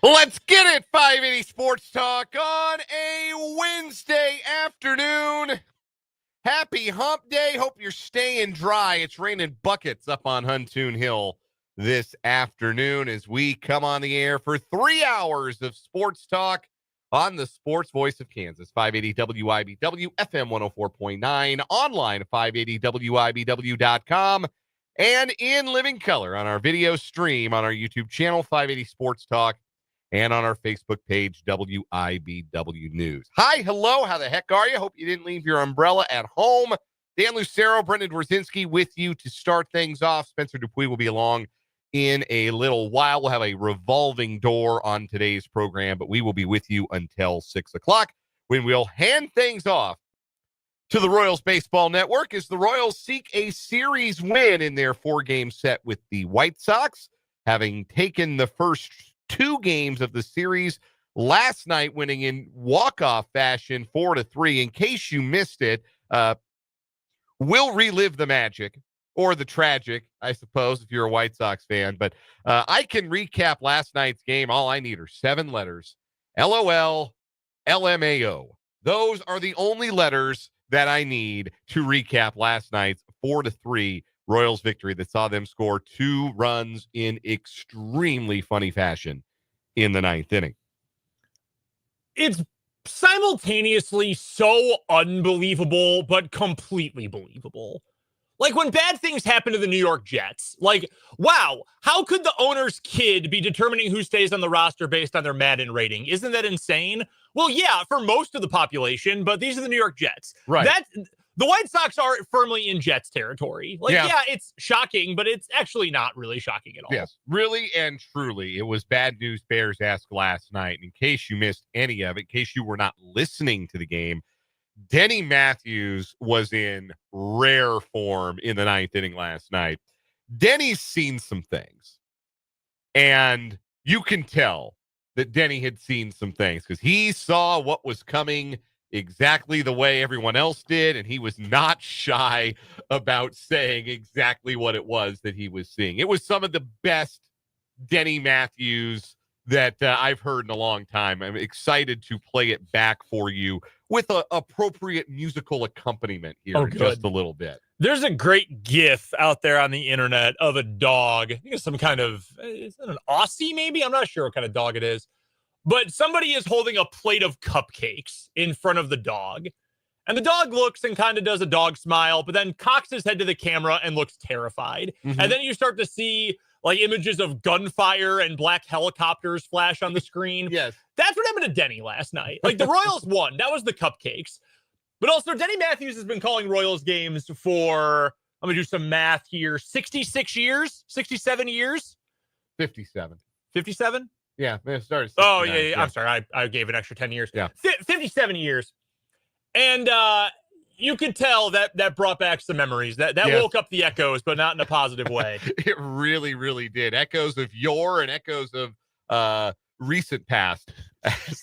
Let's get it, 580 Sports Talk on a Wednesday afternoon. Happy hump day. Hope you're staying dry. It's raining buckets up on Huntoon Hill this afternoon as we come on the air for 3 hours of sports talk on the sports voice of Kansas, 580 WIBW, FM 104.9, online at 580WIBW.com, and in living color on our video stream on our YouTube channel, 580 Sports Talk, and on our Facebook page, WIBW News. Hi, hello, how the heck are you? Hope you didn't leave your umbrella at home. Dan Lucero, Brendan Dworzinski with you to start things off. Spencer Dupuis will be along in a little while. We'll have a revolving door on today's program, but we will be with you until 6 o'clock when we'll hand things off to the Royals Baseball Network as the Royals seek a series win in their 4-game set with the White Sox, having taken the first 2 games of the series last night, winning in walk-off fashion 4-3. In case you missed it, we'll relive the magic or the tragic, I suppose, if you're a White Sox fan. But I can recap last night's game. All I need are 7 letters. LOL, LMAO. Those are the only letters that I need to recap last night's 4-3 Royals victory that saw them score 2 runs in extremely funny fashion in the 9th inning. It's simultaneously so unbelievable, but completely believable. Like when bad things happen to the New York Jets, like, wow, how could the owner's kid be determining who stays on the roster based on their Madden rating? Isn't that insane? Well, yeah, for most of the population, but these are the New York Jets. Right. The White Sox are firmly in Jets territory. Like, yeah, it's shocking, but it's actually not really shocking at all. Yes, really and truly, it was Bad News Bears Ask last night. In case you missed any of it, in case you were not listening to the game, Denny Matthews was in rare form in the 9th inning last night. Denny's seen some things, and you can tell that Denny had seen some things because he saw what was coming exactly the way everyone else did, and he was not shy about saying exactly what it was that he was seeing. It was some of the best Denny Matthews that I've heard in a long time. I'm excited to play it back for you with an appropriate musical accompaniment here in just a little bit. There's a great GIF out there on the internet of a dog. I think it's some kind of, is it an Aussie maybe? I'm not sure what kind of dog it is. But somebody is holding a plate of cupcakes in front of the dog. And the dog looks and kind of does a dog smile, but then cocks his head to the camera and looks terrified. Mm-hmm. And then you start to see like images of gunfire and black helicopters flash on the screen. Yes. That's what happened to Denny last night. Like the Royals won. That was the cupcakes. But also Denny Matthews has been calling Royals games for, I'm going to do some math here, 66 years, 67 years? 57. 57? Yeah, it started. Oh, yeah. I'm sorry. I gave an extra 10 years. Yeah. 57 years. And you could tell that brought back some memories. That woke up the echoes, but not in a positive way. It really, really did. Echoes of yore and echoes of recent past.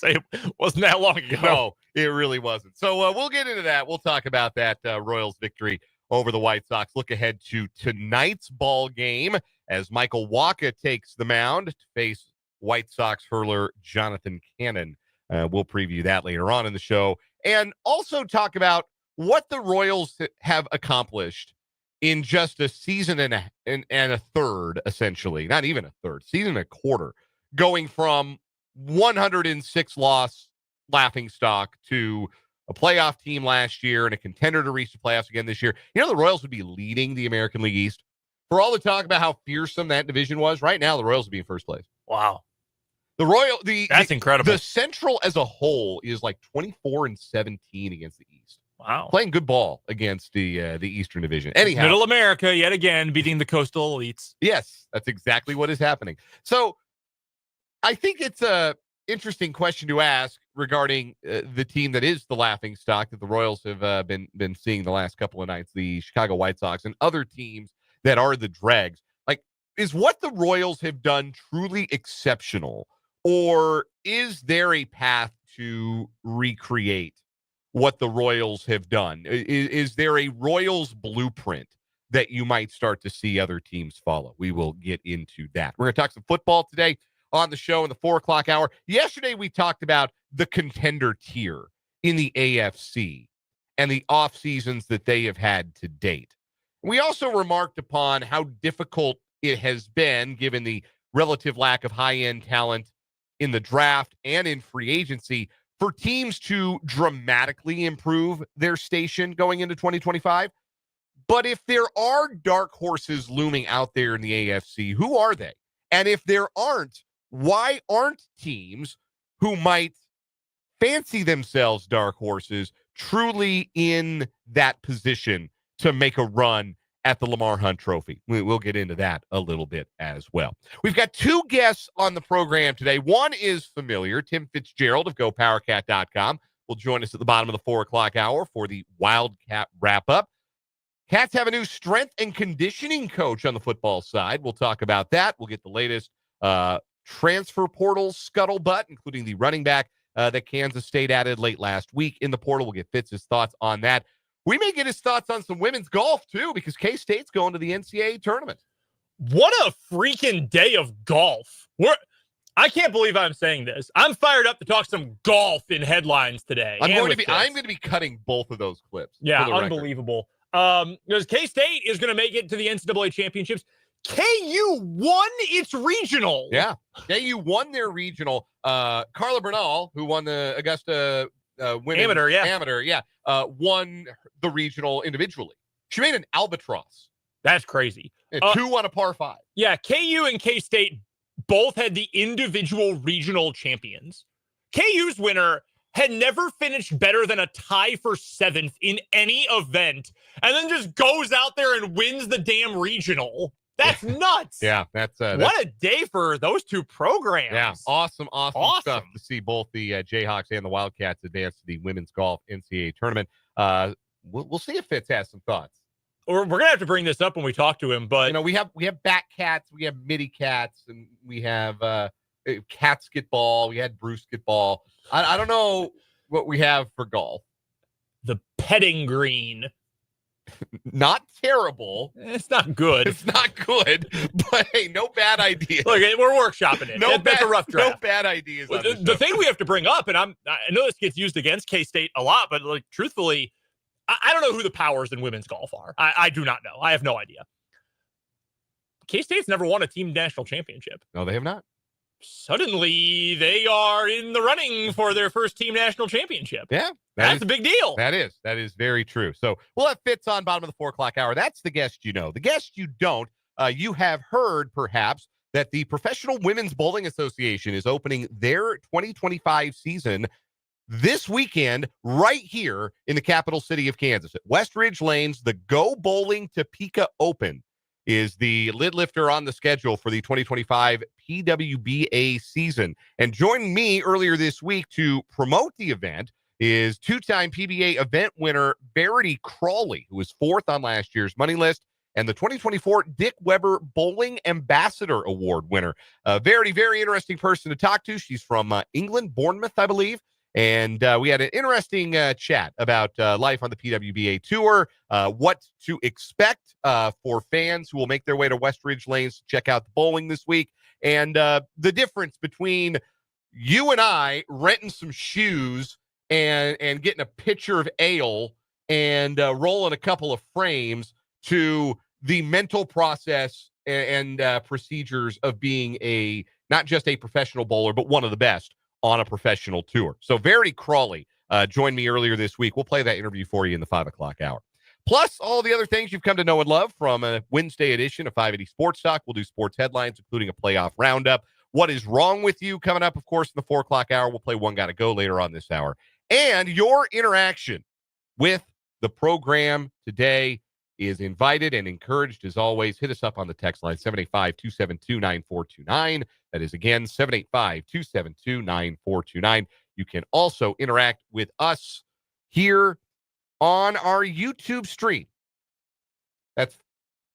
It wasn't that long ago. No, it really wasn't. So we'll get into that. We'll talk about that Royals victory over the White Sox. Look ahead to tonight's ball game as Michael Wacha takes the mound to face White Sox hurler Jonathan Cannon. We'll preview that later on in the show and also talk about what the Royals have accomplished in just a season and a third, essentially. Not even a third, season and a quarter, going from 106 loss laughingstock to a playoff team last year and a contender to reach the playoffs again this year. You know, the Royals would be leading the American League East. For all the talk about how fearsome that division was, right now the Royals would be in first place. Wow. That's incredible. The Central as a whole is like 24-17 against the East. Wow. Playing good ball against the Eastern Division. Anyhow. Middle America, yet again, beating the coastal elites. Yes, that's exactly what is happening. So I think it's a interesting question to ask regarding the team that is the laughingstock that the Royals have been seeing the last couple of nights, the Chicago White Sox and other teams that are the dregs. Like, is what the Royals have done truly exceptional? Or is there a path to recreate what the Royals have done? Is there a Royals blueprint that you might start to see other teams follow? We will get into that. We're going to talk some football today. on the show in the 4 o'clock hour. Yesterday, we talked about the contender tier in the AFC and the off seasons that they have had to date. We also remarked upon how difficult it has been, given the relative lack of high-end talent in the draft and in free agency, for teams to dramatically improve their station going into 2025. But if there are dark horses looming out there in the AFC, who are they? And if there aren't, why aren't teams who might fancy themselves dark horses truly in that position to make a run at the Lamar Hunt Trophy? We'll get into that a little bit as well. We've got two guests on the program today. One is familiar. Tim Fitzgerald of GoPowerCat.com will join us at the bottom of the 4 o'clock hour for the Wildcat Wrap-up. Cats have a new strength and conditioning coach on the football side. We'll talk about that. We'll get the latest transfer portal scuttlebutt, including the running back that Kansas State added late last week in the portal. We'll get Fitz's thoughts on that. We may get his thoughts on some women's golf, too, because K-State's going to the NCAA tournament. What a freaking day of golf. I can't believe I'm saying this. I'm fired up to talk some golf in headlines today. I'm going to be cutting both of those clips. Yeah, unbelievable. Because K-State is going to make it to the NCAA championships. KU won its regional. Yeah, KU won their regional. Carla Bernal, who won the Augusta women's amateur, won the regional individually. She made an albatross. That's crazy. 2 on a par 5. Yeah, KU and K-State both had the individual regional champions. KU's winner had never finished better than a tie for 7th in any event, and then just goes out there and wins the damn regional. That's nuts. Yeah, that's what a day for those two programs. Yeah, awesome stuff to see both the Jayhawks and the Wildcats advance to the women's golf NCAA tournament. We'll see if Fitz has some thoughts. We're gonna have to bring this up when we talk to him, but we have bat cats, we have midi cats, and we have catsketball. We had Brusketball. I don't know what we have for golf. The petting green. Not terrible. It's not good. It's not good, but hey, no bad ideas. Look, we're workshopping it. That's a rough draft. No bad ideas. The thing we have to bring up, and I know this gets used against K-State a lot, but truthfully, I don't know who the powers in women's golf are. I do not know. I have no idea. K-State's never won a team national championship. No, they have not. Suddenly, they are in the running for their first team national championship. Yeah. That's a big deal. That is very true. So we'll have Fitz on bottom of the 4 o'clock hour. That's the guest you know. The guest you don't, you have heard perhaps that the Professional Women's Bowling Association is opening their 2025 season this weekend right here in the capital city of Kansas. At West Ridge Lanes, the Go Bowling Topeka Open is the lid lifter on the schedule for the 2025 PWBA season. And joining me earlier this week to promote the event is two-time PBA event winner Verity Crawley, who was 4th on last year's money list, and the 2024 Dick Weber Bowling Ambassador Award winner. Verity, very interesting person to talk to. She's from England, Bournemouth, I believe. And we had an interesting chat about life on the PWBA Tour, what to expect for fans who will make their way to West Ridge Lanes to check out the bowling this week, and the difference between you and I renting some shoes and getting a pitcher of ale and rolling a couple of frames to the mental process and procedures of being not just a professional bowler, but one of the best on a professional tour. So Verity Crawley joined me earlier this week. We'll play that interview for you in the 5 o'clock hour. Plus all the other things you've come to know and love from a Wednesday edition of 580 Sports Talk. We'll do sports headlines, including a playoff roundup. What is wrong with you coming up, of course, in the 4 o'clock hour. We'll play One Gotta Go later on this hour. And your interaction with the program today is invited and encouraged as always. Hit us up on the text line, 785-272-9429. That is, again, 785-272-9429. You can also interact with us here on our YouTube stream. That's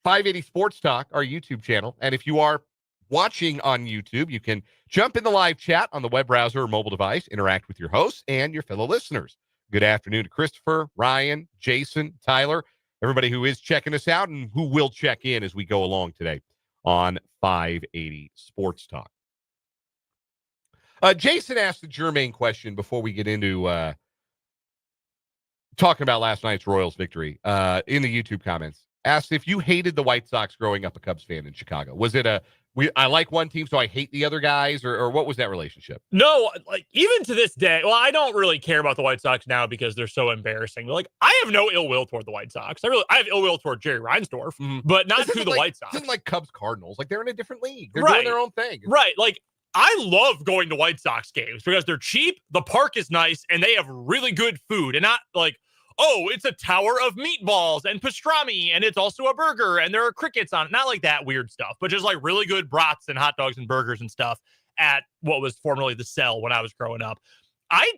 580 Sports Talk, our YouTube channel. And if you are watching on YouTube, you can jump in the live chat on the web browser or mobile device, interact with your hosts and your fellow listeners. Good afternoon to Christopher, Ryan, Jason, Tyler, everybody who is checking us out and who will check in as we go along today on 580 Sports Talk. Jason asked the germane question before we get into talking about last night's Royals victory in the YouTube comments. Asked if you hated the White Sox growing up a Cubs fan in Chicago. Was it I like one team, so I hate the other guys, or what was that relationship? No, like even to this day, well, I don't really care about the White Sox now because they're so embarrassing. Like, I have no ill will toward the White Sox. I have ill will toward Jerry Reinsdorf, but not to the White Sox. It's like Cubs Cardinals. Like, they're in a different league. They're doing their own thing. Right. Like, I love going to White Sox games because they're cheap, the park is nice, and they have really good food. And not like, oh, it's a tower of meatballs and pastrami, and it's also a burger, and there are crickets on it. Not like that weird stuff, but just like really good brats and hot dogs and burgers and stuff at what was formerly the Cell when I was growing up. I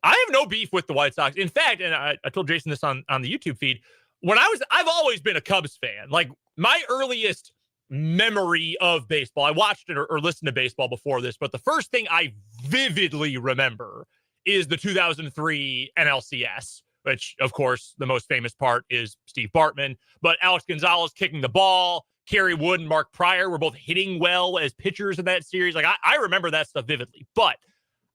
have no beef with the White Sox. In fact, and I told Jason this on the YouTube feed, I've always been a Cubs fan. Like, my earliest memory of baseball, I watched it or listened to baseball before this, but the first thing I vividly remember is the 2003 NLCS, which, of course, the most famous part is Steve Bartman. But Alex Gonzalez kicking the ball, Kerry Wood and Mark Pryor were both hitting well as pitchers in that series. Like, I remember that stuff vividly. But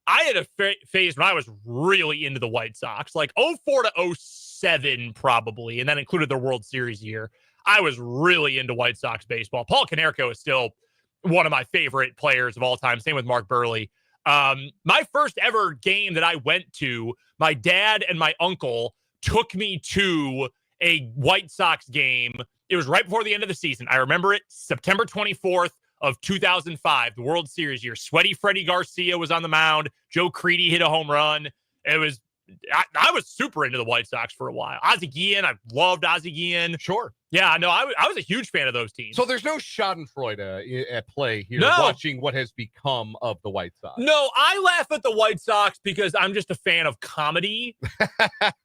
I had a phase when I was really into the White Sox, like 04 to 07 probably, and that included their World Series year. I was really into White Sox baseball. Paul Konerko is still one of my favorite players of all time. Same with Mark Burley. My first ever game that I went to, my dad and my uncle took me to a White Sox game. It was right before the end of the season. I remember it, September 24th of 2005, the World Series year. Sweaty Freddie Garcia was on the mound. Joe Creedy hit a home run. It was, I was super into the White Sox for a while. Ozzie Guillen, I loved Ozzie Guillen. Sure. Yeah, no, I was a huge fan of those teams. So there's no Schadenfreude at play here, watching what has become of the White Sox. No, I laugh at the White Sox because I'm just a fan of comedy,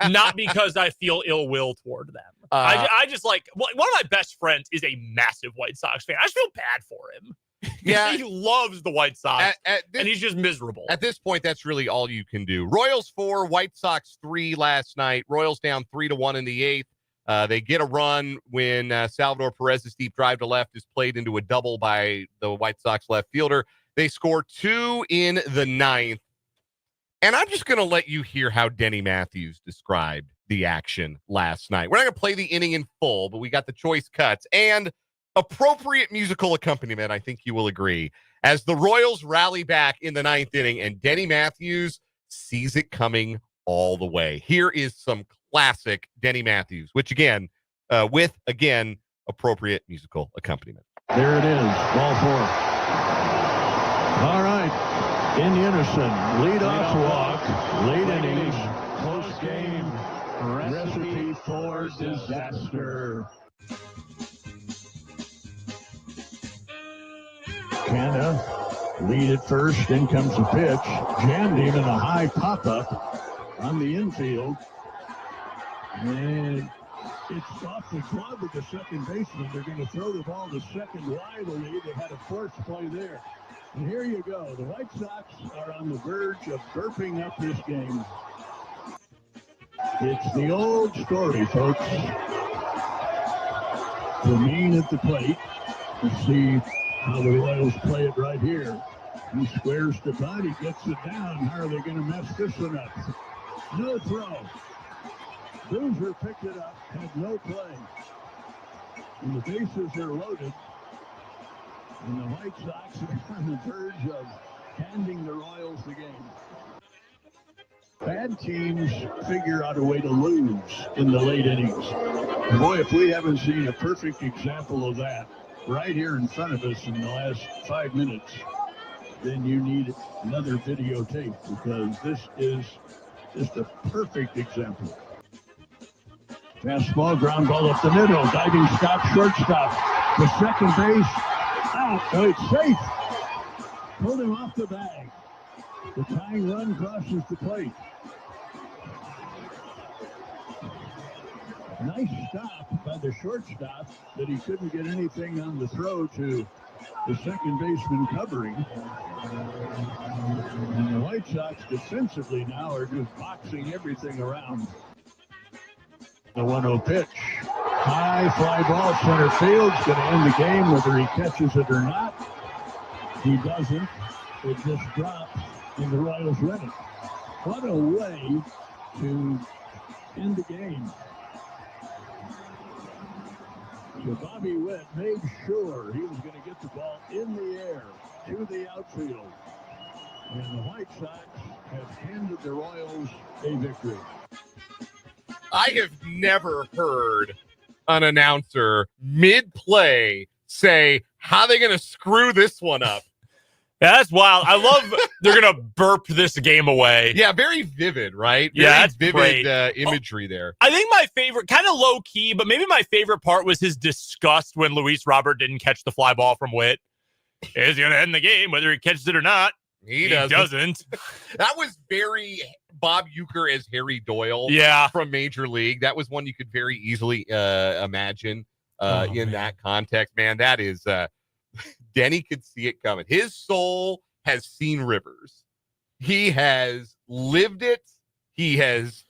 not because I feel ill will toward them. I just like, one of my best friends is a massive White Sox fan. I just feel bad for him. Yeah, he loves the White Sox, and he's just miserable. At this point, that's really all you can do. Royals 4, White Sox 3 last night. Royals down 3-1 in the 8th. They get a run when Salvador Perez's deep drive to left is played into a double by the White Sox left fielder. They score 2 in the 9th. And I'm just going to let you hear how Denny Matthews described the action last night. We're not going to play the inning in full, but we got the choice cuts and appropriate musical accompaniment, I think you will agree, as the Royals rally back in the 9th inning and Denny Matthews sees it coming all the way. Here is some classic Denny Matthews, which again, appropriate musical accompaniment. There it is, ball 4. All right, Andy Anderson, lead-off walk, late innings, close game, recipe for disaster. Canna, lead at first, in comes the pitch, jammed him in a high pop-up on the infield. And it's off the glove of the second baseman. They're going to throw the ball to second widely. They had a force play there. And here you go. The White Sox are on the verge of burping up this game. It's the old story, folks. Remain at the plate. Let's see how the Royals play it right here. He squares to bunt. He gets it down. How are they going to mess this one up? No throw. Boozer picked it up, had no play. And the bases are loaded. And the White Sox are on the verge of handing the Royals the game. Bad teams figure out a way to lose in the late innings. Boy, if we haven't seen a perfect example of that right here in front of us in the last 5 minutes, then you need another videotape, because this is just a perfect example. Fastball, ground ball up the middle, diving stop, shortstop, the second base, out, oh, it's safe. Pulled him off the bag. The tying run crosses the plate. Nice stop by the shortstop, but he couldn't get anything on the throw to the second baseman covering. And the White Sox defensively now are just boxing everything around. The 1-0 pitch. High fly ball, center field's going to end the game whether he catches it or not. He doesn't. It just drops. And the Royals read it. What a way to end the game. So Bobby Witt made sure he was going to get the ball in the air to the outfield. And the White Sox have handed the Royals a victory. I have never heard an announcer mid-play say, how are they going to screw this one up? That's wild. I love they're going to burp this game away. Yeah, very vivid, right? Yeah, very that's vivid great. imagery there. I think my favorite, kind of low key, but maybe my favorite part was his disgust when Luis Robert didn't catch the fly ball from Witt. He's going to end the game whether he catches it or not. He doesn't. That was very Bob Uecker as Harry Doyle from Major League. That was one you could very easily imagine in that context. Man, that is Denny could see it coming. His soul has seen rivers. He has lived it. He has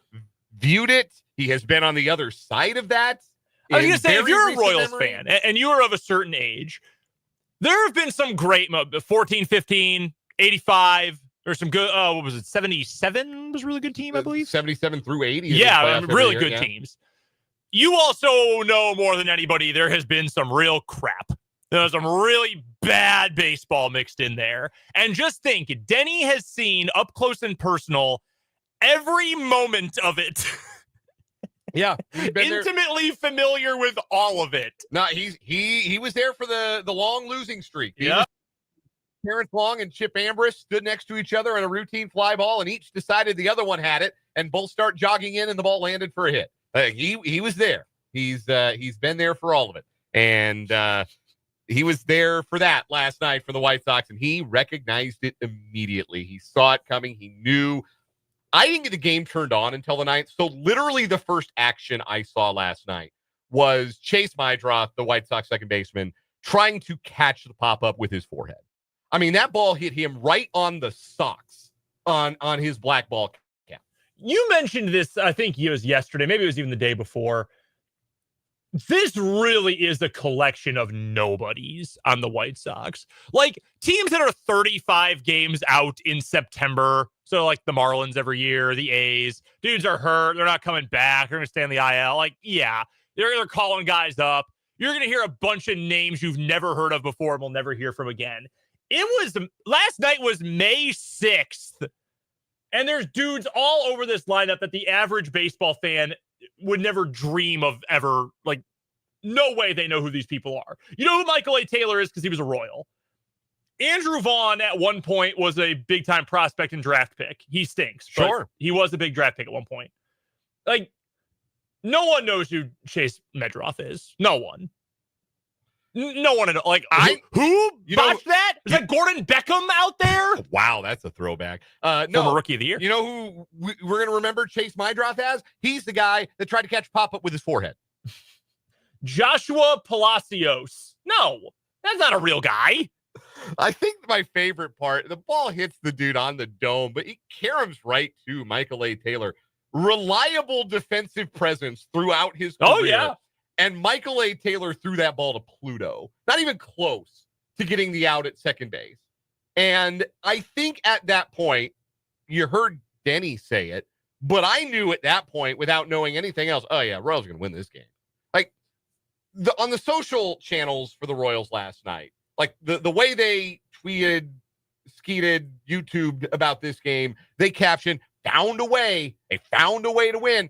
viewed it. He has been on the other side of that. I was going to say, if you're a Royals fan and you are of a certain age, there have been some great 14, 15, 85. There's some good, what was it? 77 was a really good team, I believe. 77 through 80. Yeah, really good teams. You also know more than anybody, there has been some real crap. There's some really bad baseball mixed in there. And just think, Denny has seen up close and personal every moment of it. Yeah, intimately familiar with all of it. No, he was there for the long losing streak. Yeah. Terrence Long and Chip Ambrose stood next to each other on a routine fly ball, and each decided the other one had it, and both start jogging in, and the ball landed for a hit. He was there. He's been there for all of it, and he was there for that last night for the White Sox, and he recognized it immediately. He saw it coming. He knew. I didn't get the game turned on until the ninth. So literally the first action I saw last night was Chase Mydroth, the White Sox second baseman, trying to catch the pop-up with his forehead. I mean, that ball hit him right on the socks on his black ball cap. You mentioned this, I think it was yesterday. Maybe it was even the day before. This really is a collection of nobodies on the White Sox. Like, teams that are 35 games out in September. So, like, the Marlins every year, the A's. Dudes are hurt. They're not coming back. They're going to stay on the IL. Like, yeah, they're calling guys up. You're going to hear a bunch of names you've never heard of before and will never hear from again. Last night was May 6th. And there's dudes all over this lineup that the average baseball fan would never dream of ever. Like, no way they know who these people are. You know who Michael A. Taylor is because he was a Royal. Andrew Vaughn at one point was a big-time prospect and draft pick. He stinks. Sure. He was a big draft pick at one point. Like, no one knows who Chase Medroff is. No one. No one at all. Like, who botched that? Is that Gordon Beckham out there? Wow, that's a throwback. No, former Rookie of the Year. You know who we're going to remember Chase Mydroth as? He's the guy that tried to catch pop-up with his forehead. Joshua Palacios. No, that's not a real guy. I think my favorite part, the ball hits the dude on the dome, but he caroms right to Michael A. Taylor. Reliable defensive presence throughout his career. Oh, yeah. And Michael A. Taylor threw that ball to Pluto. Not even close to getting the out at second base. And I think at that point, you heard Denny say it, but I knew at that point, without knowing anything else, oh, yeah, Royals are going to win this game. Like, on the social channels for the Royals last night, like the way they tweeted, skeeted, YouTubed about this game, they captioned, found a way. They found a way to win.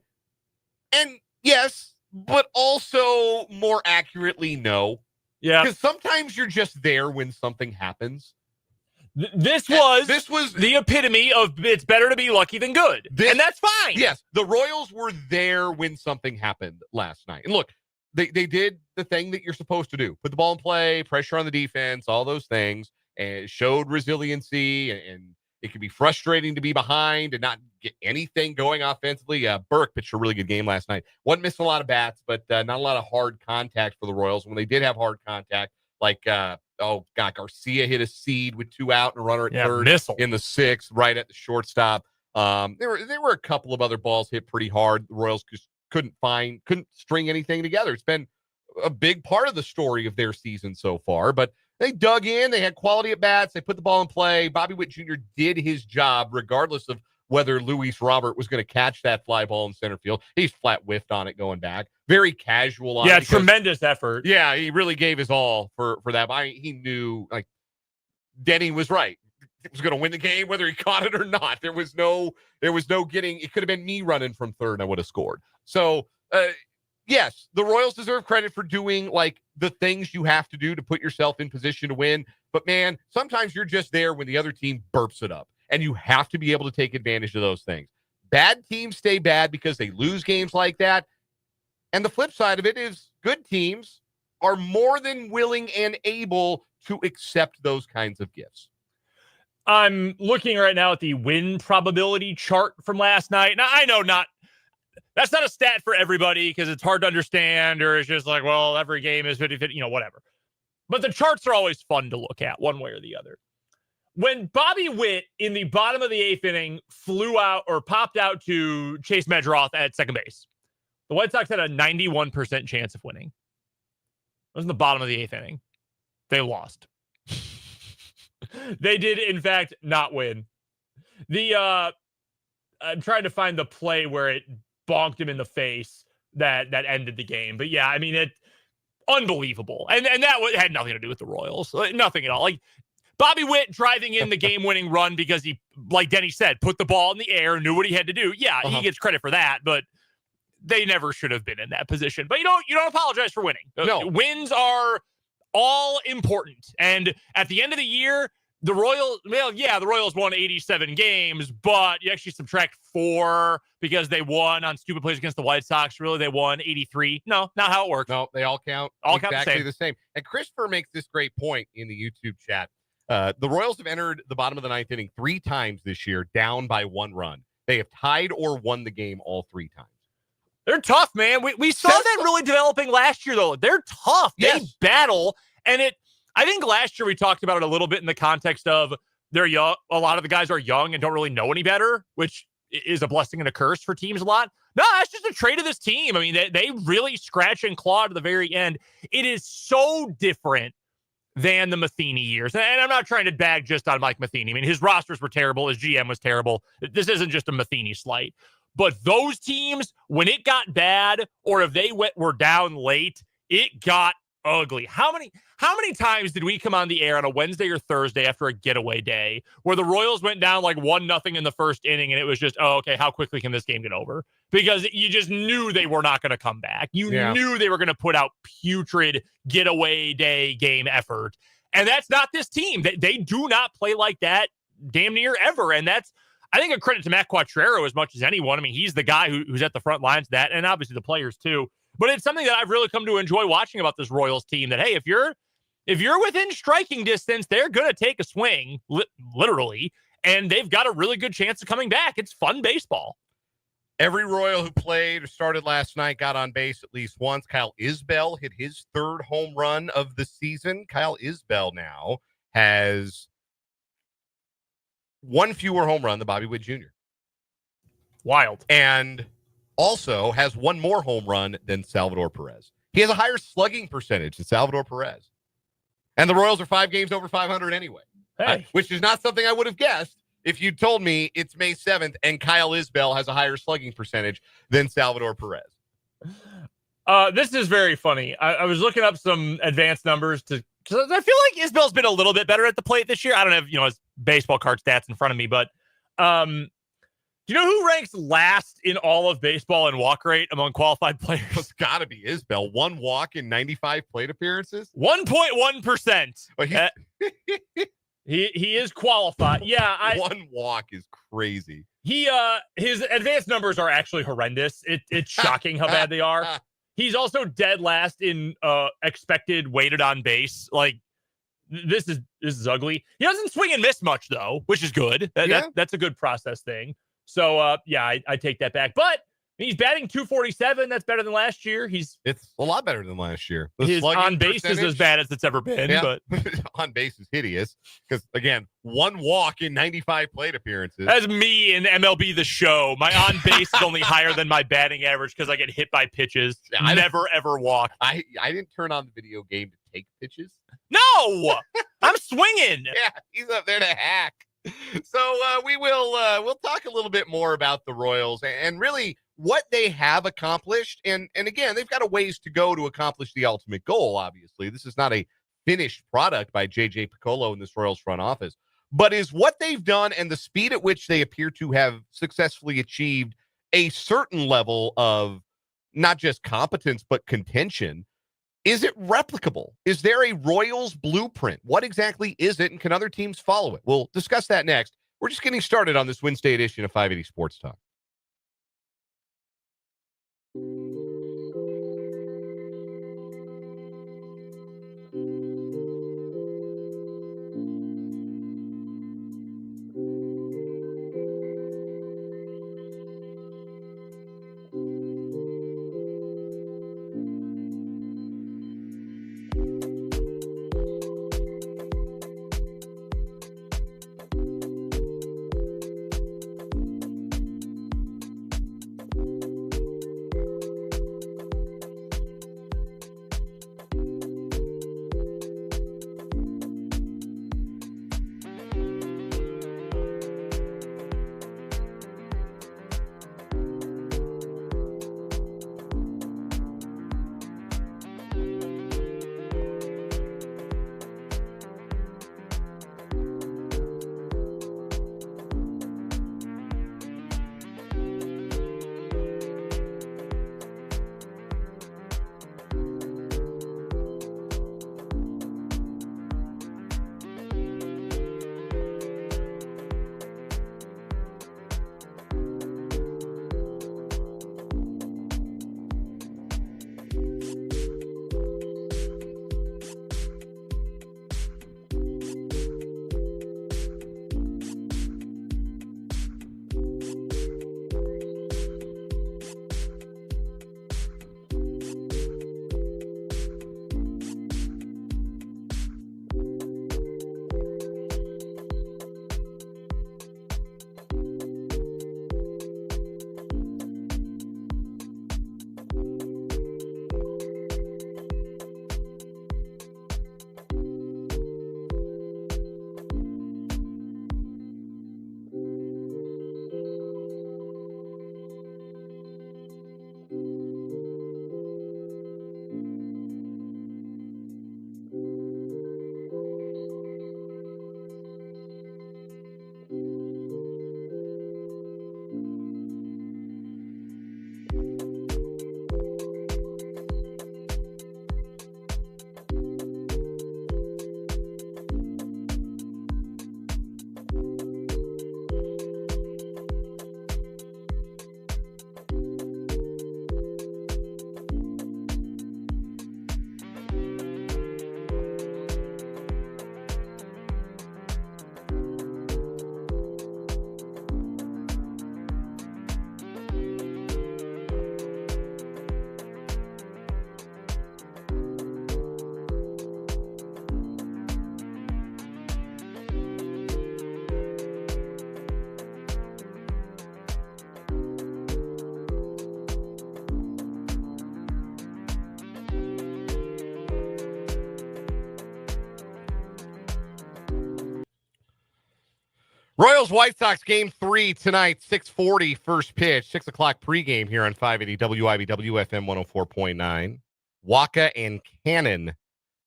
And yes, but also more accurately, no. Yeah. Because sometimes you're just there when something happens. This was the epitome of it's better to be lucky than good. And that's fine. Yes. The Royals were there when something happened last night. And look, they did the thing that you're supposed to do. Put the ball in play, pressure on the defense, all those things, and it showed resiliency, and it can be frustrating to be behind and not get anything going offensively. Burke pitched a really good game last night. Wasn't missing a lot of bats, but not a lot of hard contact for the Royals. When they did have hard contact, like, Garcia hit a seed with 2 out and a runner at third missile in the 6th, right at the shortstop. There were a couple of other balls hit pretty hard. The Royals just couldn't string anything together. It's been a big part of the story of their season so far, but They dug in. They had quality at bats. They put the ball in play. Bobby Witt Jr. did his job, regardless of whether Luis Robert was going to catch that fly ball in center field. He's flat whiffed on it going back. Very casual on it. Yeah, tremendous effort. Yeah, he really gave his all for that. He knew, like, Denny was right. He was going to win the game, whether he caught it or not. There was no getting. It could have been me running from third, and I would have scored. So, yes, the Royals deserve credit for doing, like, the things you have to do to put yourself in position to win. But, man, sometimes you're just there when the other team burps it up, and you have to be able to take advantage of those things. Bad teams stay bad because they lose games like that. And the flip side of it is good teams are more than willing and able to accept those kinds of gifts. I'm looking right now at the win probability chart from last night. Now, I know that's not a stat for everybody because it's hard to understand, or it's just like, well, every game is 50-50, whatever. But the charts are always fun to look at one way or the other. When Bobby Witt in the bottom of the 8th inning flew out or popped out to Chase Medroth at second base, the White Sox had a 91% chance of winning. It was in the bottom of the 8th inning. They lost. They did, in fact, not win. I'm trying to find the play where it bonked him in the face that ended the game. But yeah, I mean, it unbelievable. And that had nothing to do with the Royals. Nothing at all. Like, Bobby Witt driving in the game-winning run because he, like Denny said, put the ball in the air, knew what he had to do. Yeah, he gets credit for that, but they never should have been in that position. But you don't apologize for winning. No. Wins are all important. And at the end of the year, the Royals won 87 games, but you actually subtract 4 because they won on stupid plays against the White Sox. Really, they won 83. No, not how it works. No, they all count. All count exactly the same. And Christopher makes this great point in the YouTube chat. The Royals have entered the bottom of the 9th inning 3 times this year, down by 1 run. They have tied or won the game all 3 times. They're tough, man. We saw that really developing last year, though. They're tough. They battle. And I think last year we talked about it a little bit in the context of they're young. A lot of the guys are young and don't really know any better, which is a blessing and a curse for teams a lot. No, that's just a trait of this team. I mean, they really scratch and claw to the very end. It is so different than the Matheny years. And I'm not trying to bag just on Mike Matheny. I mean, his rosters were terrible. His GM was terrible. This isn't just a Matheny slight. But those teams, when it got bad or if they were down late, it got ugly. How many times did we come on the air on a Wednesday or Thursday after a getaway day where the Royals went down like 1-0 in the first inning and it was just, okay, how quickly can this game get over? Because you just knew they were not going to come back. You knew they were going to put out putrid getaway day game effort. And that's not this team. They do not play like that damn near ever. And that's, I think, a credit to Matt Quattrero as much as anyone. I mean, he's the guy who's at the front lines of that, and obviously the players too. But it's something that I've really come to enjoy watching about this Royals team, that, hey, if you're within striking distance, they're going to take a swing, literally, and they've got a really good chance of coming back. It's fun baseball. Every Royal who played or started last night got on base at least once. Kyle Isbell hit his 3rd home run of the season. Kyle Isbell now has 1 fewer home run than Bobby Witt Jr. Wild. And also has 1 more home run than Salvador Perez. He has a higher slugging percentage than Salvador Perez. And the Royals are 5 games over 500 anyway. Hey. Which is not something I would have guessed if you told me it's May 7th and Kyle Isbell has a higher slugging percentage than Salvador Perez. This is very funny. I was looking up some advanced numbers because I feel like Isbell's been a little bit better at the plate this year. I don't have his baseball card stats in front of me, but do you know who ranks last in all of baseball in walk rate among qualified players? It's got to be Isbell. 1 walk in 95 plate appearances. 1.1%. He is qualified. Yeah, 1 walk is crazy. His advanced numbers are actually horrendous. It's shocking how bad they are. He's also dead last in expected weighted on base. Like, this is ugly. He doesn't swing and miss much though, which is good. That's a good process thing. So I take that back. But he's batting .247. That's better than last year. It's a lot better than last year. His on base is as bad as it's ever been. Yeah. But on base is hideous because, again, 1 walk in 95 plate appearances. That's me in MLB The Show. My on base is only higher than my batting average because I get hit by pitches. Never ever walk. I didn't turn on the video game to take pitches. No, I'm swinging. Yeah, he's up there to hack. So we'll talk a little bit more about the Royals and really what they have accomplished. And again, they've got a ways to go to accomplish the ultimate goal. Obviously, this is not a finished product by JJ Piccolo in this Royals front office, but is what they've done and the speed at which they appear to have successfully achieved a certain level of not just competence, but contention. Is it replicable? Is there a Royals blueprint? What exactly is it, and can other teams follow it? We'll discuss that next. We're just getting started on this Wednesday edition of 580 Sports Talk. Royals White Sox game 3 tonight, 6:40 first pitch, 6 o'clock pregame here on 580 WIBW FM 104.9. Waka and Cannon,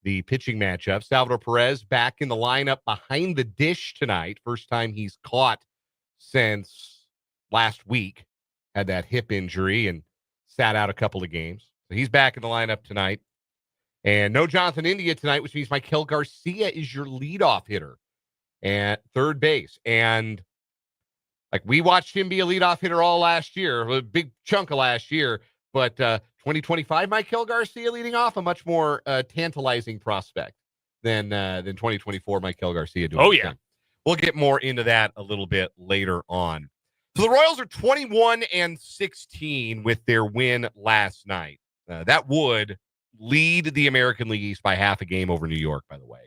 the pitching matchup. Salvador Perez back in the lineup behind the dish tonight. First time he's caught since last week. Had that hip injury and sat out a couple of games. So he's back in the lineup tonight. And no Jonathan India tonight, which means Maikel Garcia is your leadoff hitter at third base. And like we watched him be a leadoff hitter all last year, a big chunk of last year. But 2025 Maikel Garcia leading off, a much more tantalizing prospect than 2024 Maikel Garcia doing. Oh, yeah. Thing. We'll get more into that a little bit later on. So the Royals are 21-16 with their win last night. That would lead the American League East by half a game over New York, by the way.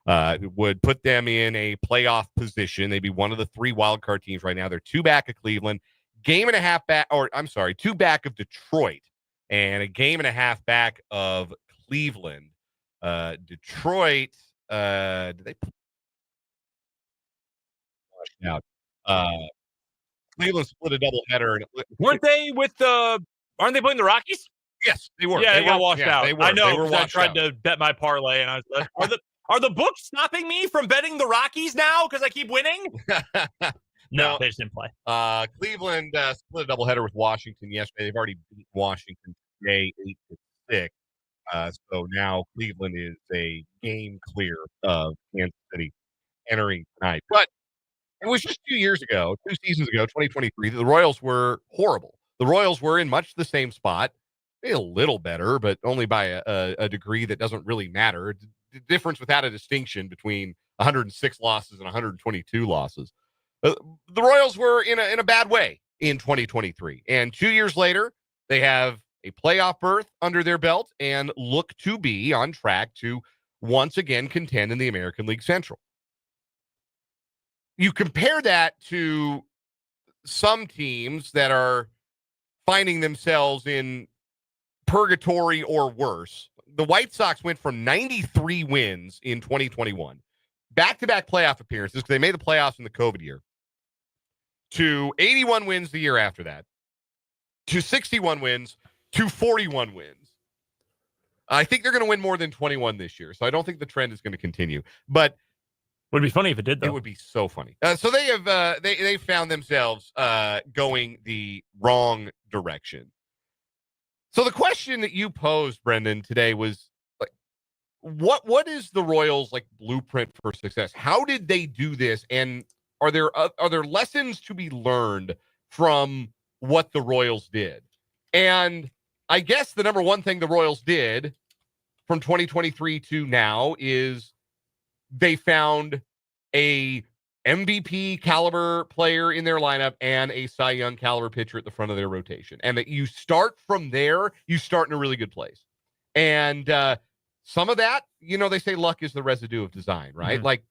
It would put them in a playoff position. They'd be one of the 3 wild card teams right now. They're 2 back of Cleveland, two back of Detroit, and a game and a half back of Cleveland. Detroit, did they push out? Cleveland split a doubleheader. Weren't they with the? Aren't they playing the Rockies? Yes, they were. Yeah, they got were, washed out. They were. I know They were because I washed tried out. to bet my parlay, and I was are the books stopping me from betting the Rockies now because I keep winning? No, they just didn't play. Cleveland split a doubleheader with Washington yesterday. They've already beat Washington today 8-6. So now Cleveland is a game clear of Kansas City entering tonight. But it was just 2 years ago, 2 seasons ago, 2023, that the Royals were horrible. The Royals were in much the same spot, maybe a little better, but only by a degree that doesn't really matter. The difference without a distinction between 106 losses and 122 losses. The Royals were in a bad way in 2023. And 2 years later, they have a playoff berth under their belt and look to be on track to once again contend in the American League Central. You compare that to some teams that are finding themselves in purgatory or worse. The White Sox went from 93 wins in 2021, back-to-back playoff appearances, because they made the playoffs in the COVID year, to 81 wins the year after that, to 61 wins, to 41 wins. I think they're going to win more than 21 this year, so I don't think the trend is going to continue. But would be funny if it did, though. It would be so funny. So they have they found themselves going the wrong direction. So the question that you posed, Brendan, today was like, what is the Royals like blueprint for success? How did they do this? And are there lessons to be learned from what the Royals did? And I guess the number one thing the Royals did from 2023 to now is they found a MVP caliber player in their lineup and a Cy Young caliber pitcher at the front of their rotation. And that you start from there, you start in a really good place. And some of that, they say luck is the residue of design, right? Mm-hmm. Like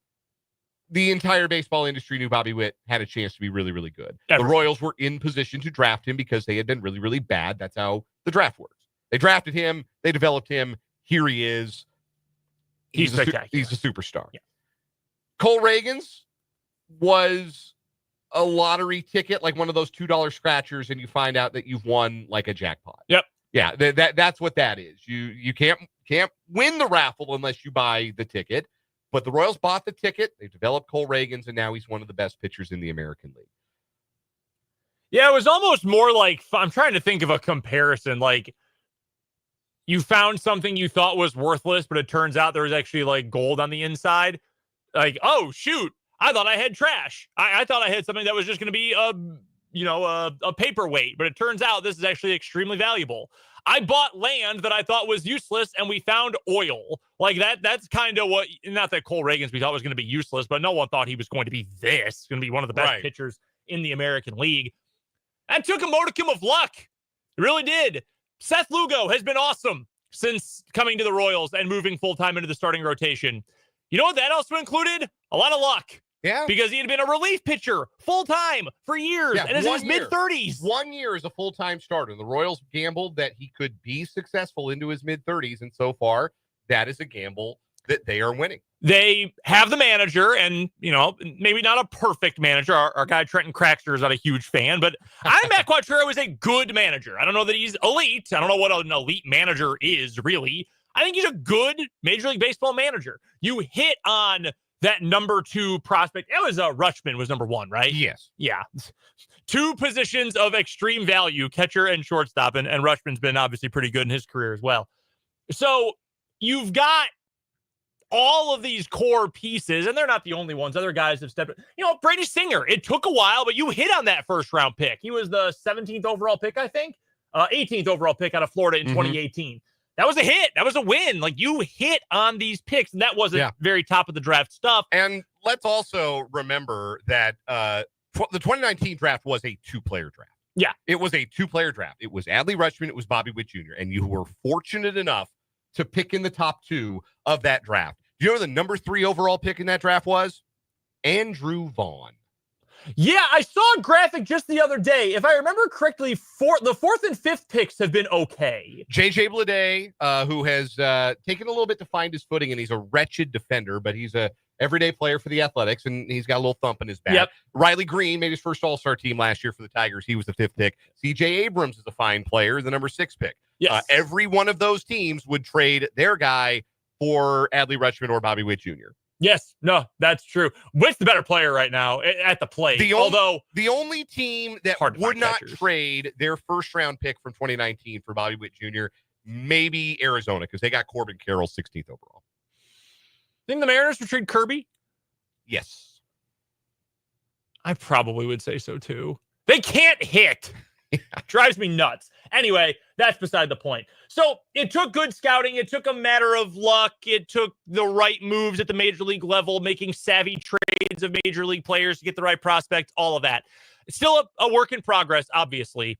the entire baseball industry knew Bobby Witt had a chance to be really, really good. The Royals were in position to draft him because they had been really, really bad. That's how the draft works. They drafted him. They developed him. Here he is. He's spectacular. He's a superstar. Yeah. Cole Reagans was a lottery ticket, like one of those $2 scratchers, and you find out that you've won like a jackpot. Yep. Yeah, that's what that is. You can't win the raffle unless you buy the ticket. But the Royals bought the ticket. They developed Cole Reagans, and now he's one of the best pitchers in the American League. Yeah, it was almost more like, I'm trying to think of a comparison. Like, you found something you thought was worthless, but it turns out there was actually like gold on the inside. Like, oh, shoot, I thought I had trash. I thought I had something that was just going to be a paperweight, but it turns out this is actually extremely valuable. I bought land that I thought was useless, and we found oil. Like that's kind of what, not that Cole Reagans we thought was going to be useless, but no one thought he was going to be going to be one of the best pitchers in the American League. That took a modicum of luck. It really did. Seth Lugo has been awesome since coming to the Royals and moving full-time into the starting rotation. You know what that also included? A lot of luck. Yeah. Because he had been a relief pitcher full-time for years and is in his mid-30s. 1 year as a full-time starter. The Royals gambled that he could be successful into his mid-30s, and so far, that is a gamble that they are winning. They have the manager, and, maybe not a perfect manager. Our guy Trenton Craxter is not a huge fan, but I think Matt Quatrero is a good manager. I don't know that he's elite. I don't know what an elite manager is, really. I think he's a good Major League Baseball manager. You hit on that number 2 prospect. It was Rutschman was number 1, right? Yes. Yeah. 2 positions of extreme value, catcher and shortstop, and Rutschman's been obviously pretty good in his career as well. So you've got all of these core pieces, and they're not the only ones. Other guys have stepped in. Brady Singer, it took a while, but you hit on that first-round pick. He was the 17th overall pick, I think. 18th overall pick out of Florida in 2018. That was a hit. That was a win. Like, you hit on these picks, and that wasn't very top of the draft stuff. And let's also remember that the 2019 draft was a 2-player draft. Yeah. It was a 2-player draft. It was Adley Rutschman. It was Bobby Witt Jr. And you were fortunate enough to pick in the top 2 of that draft. Do you know the number 3 overall pick in that draft was? Andrew Vaughn. Yeah, I saw a graphic just the other day. If I remember correctly, the 4th and 5th picks have been okay. JJ Bleday, who has taken a little bit to find his footing, and he's a wretched defender, but he's a everyday player for the Athletics, and he's got a little thump in his back. Yep. Riley Green made his first All-Star team last year for the Tigers. He was the 5th pick. CJ Abrams is a fine player, the number 6 pick. Yes. Every one of those teams would trade their guy for Adley Rutschman or Bobby Witt Jr. Yes, no, that's true. Witt's the better player right now at the plate. The only team that hard to would not catchers. trade their first-round pick from 2019 for Bobby Witt Jr., maybe Arizona, because they got Corbin Carroll 16th overall. Think the Mariners would trade Kirby? Yes. I probably would say so too. They can't hit. Drives me nuts. Anyway, that's beside the point. So it took good scouting. It took a matter of luck. It took the right moves at the major league level, making savvy trades of major league players to get the right prospects, all of that. It's still a work in progress, obviously.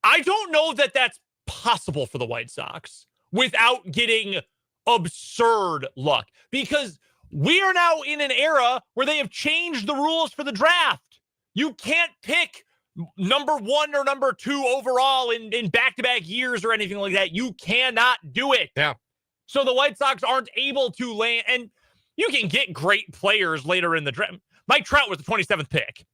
I don't know that that's possible for the White Sox without getting absurd luck, because we are now in an era where they have changed the rules for the draft. You can't pick number 1 or number 2 overall in back-to-back years or anything like that. You cannot do it. Yeah. So the White Sox aren't able to land, and you can get great players later in the draft. Mike Trout was the 27th pick.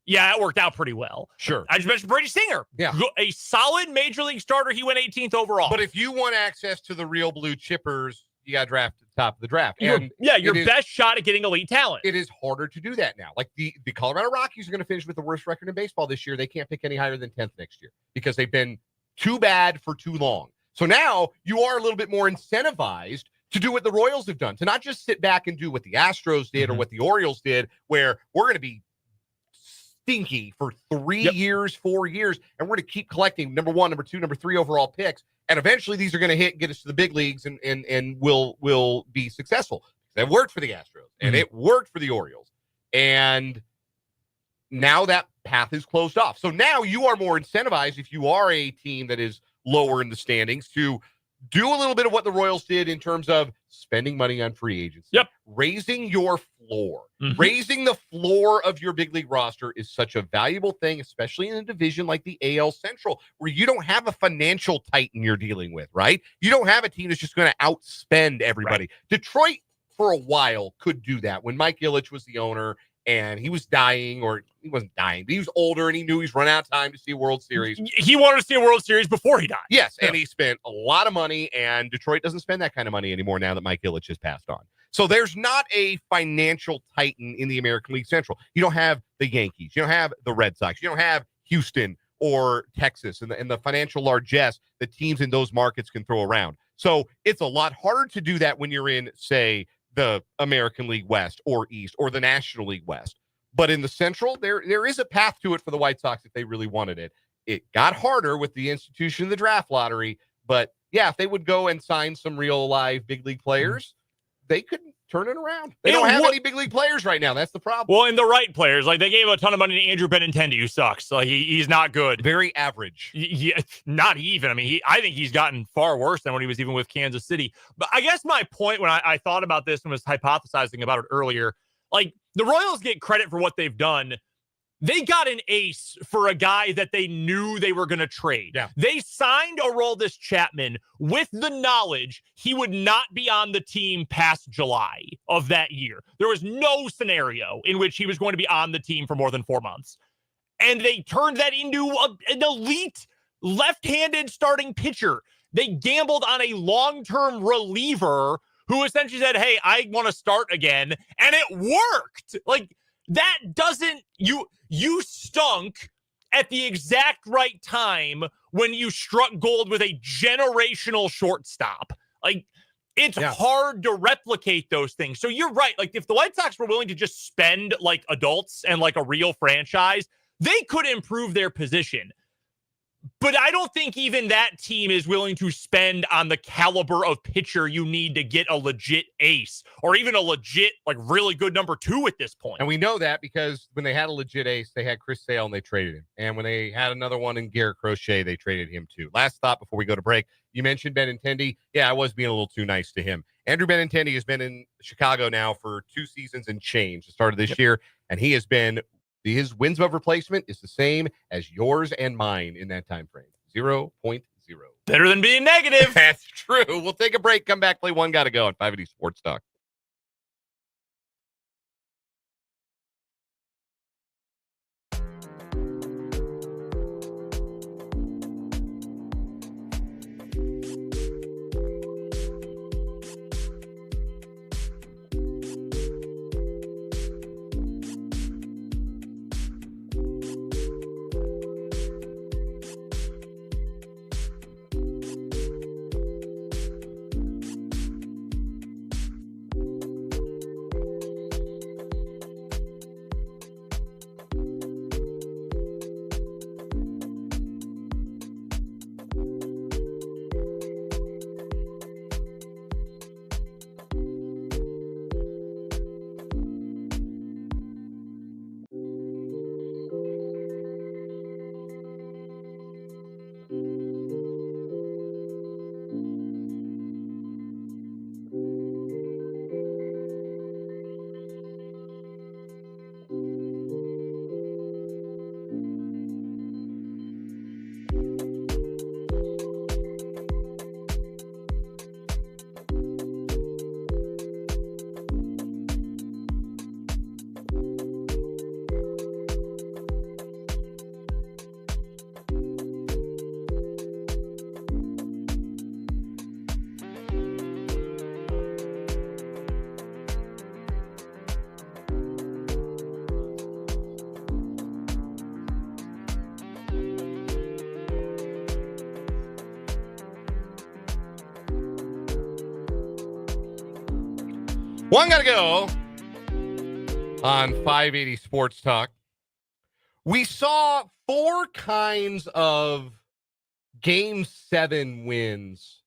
Yeah, it worked out pretty well. Sure. I just mentioned Brady Singer. Yeah. A solid major league starter. He went 18th overall. But if you want access to the real blue chippers, you got to draft at the top of the draft. Your And best shot at getting elite talent. it is harder to do that now. Like the Colorado Rockies are going to finish with the worst record in baseball this year. They can't pick any higher than 10th next year because they've been too bad for too long. So now you are a little bit more incentivized to do what the Royals have done, to not just sit back and do what the Astros did or what the Orioles did, where we're going to be stinky for 3 years, 4 years, and we're going to keep collecting number 1, number 2, number 3 overall picks. And eventually these are going to get us to the big leagues and will be successful. That worked for the Astros and it worked for the Orioles. And now that path is closed off. So now you are more incentivized, if you are a team that is lower in the standings, to do a little bit of what the Royals did in terms of spending money on free agency. Raising your floor. Raising the floor of your big league roster is such a valuable thing, especially in a division like the AL Central, where you don't have a financial titan you're dealing with, right? You don't have a team that's just going to outspend everybody. Right. Detroit, for a while, could do that when Mike Ilitch was the owner and he was dying, or he wasn't dying, but he was older and he knew he was running out of time to see a World Series. He wanted to see a World Series before he died. Yes, and he spent a lot of money, and Detroit doesn't spend that kind of money anymore now that Mike Ilitch has passed on. So there's not a financial titan in the American League Central. You don't have the Yankees. You don't have the Red Sox. You don't have Houston or Texas and the financial largesse that teams in those markets can throw around. So it's a lot harder to do that when you're in, say, the American League West or East or the National League West. But in the Central, there is a path to it for the White Sox if they really wanted it. It got harder with the institution of the draft lottery. But, yeah, if they would go and sign some real live big league players, they could turn it around. They don't have any big league players right now. That's the problem. Well, and the right players. Like, they gave a ton of money to Andrew Benintendi, who sucks. Like, he's not good. Very average. Yeah, not even. I mean, I think he's gotten far worse than when he was even with Kansas City. But I guess my point when I thought about this and was hypothesizing about it earlier, like, the Royals get credit for what they've done. They got an ace for a guy that they knew they were going to trade. Yeah. They signed Aroldis Chapman with the knowledge he would not be on the team past July of that year. There was no scenario in which he was going to be on the team for more than 4 months. And they turned that into an elite left-handed starting pitcher. They gambled on a long-term reliever who essentially said, hey, I want to start again. And it worked. Like, that doesn't, you stunk at the exact right time when you struck gold with a generational shortstop. Like, it's hard to replicate those things. So you're right. Like, if the White Sox were willing to just spend like adults and like a real franchise, they could improve their position. But I don't think even that team is willing to spend on the caliber of pitcher you need to get a legit ace or even a legit, like, really good number 2 at this point. And we know that because when they had a legit ace, they had Chris Sale and they traded him. And when they had another one in Garrett Crochet, they traded him too. Last thought before we go to break. You mentioned Benintendi. Yeah, I was being a little too nice to him. Andrew Benintendi has been in Chicago now for 2 seasons and change. It started this year, and he has been – his wins above replacement is the same as yours and mine in that time frame. 0.0. Better than being negative. That's true. We'll take a break, come back, play One Gotta Go on 580 Sports Talk. One Gotta Go on 580 Sports Talk. We saw 4 kinds of Game 7 wins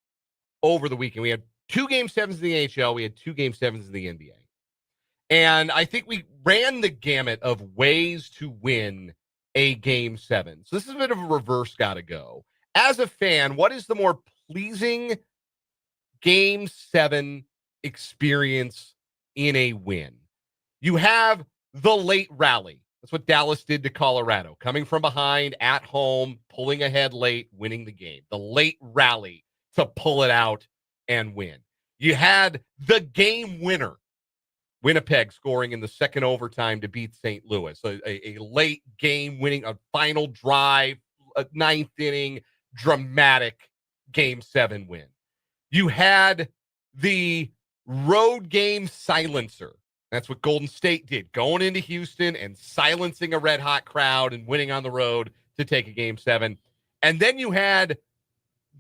over the weekend. We had 2 Game 7s in the NHL. We had 2 Game 7s in the NBA. And I think we ran the gamut of ways to win a Game 7. So this is a bit of a reverse Gotta Go. As a fan, what is the more pleasing Game 7 experience in a win? You have the late rally. That's what Dallas did to Colorado, coming from behind at home, pulling ahead late, winning the game. The late rally to pull it out and win. You had the game winner, Winnipeg scoring in the second overtime to beat St. Louis. A late game winning, a final drive, a 9th inning, dramatic Game 7 win. You had the road game silencer. That's what Golden State did, going into Houston and silencing a red-hot crowd and winning on the road to take a Game 7. And then you had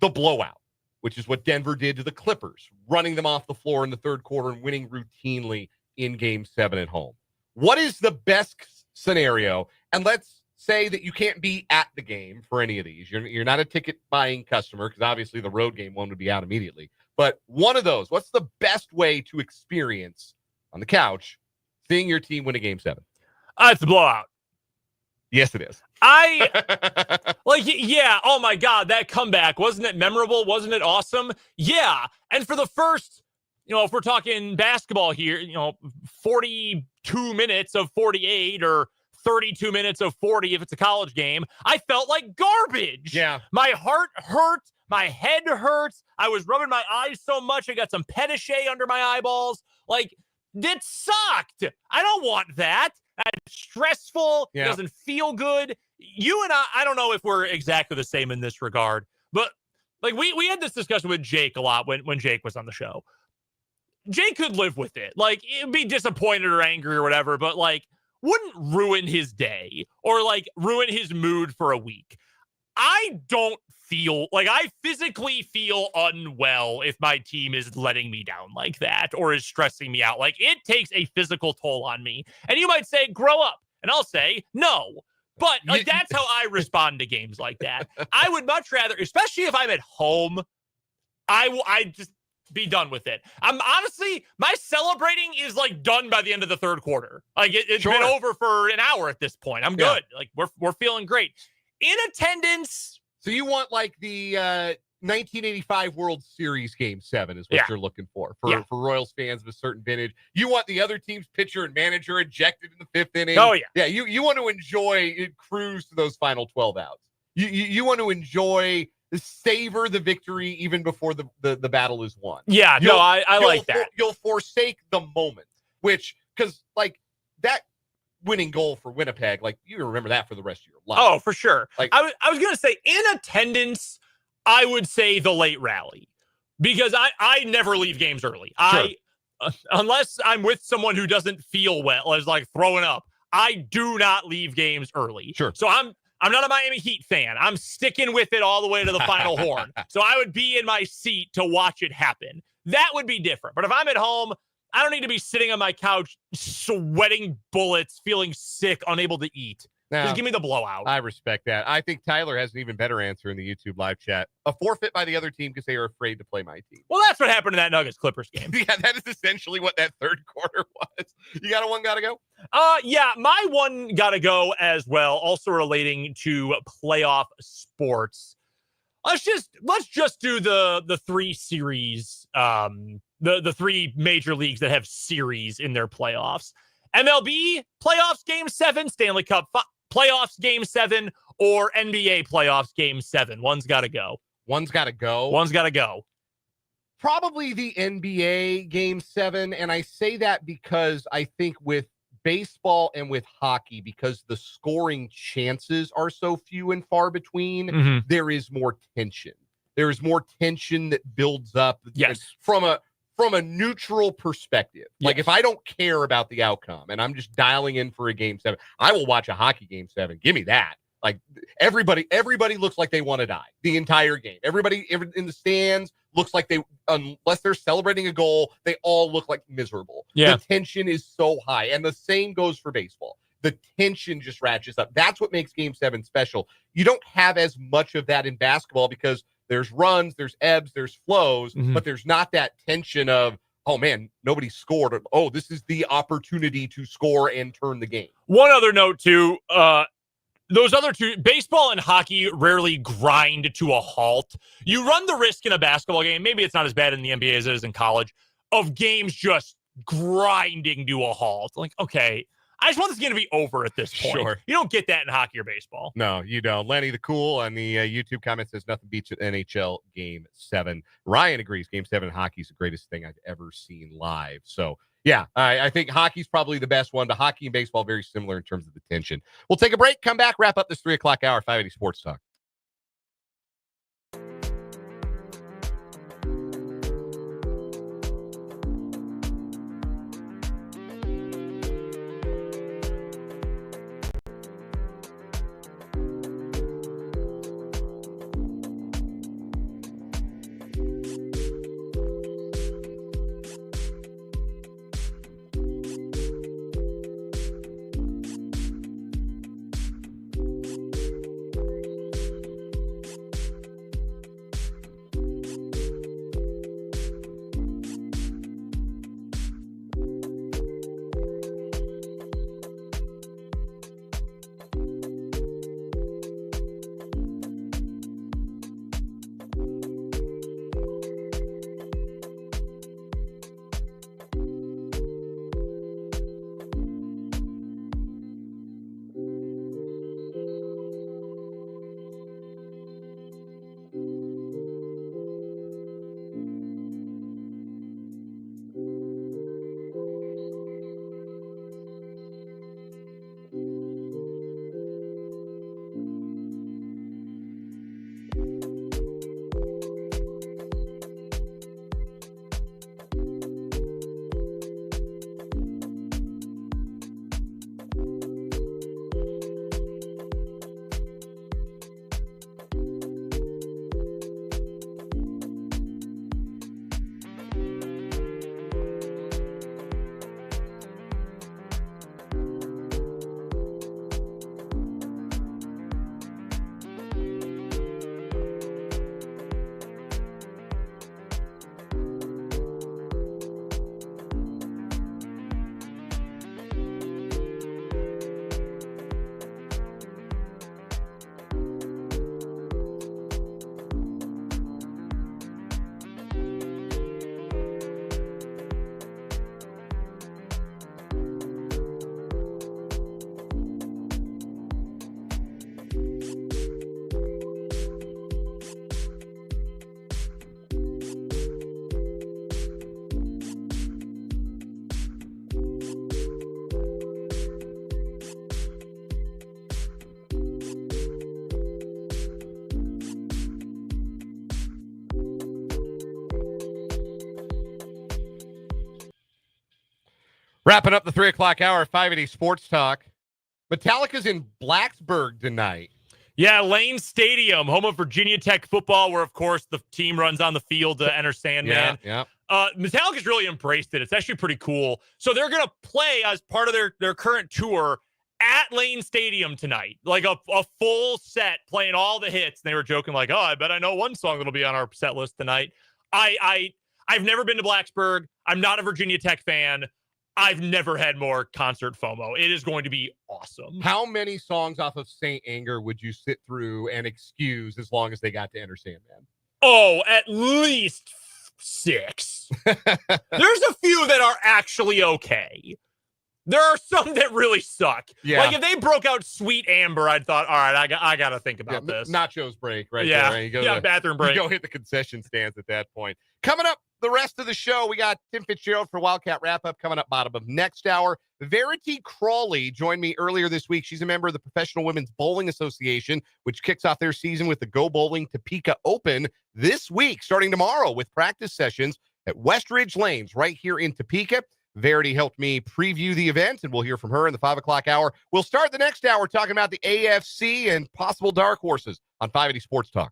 the blowout, which is what Denver did to the Clippers, running them off the floor in the third quarter and winning routinely in Game 7 at home. What is the best scenario? And let's say that you can't be at the game for any of these. You're not a ticket-buying customer, because obviously the road game one would be out immediately. But one of those, what's the best way to experience on the couch seeing your team win a Game 7? It's a blowout. Yes, it is. Yeah. Oh my God, that comeback. Wasn't it memorable? Wasn't it awesome? Yeah. And for the first, if we're talking basketball here, 42 minutes of 48 or 32 minutes of 40, if it's a college game, I felt like garbage. Yeah. My heart hurt. My head hurts. I was rubbing my eyes so much. I got some pet-a-shea under my eyeballs. Like, it sucked. I don't want that. It's stressful. Yeah. It doesn't feel good. You and I don't know if we're exactly the same in this regard, but like we had this discussion with Jake a lot when Jake was on the show. Jake could live with it. Like, it'd be disappointed or angry or whatever, but like wouldn't ruin his day or like ruin his mood for a week. I don't feel like I physically feel unwell if my team is letting me down like that or is stressing me out. Like, it takes a physical toll on me. And you might say, grow up. And I'll say, no. But like that's how I respond to games like that. I would much rather, especially if I'm at home, I just be done with it. I'm honestly, my celebrating is like done by the end of the third quarter. Like it's been over for an hour at this point. I'm good. Like we're feeling great. In attendance. So you want like the 1985 World Series Game 7 is what you're looking for Royals fans of a certain vintage. You want the other team's pitcher and manager ejected in the fifth inning. Oh, yeah. Yeah, you want to enjoy cruise to those final 12 outs. You want to enjoy, savor the victory even before the battle is won. Yeah, I like that. You'll forsake the moment, which, because like that winning goal for Winnipeg, like you remember that for the rest of your life. Oh, for sure. Like I was going to say, in attendance, I would say the late rally, because I never leave games early. Sure. Unless I'm with someone who doesn't feel well, is like throwing up, I do not leave games early. Sure. So I'm not a Miami Heat fan. I'm sticking with it all the way to the final horn. So I would be in my seat to watch it happen. That would be different. But if I'm at home, I don't need to be sitting on my couch, sweating bullets, feeling sick, unable to eat. Now, just give me the blowout. I respect that. I think Tyler has an even better answer in the YouTube live chat. A forfeit by the other team because they are afraid to play my team. Well, that's what happened in that Nuggets-Clippers game. Yeah, that is essentially what that third quarter was. You got a one gotta go? Yeah, my one gotta go as well, also relating to playoff sports. Let's just do the three series, the three major leagues that have series in their playoffs. MLB playoffs game 7, Stanley Cup playoffs game 7, or NBA playoffs game 7. One's got to go. One's got to go. One's got to go. Probably the NBA game 7. And I say that because I think with baseball and with hockey, because the scoring chances are so few and far between, there is more tension. There is more tension that builds up. Yes. From a neutral perspective. Like if I don't care about the outcome and I'm just dialing in for a game 7, I will watch a hockey game 7. Give me that. Like everybody looks like they want to die the entire game. Everybody in the stands looks like they, unless they're celebrating a goal, they all look like miserable. Yeah. The tension is so high. And the same goes for baseball. The tension just ratchets up. That's what makes game 7 special. You don't have as much of that in basketball because there's runs, there's ebbs, there's flows, but there's not that tension of, oh man, nobody scored. Oh, this is the opportunity to score and turn the game. One other note too, those other two, baseball and hockey, rarely grind to a halt. You run the risk in a basketball game, maybe it's not as bad in the NBA as it is in college, of games just grinding to a halt. Like, okay, I just want this game to be over at this point. Sure. You don't get that in hockey or baseball. No, you don't. Lenny the Cool on the YouTube comment says nothing beats an NHL Game 7. Ryan agrees. Game 7 hockey is the greatest thing I've ever seen live. So, yeah, I think hockey's probably the best one. But hockey and baseball very similar in terms of the tension. We'll take a break, come back, wrap up this 3 o'clock hour, 580 Sports Talk. Wrapping up the 3 o'clock hour, 580 Sports Talk. Metallica's in Blacksburg tonight. Yeah, Lane Stadium, home of Virginia Tech football, where, of course, the team runs on the field to enter Sandman. Yeah. Metallica's really embraced it. It's actually pretty cool. So they're going to play as part of their current tour at Lane Stadium tonight, like a full set playing all the hits. And they were joking like, oh, I bet I know one song that'll be on our set list tonight. I've never been to Blacksburg. I'm not a Virginia Tech fan. I've never had more concert FOMO. It is going to be awesome. How many songs off of Saint Anger would you sit through and excuse as long as they got to enter Sandman? Oh, at least 6. There's a few that are actually okay. There are some that really suck. Yeah. Like if they broke out Sweet Amber, I'd thought, all right, I got to think about this. Nachos break right yeah. there. Right? Bathroom break. You go hit the concession stands at that point. Coming up, the rest of the show, we got Tim Fitzgerald for Wildcat Wrap-up coming up bottom of next hour. Verity Crawley joined me earlier this week. She's a member of the Professional Women's Bowling Association, which kicks off their season with the Go Bowling Topeka Open this week, starting tomorrow with practice sessions at Westridge Lanes right here in Topeka. Verity helped me preview the event, and we'll hear from her in the 5 o'clock hour. We'll start the next hour talking about the AFC and possible dark horses on 580 Sports Talk.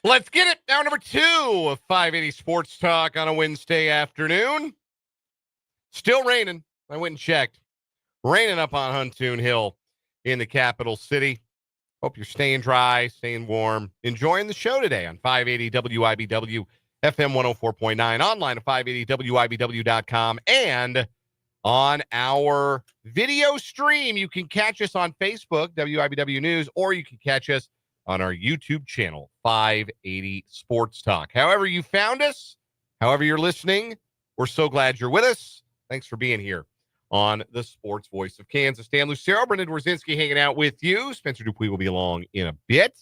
Let's get it. Hour number 2 of 580 Sports Talk on a Wednesday afternoon. Still raining. I went and checked. Raining up on Huntoon Hill in the capital city. Hope you're staying dry, staying warm, enjoying the show today on 580 WIBW, FM 104.9, online at 580WIBW.com, and on our video stream. You can catch us on Facebook, WIBW News, or you can catch us on our YouTube channel, 580 Sports Talk. However you found us, however you're listening, we're so glad you're with us. Thanks for being here on the Sports Voice of Kansas. Dan Lucero, Brendan Dworzinski hanging out with you. Spencer Dupuis will be along in a bit.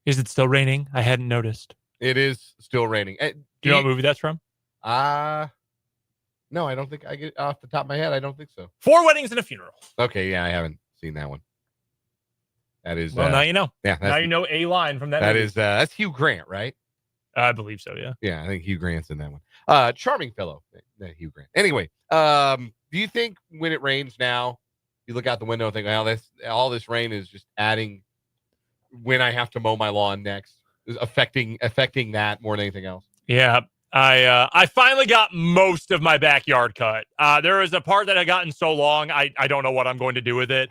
Is it still raining? I hadn't noticed. It is still raining. Do you know what movie that's from? No, I don't think I get off the top of my head. I don't think so. 4 Weddings and a Funeral. Okay, yeah, I haven't seen that one. That is well, now you know. Yeah, now you know a line from that. That movie. is that's Hugh Grant, right? I believe so. Yeah. Yeah, I think Hugh Grant's in that one. Charming fellow, that Hugh Grant. Anyway, do you think when it rains now, you look out the window and think, well, all this rain is just adding when I have to mow my lawn next, is affecting that more than anything else? Yeah. I finally got most of my backyard cut. There was a part that had gotten so long, I don't know what I'm going to do with it.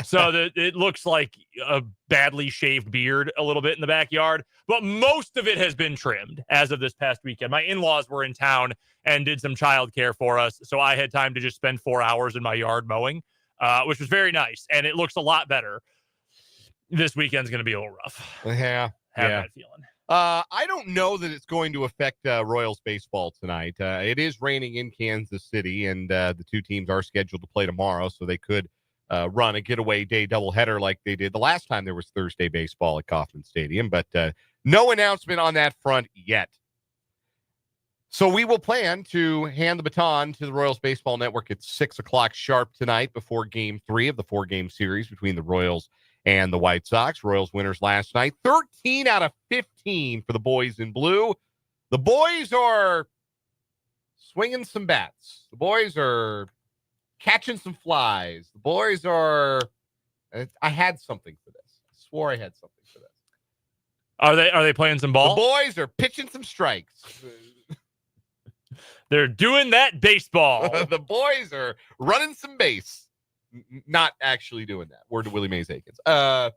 So it looks like a badly shaved beard a little bit in the backyard, but most of it has been trimmed as of this past weekend. My in-laws were in town and did some childcare for us, so I had time to just spend 4 hours in my yard mowing, which was very nice, and it looks a lot better. This weekend's going to be a little rough. Yeah. Have that feeling. I don't know that it's going to affect Royals baseball tonight. It is raining in Kansas City, and the two teams are scheduled to play tomorrow, so they could run a getaway day doubleheader like they did the last time there was Thursday baseball at Kauffman Stadium, but no announcement on that front yet. So we will plan to hand the baton to the Royals Baseball Network at 6 o'clock sharp tonight before Game 3 of the 4-game series between the Royals and the White Sox. Royals winners last night, 13 out of 15 for the boys in blue. The boys are swinging some bats. The boys are catching some flies. The boys are... I had something for this. I swore I had something for this. Are they playing some ball? The boys are pitching some strikes. They're doing that baseball. The boys are running some base. Not actually doing that. Word to Willie Mays Aikens. The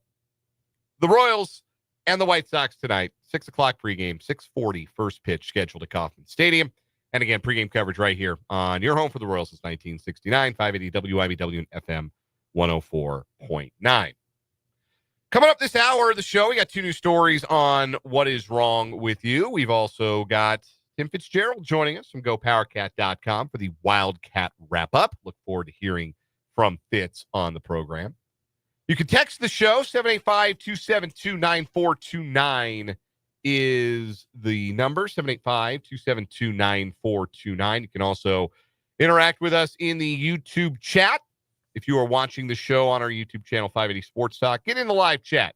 Royals and the White Sox tonight, 6 o'clock pregame, 6:40 first pitch scheduled at Kauffman Stadium. And again, pregame coverage right here on your home for the Royals since 1969, 580 WIBW and FM 104.9. Coming up this hour of the show, we got 2 new stories on what is wrong with you. We've also got Tim Fitzgerald joining us from GoPowerCat.com for the Wildcat Wrap-up. Look forward to hearing from Fitz on the program. You can text the show. 785-272-9429 is the number. 785-272-9429. You can also interact with us in the YouTube chat. If you are watching the show on our YouTube channel, 580 Sports Talk, get in the live chat.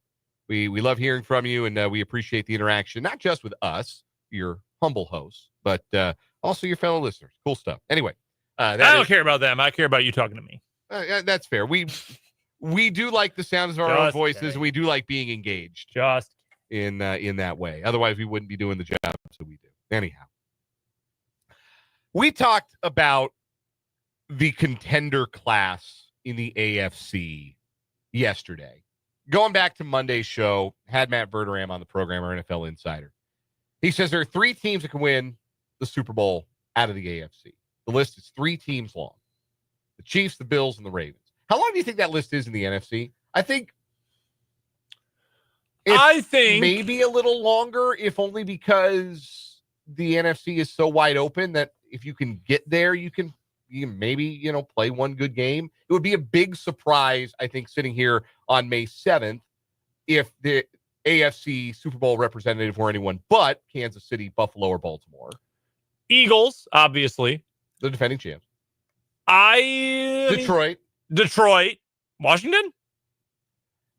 We love hearing from you, and we appreciate the interaction, not just with us, your humble hosts, but also your fellow listeners. Cool stuff. Anyway. I don't care about them. I care about you talking to me. That's fair. We do like the sounds of our own voices. Kidding. We do like being engaged Just in that way. Otherwise, we wouldn't be doing the job that we do. Anyhow, we talked about the contender class in the AFC yesterday. Going back to Monday's show, had Matt Verderam on the program, our NFL insider. He says there are 3 teams that can win the Super Bowl out of the AFC. The list is 3 teams long. The Chiefs, the Bills, and the Ravens. How long do you think that list is in the NFC? I think maybe a little longer, if only because the NFC is so wide open that if you can get there, you can maybe, play one good game. It would be a big surprise, I think, sitting here on May 7th, if the AFC Super Bowl representative were anyone but Kansas City, Buffalo, or Baltimore. Eagles, obviously. The defending champs. Detroit, Washington. I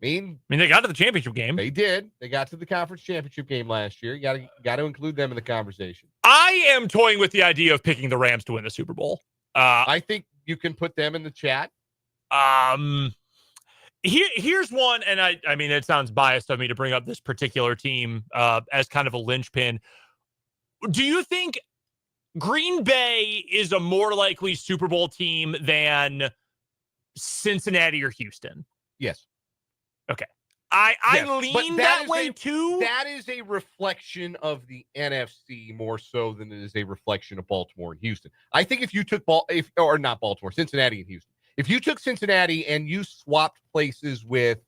mean, they got to the championship game. They did. They got to the conference championship game last year. You got to include them in the conversation. I am toying with the idea of picking the Rams to win the Super Bowl. I think you can put them in the chat. Here's one, and I mean, it sounds biased of me to bring up this particular team as kind of a linchpin. Do you think Green Bay is a more likely Super Bowl team than Cincinnati or Houston? Yes. Okay. I lean that way too. That is a reflection of the NFC more so than it is a reflection of Baltimore and Houston. I think if you took Cincinnati and Houston, if you took Cincinnati and you swapped places with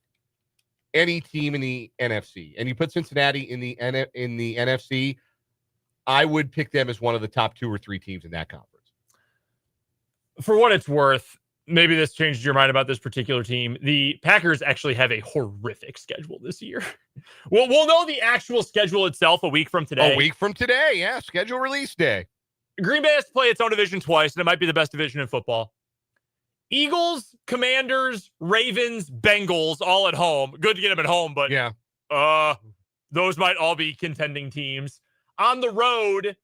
any team in the NFC and you put Cincinnati in the NFC, I would pick them as one of the top 2 or 3 teams in that conference. For what it's worth, maybe this changed your mind about this particular team. The Packers actually have a horrific schedule this year. We'll know the actual schedule itself a week from today. A week from today, yeah. Schedule release day. Green Bay has to play its own division twice, and it might be the best division in football. Eagles, Commanders, Ravens, Bengals, all at home. Good to get them at home, but yeah, those might all be contending teams. On the road,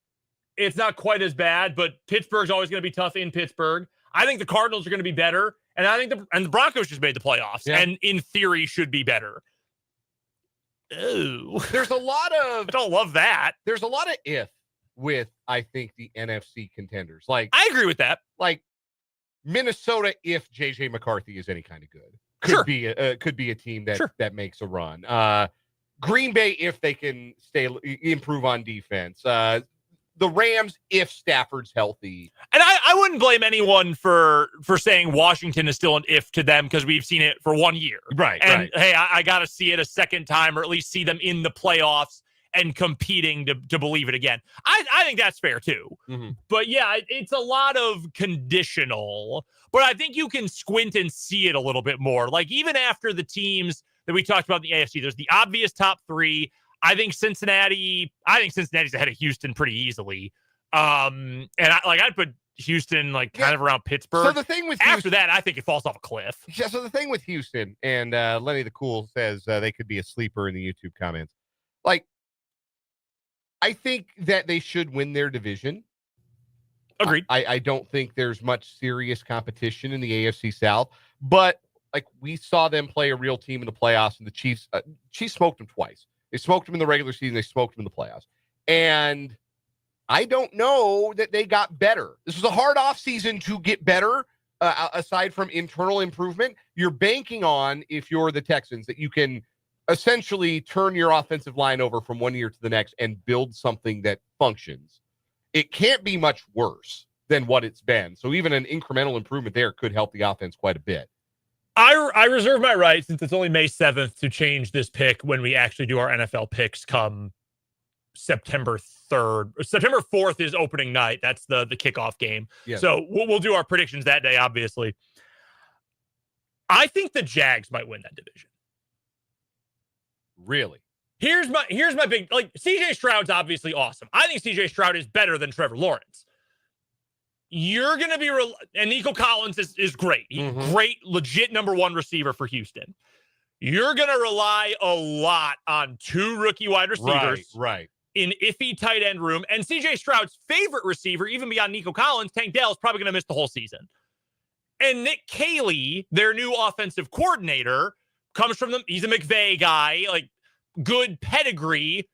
it's not quite as bad, but Pittsburgh's always going to be tough in Pittsburgh. I think the Cardinals are going to be better, and I think the Broncos just made the playoffs, and in theory should be better. Ooh. There's a lot of... I don't love that. There's a lot of if with, I think, the NFC contenders. Like, I agree with that. Like, Minnesota, if J.J. McCarthy is any kind of good, could be a team that makes a run. Green Bay, if they can improve on defense. The Rams, if Stafford's healthy. And I wouldn't blame anyone for saying Washington is still an if to them because we've seen it for 1 year. Right. And hey, I got to see it a second time or at least see them in the playoffs and competing to believe it again. I think that's fair too. Mm-hmm. But yeah, it's a lot of conditional. But I think you can squint and see it a little bit more. Like even after the teams that we talked about in the AFC, there's the obvious top 3. I think Cincinnati's ahead of Houston pretty easily. And I'd put Houston kind of around Pittsburgh. So the thing with after that, I think it falls off a cliff. Yeah, so the thing with Houston, and Lenny the Cool says they could be a sleeper in the YouTube comments. Like, I think that they should win their division. Agreed. I don't think there's much serious competition in the AFC South, but like we saw them play a real team in the playoffs, and the Chiefs smoked them twice. They smoked them in the regular season. They smoked them in the playoffs. And I don't know that they got better. This was a hard offseason to get better, aside from internal improvement. You're banking on, if you're the Texans, that you can essentially turn your offensive line over from 1 year to the next and build something that functions. It can't be much worse than what it's been. So even an incremental improvement there could help the offense quite a bit. I reserve my right, since it's only May 7th, to change this pick when we actually do our NFL picks come September 3rd. September 4th is opening night. That's the kickoff game. Yes. So we'll do our predictions that day, obviously. I think the Jags might win that division. Really? Here's my big, CJ Stroud's obviously awesome. I think CJ Stroud is better than Trevor Lawrence. You're going to be, and Nico Collins is great. He's great, legit number 1 receiver for Houston. You're going to rely a lot on 2 rookie wide receivers. Right. In iffy tight end room. And CJ Stroud's favorite receiver, even beyond Nico Collins, Tank Dell, is probably going to miss the whole season. And Nick Caley, their new offensive coordinator, comes from them. He's a McVay guy, good pedigree.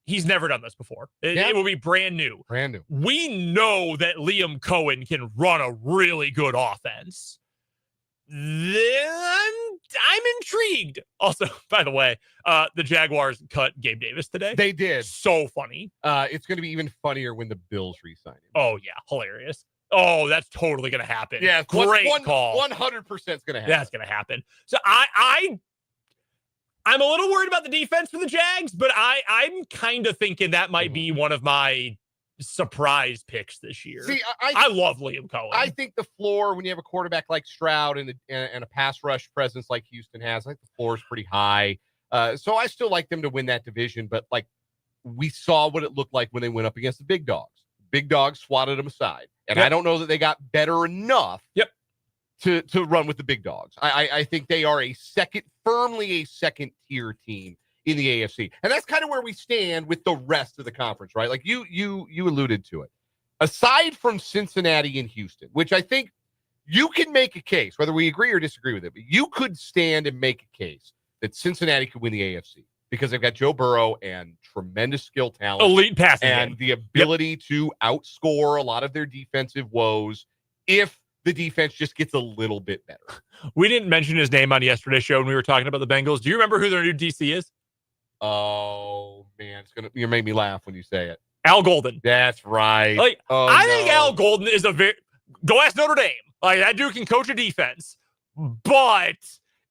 He's never done this before. It will be brand new. Brand new. We know that Liam Cohen can run a really good offense. Then I'm intrigued. Also, by the way, the Jaguars cut Gabe Davis today. They did. So funny. It's going to be even funnier when the Bills re-sign him. Oh, yeah. Hilarious. Oh, that's totally going to happen. Yeah. Great call. 100% is going to happen. That's going to happen. So I'm a little worried about the defense for the Jags, but I'm kind of thinking that might be one of my surprise picks this year. See, I love Liam Cohen. I think the floor, when you have a quarterback like Stroud and a pass rush presence like Houston has, I think the floor is pretty high. So I still like them to win that division, but we saw what it looked like when they went up against the big dogs. Big dogs swatted them aside. And I don't know that they got better enough to run with the big dogs. I think they are firmly a second tier team in the AFC. And that's kind of where we stand with the rest of the conference, right? Like you alluded to it. Aside from Cincinnati and Houston, which I think you can make a case, whether we agree or disagree with it, but you could stand and make a case that Cincinnati could win the AFC because they've got Joe Burrow and tremendous skill talent, elite passing and game, the ability to outscore a lot of their defensive woes if the defense just gets a little bit better. We didn't mention his name on yesterday's show when we were talking about the Bengals. Do you remember who their new DC is? Oh man, you make me laugh when you say it. Al Golden. That's right. I think Al Golden is go ask Notre Dame. Like, that dude can coach a defense, but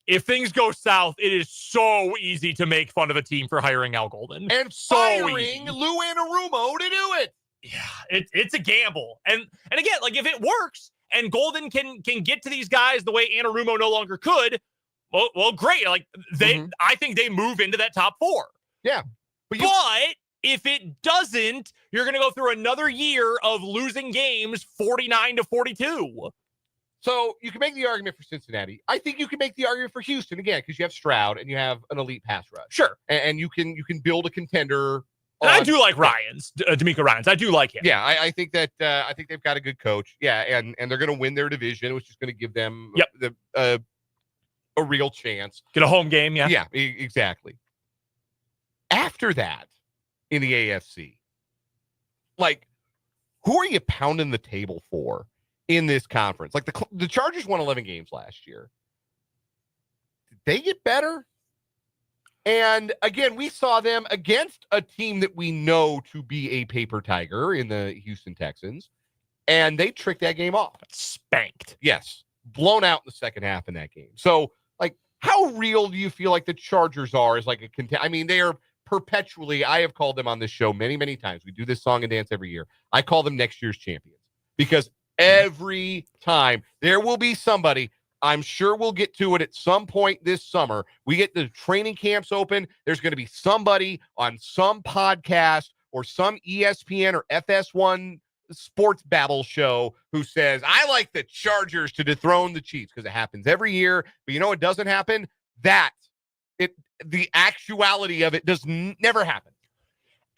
if things go south, it is so easy to make fun of a team for hiring Al Golden and so firing Lou Anarumo to do it. Yeah, it's a gamble, and again, like, if it works and Golden can get to these guys the way Anarumo no longer could, well, great. Like, I think they move into that top 4. Yeah, but if it doesn't, you're going to go through another year of losing games 49-42. So you can make the argument for Cincinnati. I think you can make the argument for Houston again because you have Stroud and you have an elite pass rush. Sure, and you can build a contender. And I do like D'Amico Ryans. I do like him. Yeah, I think that I think they've got a good coach. Yeah, and they're going to win their division, which is going to give them a real chance. Get a home game. Yeah. Yeah, exactly. After that, in the AFC, like, who are you pounding the table for in this conference? Like, the Chargers won 11 games last year. Did they get better? And again, we saw them against a team that we know to be a paper tiger in the Houston Texans, and they tricked that game off. Spanked. Yes. Blown out in the second half in that game. So, like, how real do you feel like the Chargers are as like a I mean, they are perpetually, I have called them on this show many, many times. We do this song and dance every year. I call them next year's champions because every time there will be somebody. I'm sure we'll get to it at some point this summer. We get the training camps open. There's going to be somebody on some podcast or some ESPN or FS1 sports babble show who says, I like the Chargers to dethrone the Chiefs, because it happens every year. But you know what doesn't happen? The actuality of it does never happen.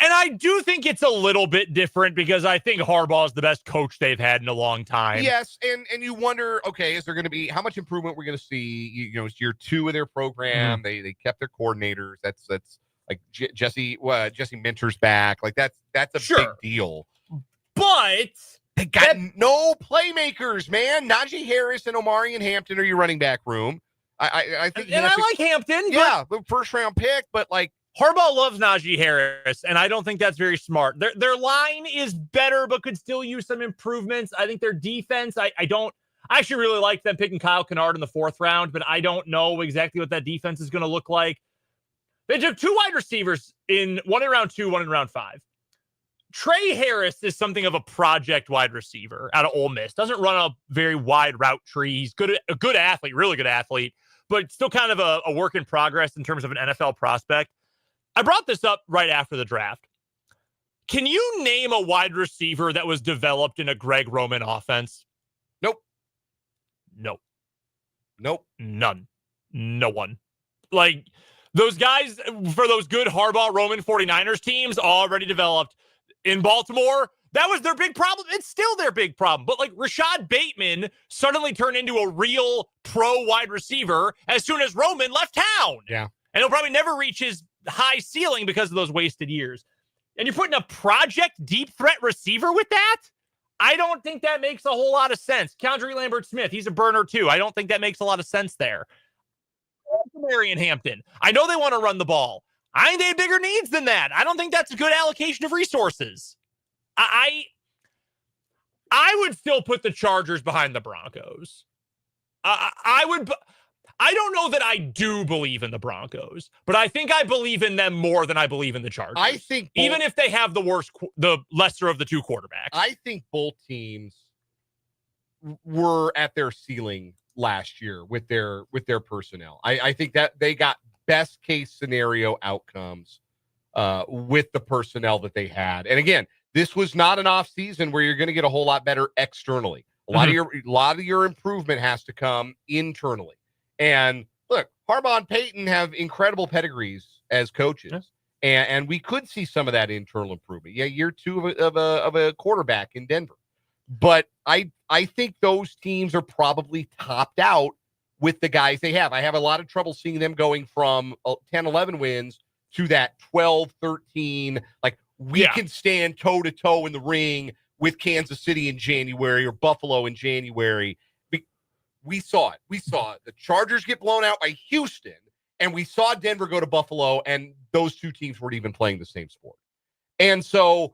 And I do think it's a little bit different because I think Harbaugh is the best coach they've had in a long time. Yes, and you wonder, okay, is there going to be, how much improvement we're going to see? You know, it's year 2 of their program. Mm-hmm. They kept their coordinators. That's like Jesse Minter's back. Like, that's a big deal. But they got no playmakers, man. Najee Harris and Omarion Hampton are your running back room. I think, and I like Hampton. Yeah, the first round pick, but like, Harbaugh loves Najee Harris, and I don't think that's very smart. Their line is better, but could still use some improvements. I think their defense, I actually really like them picking Kyle Kennard in the 4th round, but I don't know exactly what that defense is going to look like. They took 2 wide receivers, one in round 2, one in round 5. Trey Harris is something of a project wide receiver out of Ole Miss. Doesn't run a very wide route tree. He's a good athlete, really good athlete, but still kind of a work in progress in terms of an NFL prospect. I brought this up right after the draft. Can you name a wide receiver that was developed in a Greg Roman offense? Nope. None. No one. Like, those guys for those good Harbaugh Roman 49ers teams already developed. In Baltimore, that was their big problem. It's still their big problem. But, like, Rashad Bateman suddenly turned into a real pro wide receiver as soon as Roman left town. Yeah. And he'll probably never reach his high ceiling because of those wasted years. And you're putting a project deep threat receiver with that? I don't think that makes a whole lot of sense. Keandre Lambert-Smith, he's a burner too. I don't think that makes a lot of sense there. Marion Hampton, I know they want to run the ball. I think they have bigger needs than that. I don't think that's a good allocation of resources. I would still put the Chargers behind the Broncos. I don't know that I do believe in the Broncos, but I think I believe in them more than I believe in the Chargers. I think even if they have the lesser of the 2 quarterbacks. I think both teams were at their ceiling last year with their personnel. I think that they got best case scenario outcomes with the personnel that they had. And again, this was not an off season where you're going to get a whole lot better externally. A lot of your improvement has to come internally. And look, Harbaugh and Peyton have incredible pedigrees as coaches, and we could see some of that internal improvement. Yeah, year 2 of a quarterback in Denver, But I think those teams are probably topped out with the guys they have. I have a lot of trouble seeing them going from 10, 11 wins to that 12, 13. Like, we can stand toe-to-toe in the ring with Kansas City in January or Buffalo in January. We saw it. We saw it. The Chargers get blown out by Houston, and we saw Denver go to Buffalo, and those two teams weren't even playing the same sport. And so,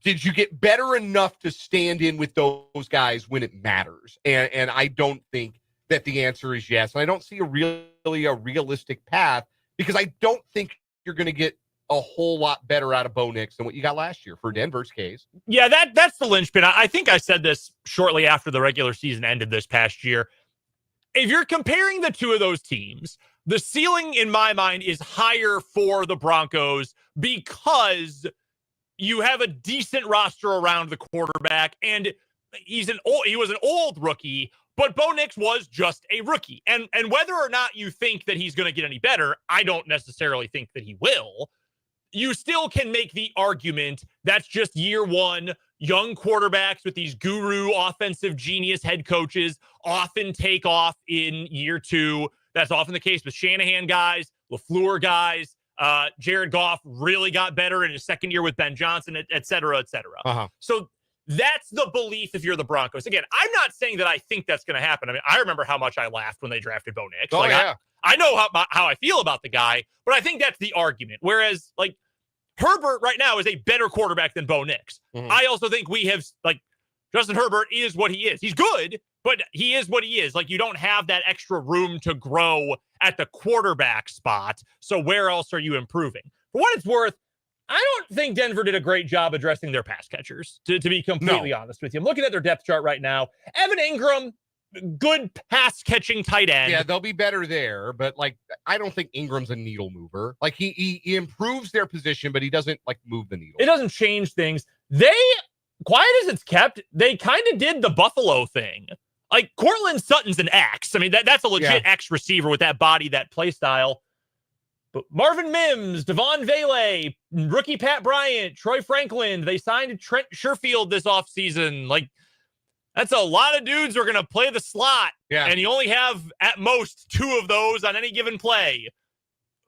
did you get better enough to stand in with those guys when it matters? And I don't think that the answer is yes. And I don't see a realistic path, because I don't think you're going to get a whole lot better out of Bo Nix than what you got last year for Denver's case. Yeah, that's the linchpin. I think I said this shortly after the regular season ended this past year. If you're comparing the two of those teams, the ceiling in my mind is higher for the Broncos because you have a decent roster around the quarterback, and he was an old rookie, but Bo Nix was just a rookie. And whether or not you think that he's going to get any better, I don't necessarily think that he will. You still can make the argument that's just year one. Young quarterbacks with these guru offensive genius head coaches often take off in year two. That's often the case with Shanahan guys, LaFleur guys. Jared Goff really got better in his second year with Ben Johnson, et cetera, et cetera. Uh-huh. So that's the belief if you're the Broncos. Again, I'm not saying that I think that's going to happen. I mean, I remember how much I laughed when they drafted Bo Nix. I know how I feel about the guy, but I think that's the argument. Whereas, like, Herbert right now is a better quarterback than Bo Nix. Mm-hmm. I also think we have, like, Justin Herbert is what he is. He's good, but he is what he is. Like, you don't have that extra room to grow at the quarterback spot. So where else are you improving? For what it's worth, I don't think Denver did a great job addressing their pass catchers, to be completely honest with you. I'm looking at their depth chart right now. Evan Ingram, good pass catching tight end. Yeah, they'll be better there, but like, I don't think Ingram's a needle mover. Like, he improves their position, but he doesn't like move the needle. It doesn't change things. They, quiet as it's kept, they kind of did the Buffalo thing. Like, Cortland Sutton's an X. I mean, that's a legit X receiver with that body, that play style. But Marvin Mims, Devon Vele, rookie Pat Bryant, Troy Franklin, they signed Trent Sherfield this offseason. Like, that's a lot of dudes who are going to play the slot. Yeah. And you only have, at most, 2 of those on any given play.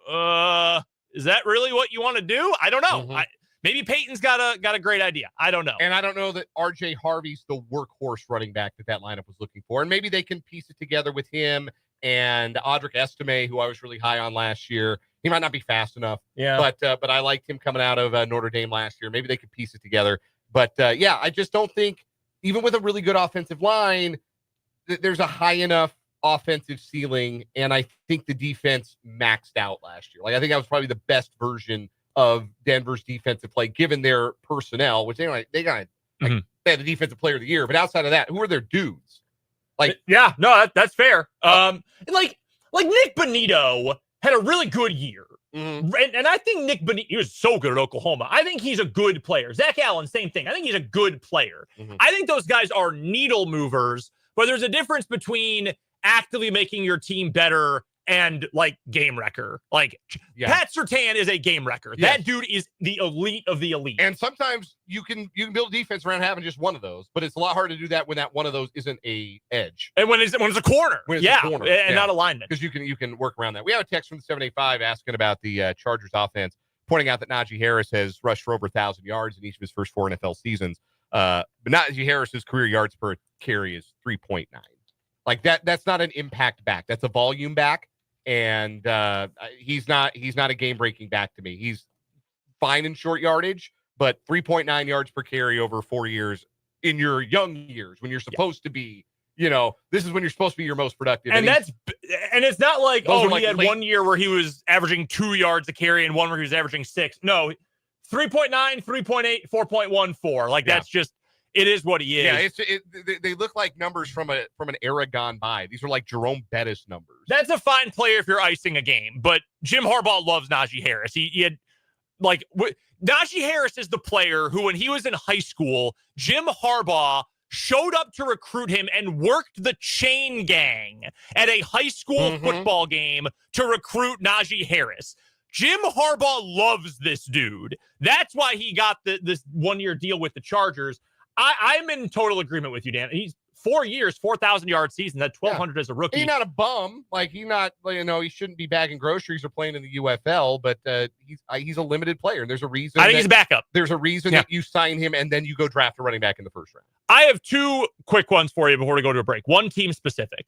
Is that really what you want to do? I don't know. Mm-hmm. Maybe Peyton's got a great idea. I don't know. And I don't know that RJ Harvey's the workhorse running back that lineup was looking for. And maybe they can piece it together with him and Audric Estime, who I was really high on last year. He might not be fast enough. Yeah. But I liked him coming out of Notre Dame last year. Maybe they could piece it together. But I just don't think, even with a really good offensive line, there's a high enough offensive ceiling. And I think the defense maxed out last year. Like, I think that was probably the best version of Denver's defensive play, given their personnel, which they had the defensive player of the year. But outside of that, who are their dudes? Like, yeah, no, that's fair. Like Nick Bonito had a really good year. Mm-hmm. And I think Nick Bonito, he was so good at Oklahoma. I think he's a good player. Zach Allen, same thing. I think he's a good player. Mm-hmm. I think those guys are needle movers, but there's a difference between actively making your team better and, like, game wrecker. Like, Pat Surtain is a game wrecker. Yes. That dude is the elite of the elite. And sometimes you can build defense around having just one of those, but it's a lot harder to do that when that one of those isn't a edge. And when it's a corner. And not a lineman. Because you can work around that. We have a text from the 785 asking about the Chargers offense, pointing out that Najee Harris has rushed for over 1,000 yards in each of his first 4 NFL seasons. But Najee Harris's career yards per carry is 3.9. Like, that's not an impact back. That's a volume back. And he's not a game-breaking back to me. He's fine in short yardage, but 3.9 yards per carry over 4 years in your young years when you're supposed to be, this is when you're supposed to be your most productive. And it's not like, he had 1 year where he was averaging 2 yards a carry and one where he was averaging 6. No, 3.9, 3.8, 4.14. Like, that's just, it is what he is. Yeah, they look like numbers from an era gone by. These are like Jerome Bettis numbers. That's a fine player if you're icing a game, but Jim Harbaugh loves Najee Harris. He had, like, Najee Harris is the player who, when he was in high school, Jim Harbaugh showed up to recruit him and worked the chain gang at a high school football game to recruit Najee Harris. Jim Harbaugh loves this dude. That's why he got this 1 year deal with the Chargers. I'm in total agreement with you, Dan. He's 4 years, 4,000-yard season, that 1,200 as a rookie. He's not a bum. Like, he shouldn't be bagging groceries or playing in the UFL, but he's a limited player. And there's a reason. I think he's a backup. There's a reason that you sign him and then you go draft a running back in the first round. I have two quick ones for you before we go to a break. One team specific.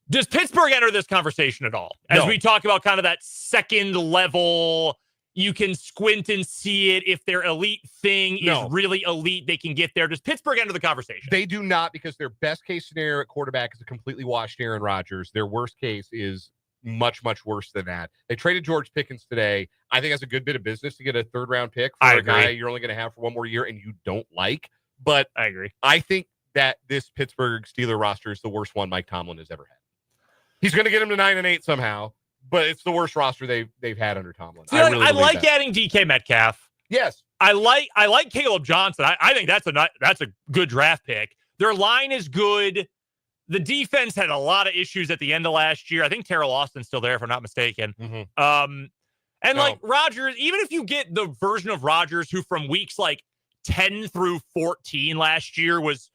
Does Pittsburgh enter this conversation at all? As we talk about kind of that second level, you can squint and see it. If their elite thing is really elite, they can get there. Does Pittsburgh enter the conversation? They do not, because their best case scenario at quarterback is a completely washed Aaron Rodgers. Their worst case is much, much worse than that. They traded George Pickens today. I think that's a good bit of business to get a third-round pick for a guy you're only going to have for one more year and you don't like. But I agree. I think that this Pittsburgh Steelers roster is the worst one Mike Tomlin has ever had. He's going to get him to 9-8 somehow, but it's the worst roster they've had under Tomlin. See, I like adding DK Metcalf. Yes, I like Caleb Johnson. I think that's a good draft pick. Their line is good. The defense had a lot of issues at the end of last year. I think Terrell Austin's still there, if I'm not mistaken. Like Rodgers, even if you get the version of Rodgers who from weeks like 10 through 14 last year was,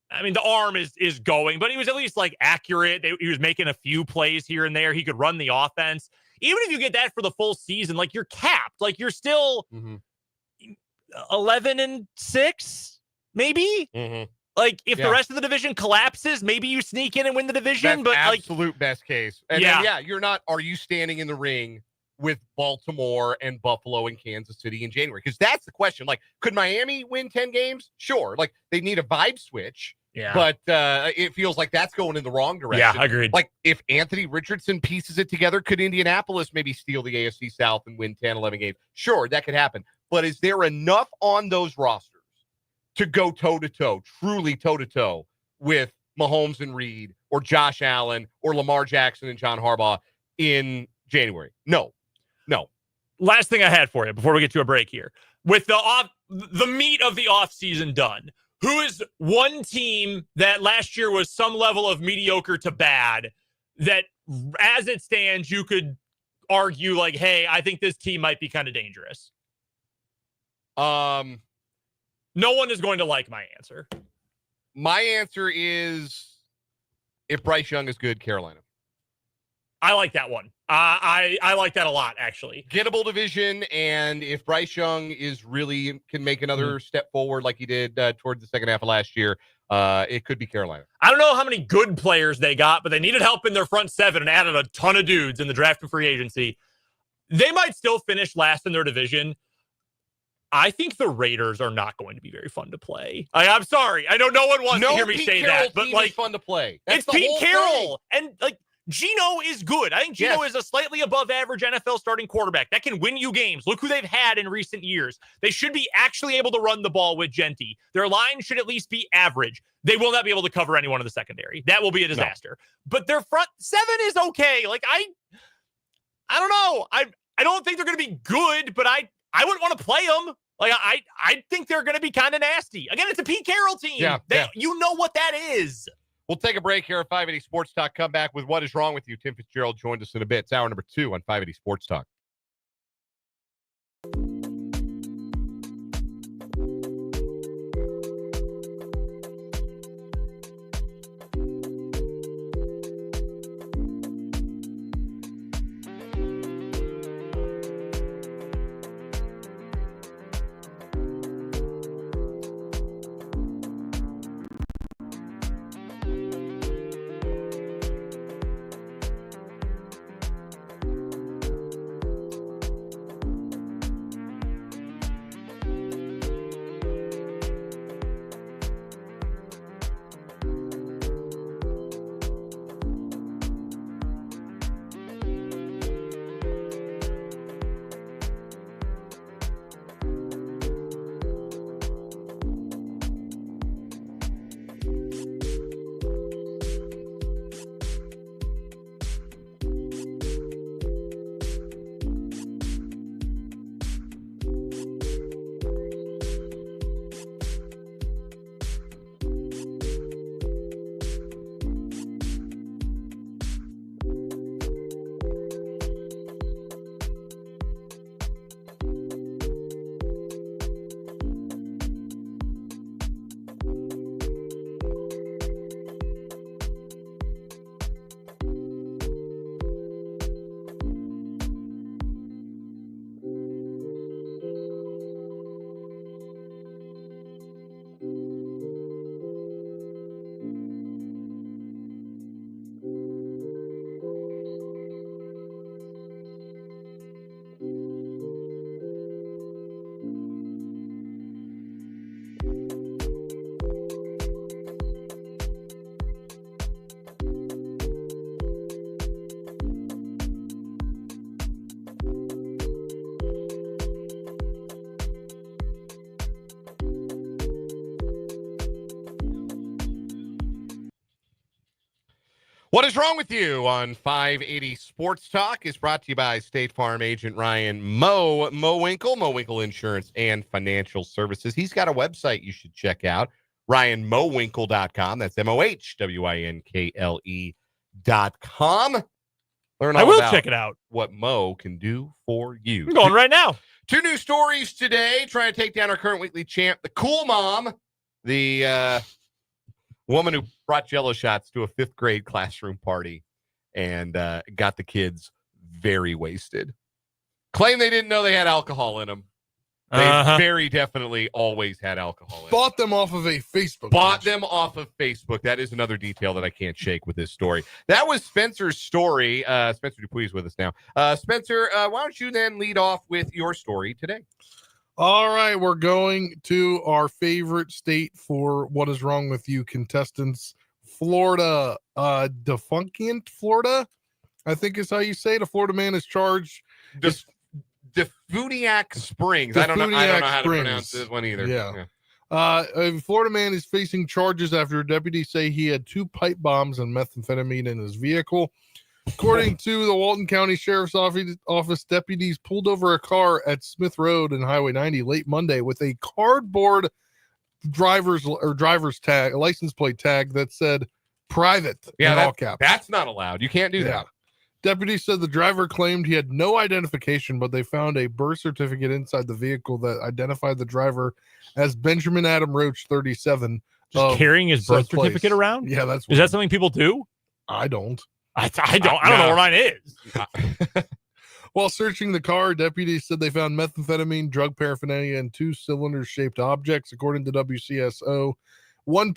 I mean, the arm is going, but he was at least like accurate. He was making a few plays here and there. He could run the offense. Even if you get that for the full season, like you're capped, like you're still 11-6, maybe. Like if the rest of the division collapses, maybe you sneak in and win the division. That's but absolute best case. And then, you're not. Are you standing in the ring with Baltimore and Buffalo and Kansas City in January? Because that's the question. Like, could Miami win 10 games? Sure. Like, they need a vibe switch. Yeah. But it feels like that's going in the wrong direction. Yeah, agreed. Like, if Anthony Richardson pieces it together, could Indianapolis maybe steal the AFC South and win 10, 11 games? Sure, that could happen. But is there enough on those rosters to go toe-to-toe, truly toe-to-toe with Mahomes and Reed or Josh Allen or Lamar Jackson and John Harbaugh in January? No. Last thing I had for you before we get to a break here. With the meat of the offseason done, who is one team that last year was some level of mediocre to bad that as it stands, you could argue like, hey, I think this team might be kind of dangerous? No one is going to like my answer. My answer is, if Bryce Young is good, Carolina. I like that one. I like that a lot, actually. Gettable division, and if Bryce Young can make another step forward like he did towards the second half of last year, it could be Carolina. I don't know how many good players they got, but they needed help in their front seven and added a ton of dudes in the draft and free agency. They might still finish last in their division. I think the Raiders are not going to be very fun to play. I'm sorry. I know no one wants to hear me say that, but like, fun to play. That's it's Pete Carroll, and like Geno is good. I think Geno is a slightly above average NFL starting quarterback that can win you games. Look who they've had in recent years. They should be actually able to run the ball with Genty. Their line should at least be average. They will not be able to cover anyone in the secondary. That will be a disaster. But their front seven is okay. Like I don't know. I don't think they're going to be good, but I wouldn't want to play them. Like, I think they're going to be kind of nasty. Again, it's a Pete Carroll team. You know what that is. We'll take a break here at 580 Sports Talk. Come back with What Is Wrong With You. Tim Fitzgerald joined us in a bit. It's hour number 2 on 580 Sports Talk. What is wrong with you on 580 Sports Talk is brought to you by State Farm agent Ryan Mowinkle, Mowinkle Insurance and Financial Services. He's got a website you should check out, RyanMowinkle.com. That's MOHWINKLE.com. Learn all I will about check it out. what Mo can do for you. I'm going right now. Two new stories today, trying to take down our current weekly champ, the Cool Mom, the woman who brought Jello shots to a 5th grade classroom party and got the kids very wasted. Claim they didn't know they had alcohol in them. They very definitely always had alcohol in them. Bought them off of a Facebook Bought page. them off of Facebook. That is another detail that I can't shake with this story. That was Spencer's story. Spencer Dupuis with us now. Spencer, why don't you then lead off with your story today? All right, we're going to our favorite state for What Is Wrong With You contestants, Florida. Defunct Florida, I think is how you say it. A Florida man is charged. Defuniak Springs. I don't know how to pronounce this one either. Yeah. A Florida man is facing charges after deputies say he had 2 pipe bombs and methamphetamine in his vehicle. According to the Walton County Sheriff's Office, deputies pulled over a car at Smith Road and Highway 90 late Monday with a cardboard driver's tag, a license plate tag that said private in all caps. That's not allowed. You can't do that. Deputies said the driver claimed he had no identification, but they found a birth certificate inside the vehicle that identified the driver as Benjamin Adam Roach, 37. Just carrying his birth certificate around? Yeah, that's is that something people do? I don't. I don't know where mine is. While searching the car, deputies said they found methamphetamine, drug paraphernalia, and 2 cylinder-shaped objects, according to WCSO. One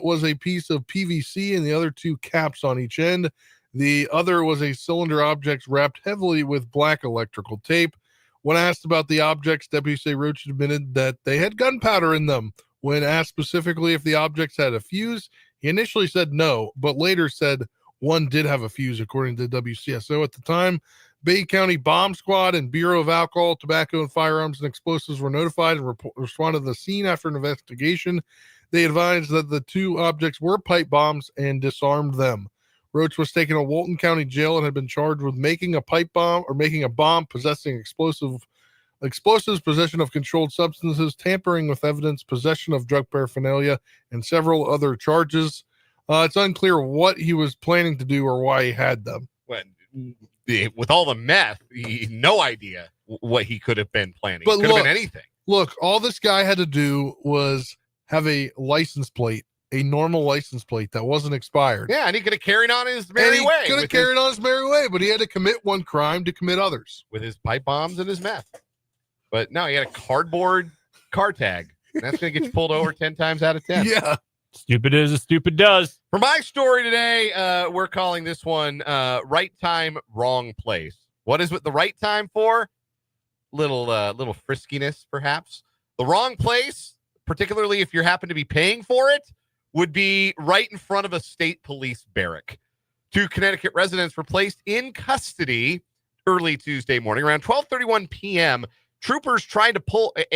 was a piece of PVC and the other 2 caps on each end. The other was a cylinder object wrapped heavily with black electrical tape. When asked about the objects, deputies say Roach admitted that they had gunpowder in them. When asked specifically if the objects had a fuse, he initially said no, but later said one did have a fuse, according to WCSO. At the time, Bay County Bomb Squad and Bureau of Alcohol, Tobacco, and Firearms and Explosives were notified and responded to the scene after an investigation. They advised that the 2 objects were pipe bombs and disarmed them. Roach was taken to Walton County Jail and had been charged with making a pipe bomb or making a bomb, possessing explosives, possession of controlled substances, tampering with evidence, possession of drug paraphernalia, and several other charges. It's unclear what he was planning to do or why he had them. With all the meth, no idea what he could have been planning. But could have been anything. Look, all this guy had to do was have a license plate, a normal license plate that wasn't expired. Yeah, and he could have carried on his merry way. Could have carried on his merry way, but he had to commit one crime to commit others. With his pipe bombs and his meth. But no, he had a cardboard car tag. That's going to get you pulled over 10 times out of 10. Yeah. Stupid is as stupid does. For my story today, we're calling this one Right Time, Wrong Place. What is it the right time for? Little friskiness, perhaps. The wrong place, particularly if you happen to be paying for it, would be right in front of a state police barrack. 2 Connecticut residents were placed in custody early Tuesday morning around 12:31 p.m. Troopers tried to pull into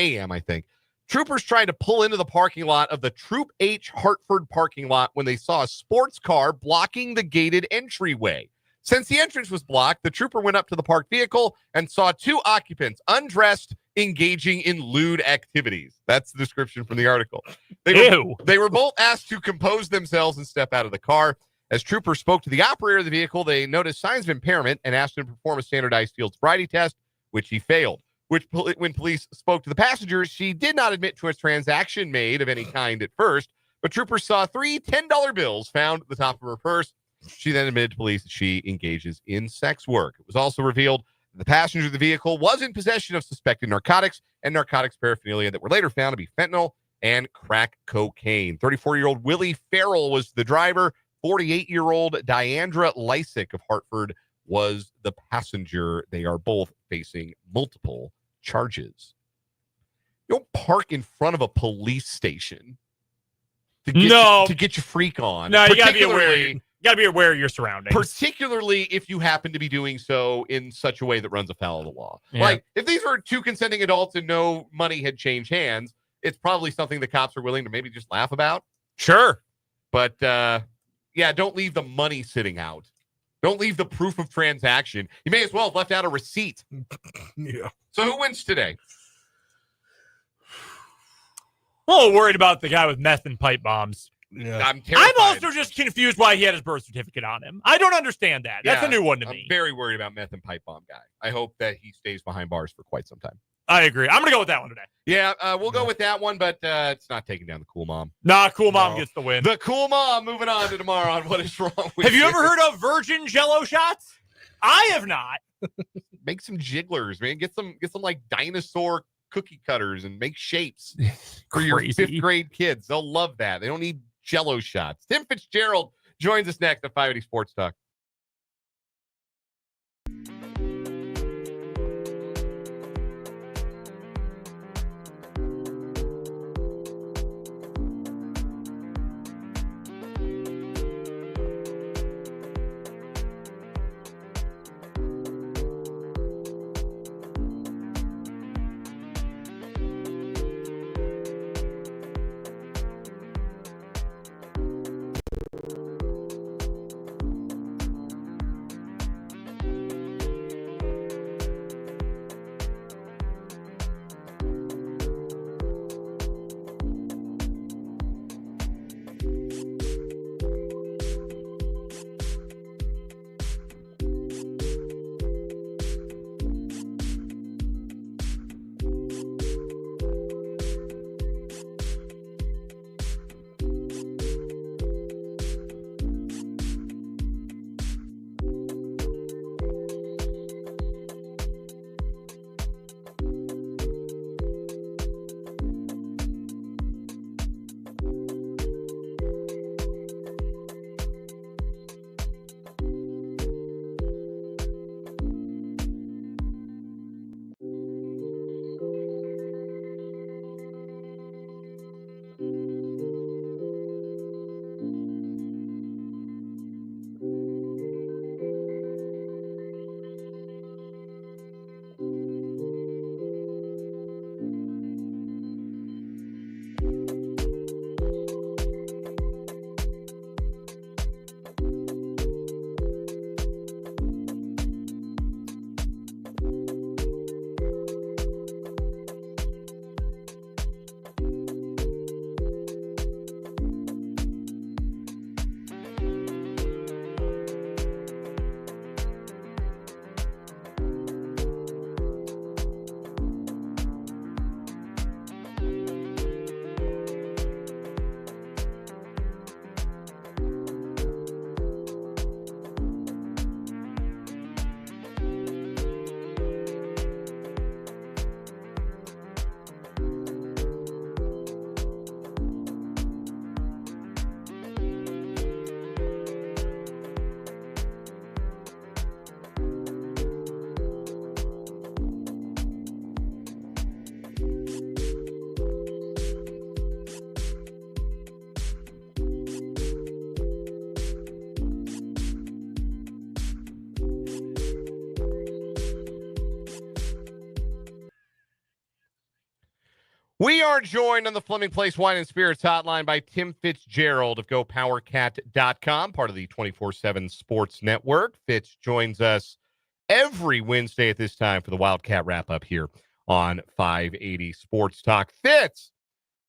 the parking lot of the Troop H Hartford parking lot when they saw a sports car blocking the gated entryway. Since the entrance was blocked, the trooper went up to the parked vehicle and saw 2 occupants undressed engaging in lewd activities. That's the description from the article. They were both asked to compose themselves and step out of the car. As troopers spoke to the operator of the vehicle, they noticed signs of impairment and asked him to perform a standardized field sobriety test, which he failed. When police spoke to the passengers, she did not admit to a transaction made of any kind at first, but troopers saw 3 $10 bills found at the top of her purse. She then admitted to police that she engages in sex work. It was also revealed that the passenger of the vehicle was in possession of suspected narcotics and narcotics paraphernalia that were later found to be fentanyl and crack cocaine. 34-year-old Willie Farrell was the driver. 48-year-old Diandra Lysick of Hartford was the passenger. They are both facing multiple charges. You don't park in front of a police station to get your freak on. No, you gotta be aware. You got to be aware of your surroundings. Particularly if you happen to be doing so in such a way that runs afoul of the law. Yeah. Like, if these were 2 consenting adults and no money had changed hands, it's probably something the cops are willing to maybe just laugh about. Sure. But, Yeah, don't leave the money sitting out. Don't leave the proof of transaction. You may as well have left out a receipt. Yeah. So who wins today? I'm a little worried about the guy with meth and pipe bombs. Yeah. I'm terrified. I'm also just confused why he had his birth certificate on him. I don't understand that. That's a new one to I'm me. very worried about meth and pipe bomb guy. I hope that he stays behind bars for quite some time. I agree. I'm going to go with that one today. Yeah, we'll go with that one, but it's not taking down the cool mom. Nah, cool mom No. gets the win. The cool mom moving on to tomorrow on What Is Wrong With Have you ever heard of virgin Jello shots? I have not. Make some jigglers, man. Get some like dinosaur cookie cutters and make shapes for your Crazy. 5th grade kids. They'll love that. They don't need Jello shots. Tim Fitzgerald joins us next at 580 Sports Talk. We are joined on the Fleming Place Wine and Spirits hotline by Tim Fitzgerald of GoPowerCat.com, part of the 24/7 Sports Network. Fitz joins us every Wednesday at this time for the Wildcat Wrap-up here on 580 Sports Talk. Fitz,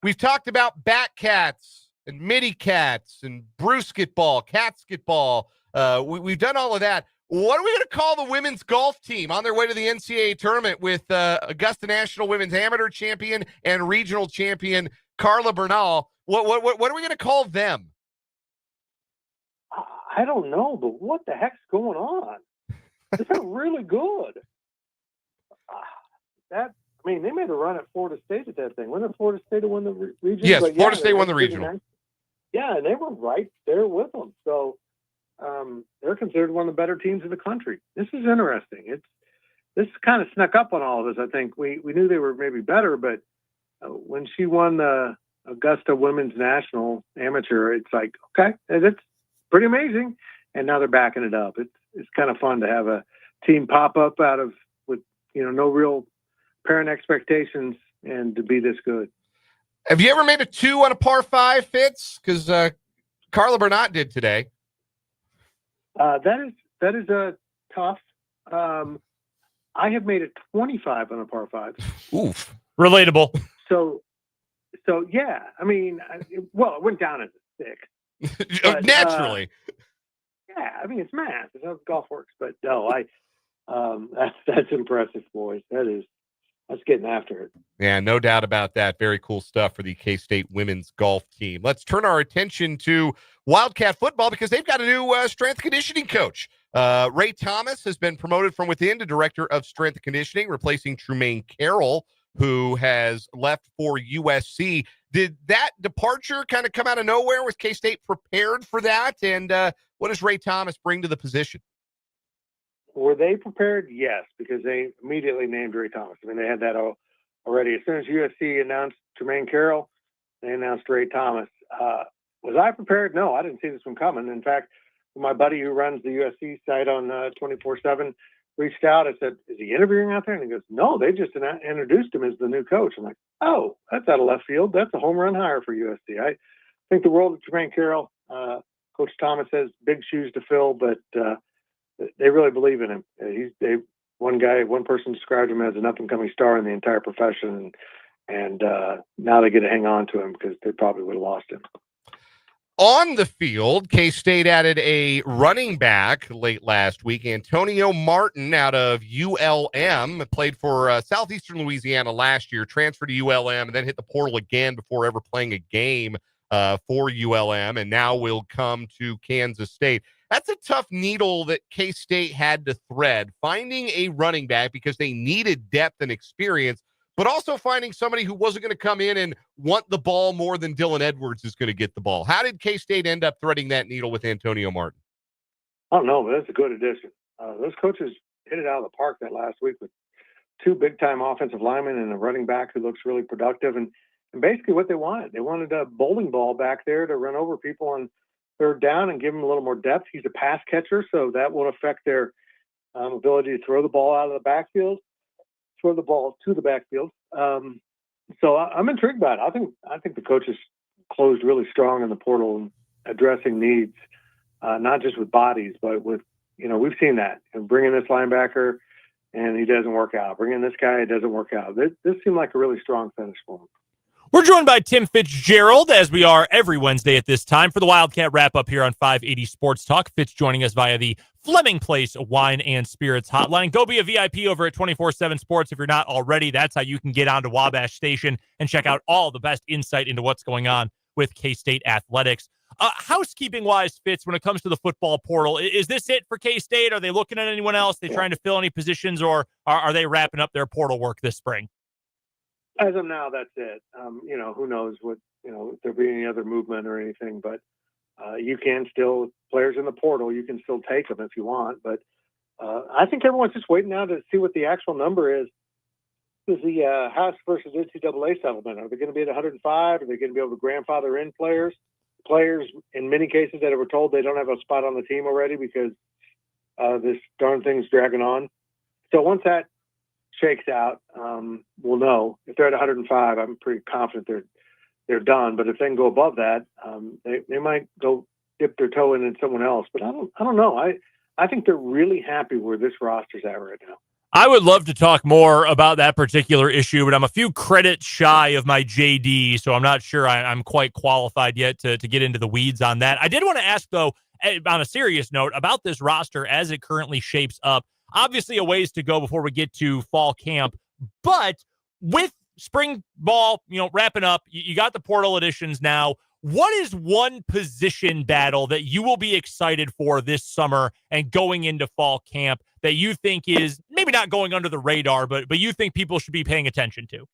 we've talked about bat cats and midi cats and brewsketball, catsketball. We've done all of that. What are we going to call the women's golf team on their way to the NCAA tournament with Augusta National Women's Amateur Champion and Regional Champion Carla Bernal? What are we going to call them? I don't know, but what the heck's going on? They're really good. They made a run at Florida State at that thing. Wasn't it Florida State who won the region? Yes, Florida State won the regional. Yeah, and they were right there with them. So they're considered one of the better teams in the country. This is interesting. This kind of snuck up on all of us. I think we knew they were maybe better, but when she won the Augusta Women's National Amateur, it's like, okay, it's pretty amazing. And now they're backing it up. It's kind of fun to have a team pop up out of with no real parent expectations and to be this good. Have you ever made a 2 on a par 5, Fitz? Because Carla Bernat did today. That is a tough. I have made it 25 on a par 5. Oof. Relatable. So yeah. I mean, it went down as a 6. But, Naturally. Yeah, I mean, it's math. It's how golf works. But no, that's impressive, boys. That's getting after it. Yeah, no doubt about that. Very cool stuff for the K-State women's golf team. Let's turn our attention to Wildcat football because they've got a new strength conditioning coach. Ray Thomas has been promoted from within to director of strength and conditioning, replacing Trumaine Carroll, who has left for USC. Did that departure kind of come out of nowhere? Was K-State prepared for that? And what does Ray Thomas bring to the position? Were they prepared? Yes, because they immediately named Ray Thomas. I mean, they had that already. As soon as USC announced Trumaine Carroll, they announced Ray Thomas. Was I prepared? No, I didn't see this one coming. In fact, my buddy who runs the USC site on 24/7 reached out. I said, "Is he interviewing out there?" And he goes, "No, they just introduced him as the new coach." I'm like, "Oh, that's out of left field. That's a home run hire for USC." I think the world of Trumaine Carroll. Coach Thomas has big shoes to fill, but they really believe in him. One person described him as an up-and-coming star in the entire profession, and now they get to hang on to him because they probably would have lost him. On the field, K-State added a running back late last week. Antonio Martin out of ULM, played for Southeastern Louisiana last year, transferred to ULM, and then hit the portal again before ever playing a game for ULM, and now will come to Kansas State. That's a tough needle that K-State had to thread, finding a running back because they needed depth and experience, but also finding somebody who wasn't going to come in and want the ball more than Dylan Edwards is going to get the ball. How did K-State end up threading that needle with Antonio Martin? I don't know, but that's a good addition. Those coaches hit it out of the park that last week with 2 big-time offensive linemen and a running back who looks really productive. And basically what they wanted a bowling ball back there to run over people on third down and give them a little more depth. He's a pass catcher, so that won't affect their ability to throw the ball out of the backfield, throw the ball to the backfield. So I'm intrigued by it. I think the coaches closed really strong in the portal and addressing needs, not just with bodies, but with, we've seen that. And bringing this linebacker and he doesn't work out. Bringing this guy, it doesn't work out. This seemed like a really strong finish for him. We're joined by Tim Fitzgerald, as we are every Wednesday at this time, for the Wildcat Wrap-up here on 580 Sports Talk. Fitz joining us via the Fleming Place Wine and Spirits hotline. Go be a VIP over at 24/7 Sports if you're not already. That's how you can get onto Wabash Station and check out all the best insight into what's going on with K-State athletics. Housekeeping-wise, Fitz, when it comes to the football portal, is this it for K-State? Are they looking at anyone else? Are they trying to fill any positions, or are they wrapping up their portal work this spring? As of now, that's it. Who knows what, if there'll be any other movement or anything, but you can still, players in the portal, you can still take them if you want. But I think everyone's just waiting now to see what the actual number is. Is the House versus NCAA settlement? Are they going to be at 105? Are they going to be able to grandfather in players? Players, in many cases, that were told they don't have a spot on the team already because this darn thing's dragging on. So once that shakes out, we'll know. If they're at 105, I'm pretty confident they're done. But if they can go above that, they might go dip their toe in someone else. But I don't know. I think they're really happy where this roster's at right now. I would love to talk more about that particular issue, but I'm a few credits shy of my JD, so I'm not sure I'm quite qualified yet to get into the weeds on that. I did want to ask, though, on a serious note, about this roster as it currently shapes up. Obviously, a ways to go before we get to fall camp, but with spring ball, wrapping up, you got the portal additions now. What is one position battle that you will be excited for this summer and going into fall camp that you think is maybe not going under the radar, but you think people should be paying attention to?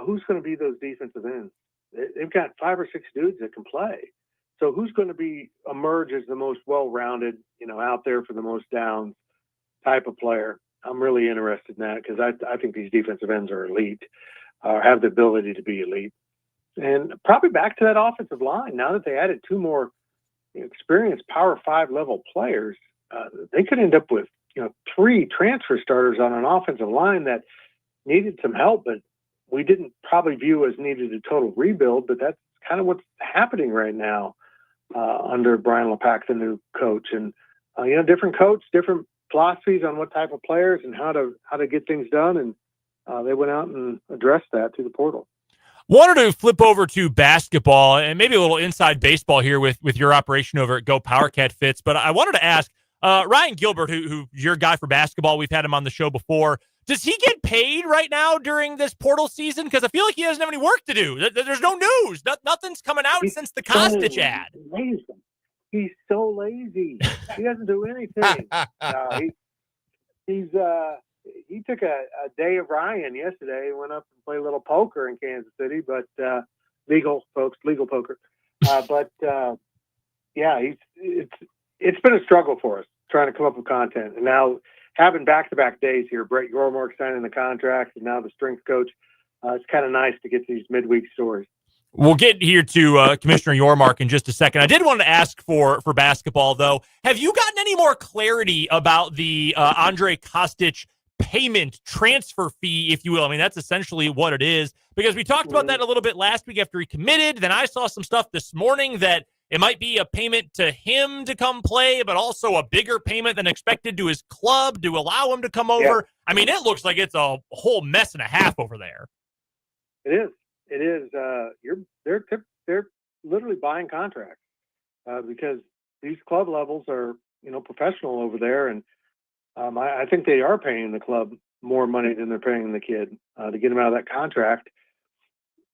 Who's going to be those defensive ends? They've got 5 or 6 dudes that can play. So who's going to emerge as the most well-rounded, out there for the most downs type of player? I'm really interested in that because I think these defensive ends are elite, have the ability to be elite. And probably back to that offensive line. Now that they added 2 more experienced Power 5 level players, they could end up with 3 transfer starters on an offensive line that needed some help, but we didn't probably view as needed a total rebuild. But that's kind of what's happening right now under Brian LePack, the new coach. And different coach, different philosophies on what type of players and how to get things done. And they went out and addressed that through the portal. Wanted to flip over to basketball and maybe a little inside baseball here with your operation over at Go Powercat Fitz. But I wanted to ask Ryan Gilbert, who's your guy for basketball. We've had him on the show before. Does he get paid right now during this portal season? Because I feel like he doesn't have any work to do. There's no news. Nothing's coming out since the Kostic ad. Lazy. He's so lazy. He doesn't do anything. He took a day of Ryan yesterday and went up and played a little poker in Kansas City, but legal poker. It's been a struggle for us trying to come up with content. And now having back-to-back days here, Brett Yormark signing the contract and now the strength coach, it's kind of nice to get these midweek stories. We'll get here to Commissioner Yormark in just a second. I did want to ask for basketball, though. Have you gotten any more clarity about the Andre Kostic payment transfer fee, if you will? I mean, that's essentially what it is, because we talked about that a little bit last week after he committed. Then I saw some stuff this morning that it might be a payment to him to come play, but also a bigger payment than expected to his club to allow him to come over. Yeah. I mean, it looks like it's a whole mess and a half over there. It is. They're literally buying contracts because these club levels are, professional over there. And I think they are paying the club more money than they're paying the kid to get him out of that contract.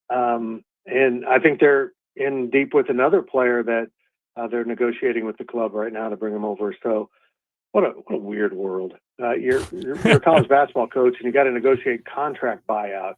And I think they're in deep with another player that they're negotiating with the club right now to bring him over. So what a weird world. You're a college basketball coach and you got to negotiate contract buyouts.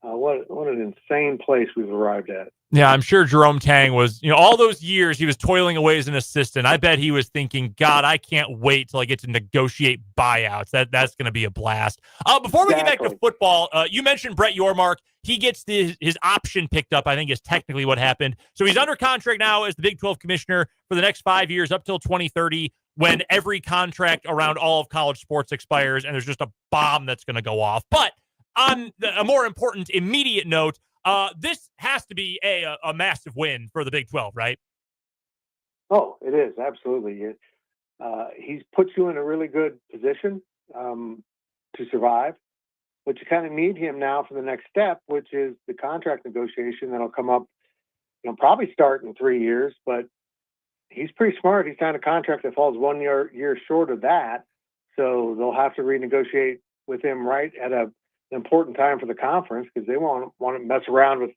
What an insane place we've arrived at. Yeah, I'm sure Jerome Tang was, all those years he was toiling away as an assistant. I bet he was thinking, God, I can't wait till I get to negotiate buyouts. That's going to be a blast. Before we get back to football, you mentioned Brett Yormark. He gets his option picked up, I think is technically what happened. So he's under contract now as the Big 12 commissioner for the next 5 years up till 2030, when every contract around all of college sports expires and there's just a bomb that's going to go off. But on a more important immediate note, this has to be a massive win for the Big 12, right? Oh, it is. Absolutely. He's put you in a really good position to survive, but you kind of need him now for the next step, which is the contract negotiation that'll come up, probably start in 3 years, but he's pretty smart. He signed a contract that falls 1 year short of that. So they'll have to renegotiate with him right at an important time for the conference, because they won't want to mess around with,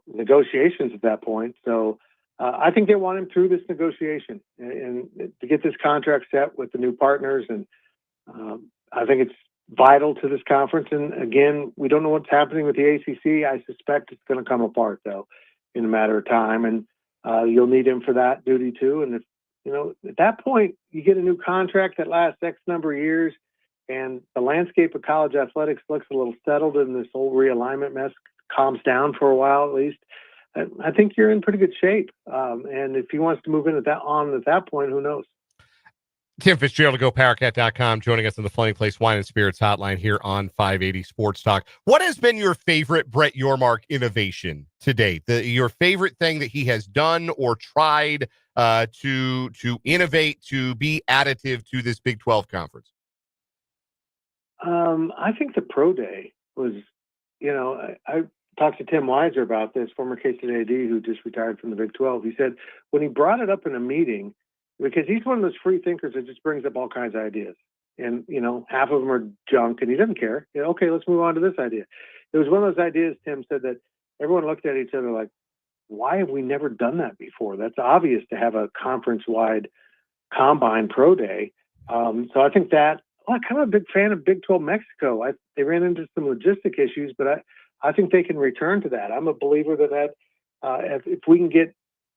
negotiations at that point. So I think they want him through this negotiation and to get this contract set with the new partners. And I think it's vital to this conference. And again, we don't know what's happening with the ACC. I suspect it's going to come apart though in a matter of time. And you'll need him for that duty too. And if, at that point you get a new contract that lasts X number of years, and the landscape of college athletics looks a little settled and this whole realignment mess calms down for a while at least, I think you're in pretty good shape. And if he wants to move in at that point, who knows? Tim Fitzgerald, GoPowercat.com, joining us on the Flying Place Wine and Spirits hotline here on 580 Sports Talk. What has been your favorite Brett Yormark innovation to date? Your favorite thing that he has done or tried to innovate, to be additive to this Big 12 conference? I think the pro day was, I talked to Tim Weiser about this, former K-State AD who just retired from the Big 12. He said when he brought it up in a meeting, because he's one of those free thinkers that just brings up all kinds of ideas, and half of them are junk, and he doesn't care. Okay, let's move on to this idea. It was one of those ideas. Tim said that everyone looked at each other like, why have we never done that before? That's obvious to have a conference-wide combine pro day. So I think that. I'm kind of a big fan of Big 12 Mexico. They ran into some logistic issues, but I think they can return to that. I'm a believer that if we can get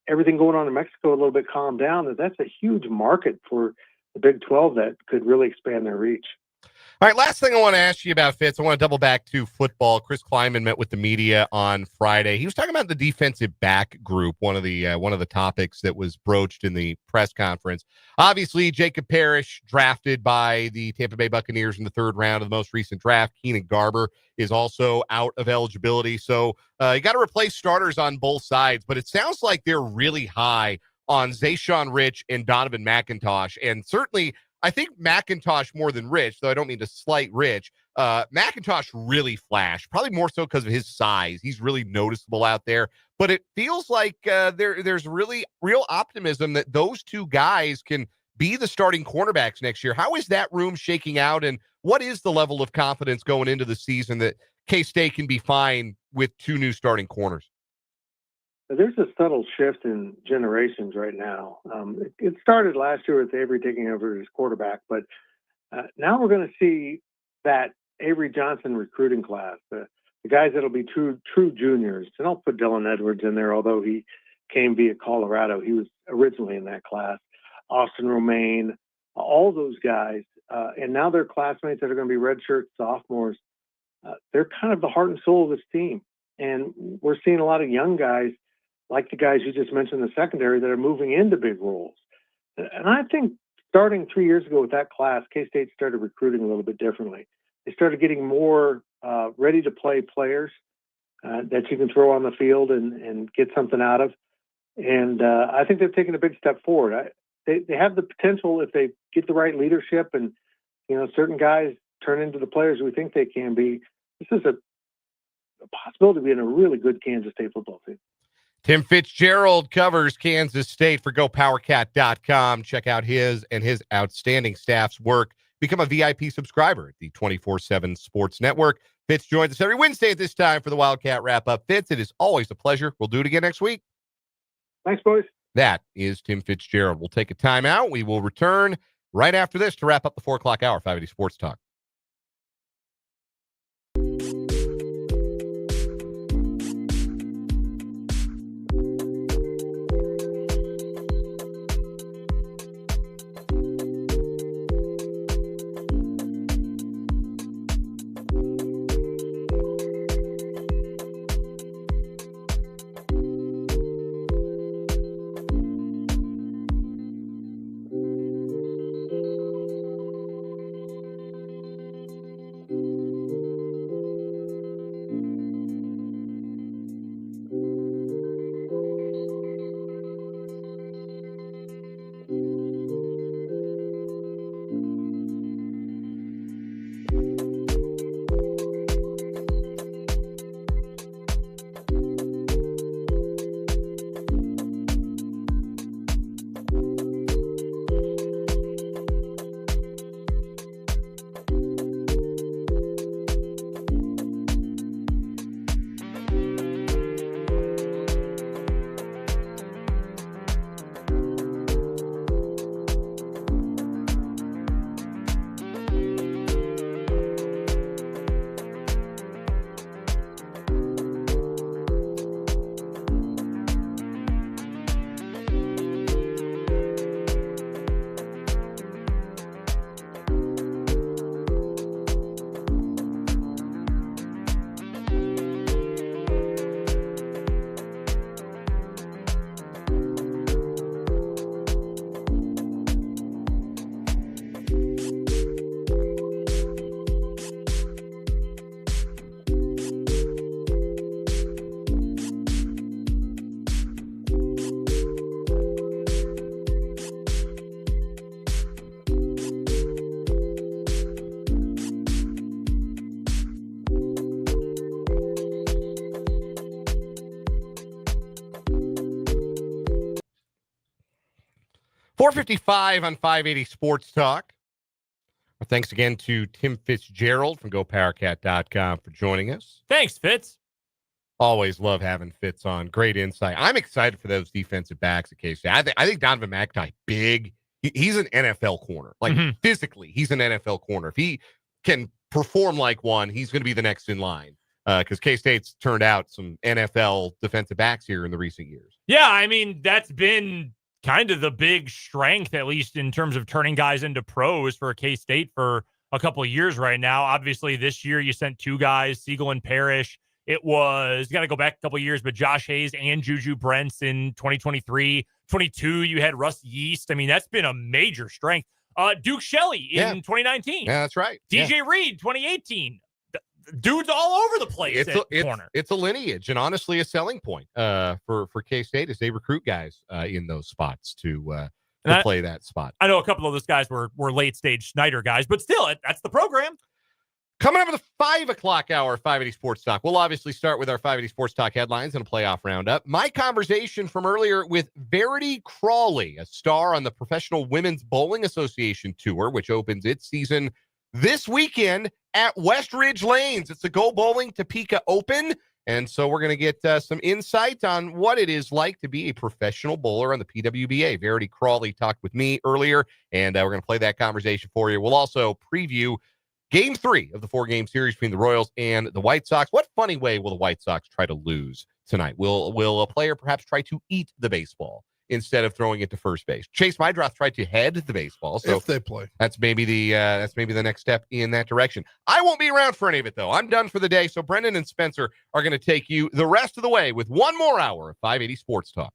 everything going on in Mexico a little bit calmed down, that's a huge market for the Big 12 that could really expand their reach. All right, last thing I want to ask you about, Fitz, I want to double back to football. Chris Kleiman met with the media on Friday. He was talking about the defensive back group, one of the topics that was broached in the press conference. Obviously, Jacob Parrish, drafted by the Tampa Bay Buccaneers in the third round of the most recent draft. Keenan Garber is also out of eligibility. So you got to replace starters on both sides, but it sounds like they're really high on Zayshawn Rich and Donovan McIntosh. And certainly, I think McIntosh more than Rich, though I don't mean to slight Rich. McIntosh really flashed, probably more so because of his size. He's really noticeable out there. But it feels like there's really real optimism that those two guys can be the starting cornerbacks next year. How is that room shaking out, and what is the level of confidence going into the season that K-State can be fine with two new starting corners? There's a subtle shift in generations right now. It started last year with Avery taking over as quarterback, but now we're going to see that Avery Johnson recruiting class, the guys that'll be true juniors. And I'll put Dylan Edwards in there, although he came via Colorado. He was originally in that class. Austin Romaine, all those guys. And now they're classmates that are going to be redshirt sophomores. They're kind of the heart and soul of this team. And we're seeing a lot of young guys, like the guys you just mentioned in the secondary, that are moving into big roles. And I think starting 3 years ago with that class, K-State started recruiting a little bit differently. They started getting more ready-to-play players that you can throw on the field and get something out of. And I think they've taken a big step forward. They have the potential, if they get the right leadership and, certain guys turn into the players we think they can be. This is a possibility of being a really good Kansas State football team. Tim Fitzgerald covers Kansas State for GoPowerCat.com. Check out his and his outstanding staff's work. Become a VIP subscriber at the 24/7 Sports Network. Fitz joins us every Wednesday at this time for the Wildcat Wrap-up. Fitz, it is always a pleasure. We'll do it again next week. Thanks, boys. That is Tim Fitzgerald. We'll take a timeout. We will return right after this to wrap up the 4 o'clock hour, 580 Sports Talk. .455 on 580 Sports Talk. Well, thanks again to Tim Fitzgerald from GoPowerCat.com for joining us. Thanks, Fitz. Always love having Fitz on. Great insight. I'm excited for those defensive backs at K-State. I think Donovan McIntosh, big. He's an NFL corner. Like, physically, he's an NFL corner. If he can perform like one, he's going to be the next in line. Because K-State's turned out some NFL defensive backs here in the recent years. Yeah, I mean, that's been kind of the big strength, at least in terms of turning guys into pros for K-State for a couple of years right now. Obviously, this year you sent two guys, Siegel and Parrish. It was, you got to go back a couple of years, but Josh Hayes and Juju Brents in 2023. 22, you had Russ Yeast. I mean, that's been a major strength. Duke Shelley in 2019. Yeah, that's right. DJ Reed, 2018. dudes all over the place It's a lineage and honestly a selling point for K-State as they recruit guys in those spots to play that spot. I know a couple of those guys were late stage Schneider guys, but still, that's the program. Coming up at the 5 o'clock hour, 580 Sports Talk. We'll obviously start with our 580 Sports Talk headlines and a playoff roundup. My conversation from earlier with Verity Crawley, a star on the Professional Women's Bowling Association Tour, which opens its season this weekend at West Ridge Lanes. It's the Go Bowling Topeka Open. And so we're going to get some insight on what it is like to be a professional bowler on the PWBA. Verity Crawley talked with me earlier, and we're going to play that conversation for you. We'll also preview Game 3 of the 4-game series between the Royals and the White Sox. What funny way will the White Sox try to lose tonight? Will a player perhaps try to eat the baseball instead of throwing it to first base? Chase Mydroth tried to head the baseball. So if they play, that's maybe the next step in that direction. I won't be around for any of it, though. I'm done for the day. So Brendan and Spencer are going to take you the rest of the way with one more hour of 580 Sports Talk.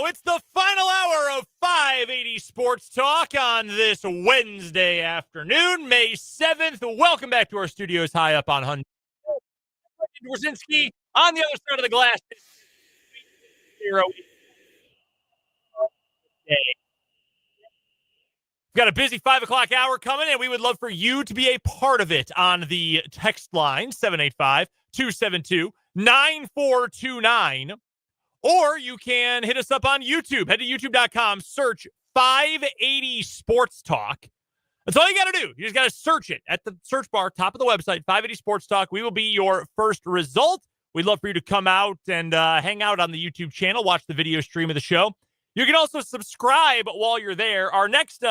It's the final hour of 580 Sports Talk on this Wednesday afternoon, May 7th. Welcome back to our studios high up on Hunt. Dworzinski on the other side of the glass. We've got a busy 5 o'clock hour coming, and we would love for you to be a part of it on the text line, 785-272-9429. Or you can hit us up on YouTube. Head to youtube.com, search 580 Sports Talk. That's all you got to do. You just got to search it at the search bar, top of the website, 580 Sports Talk. We will be your first result. We'd love for you to come out and hang out on the YouTube channel, watch the video stream of the show. You can also subscribe while you're there. Our next,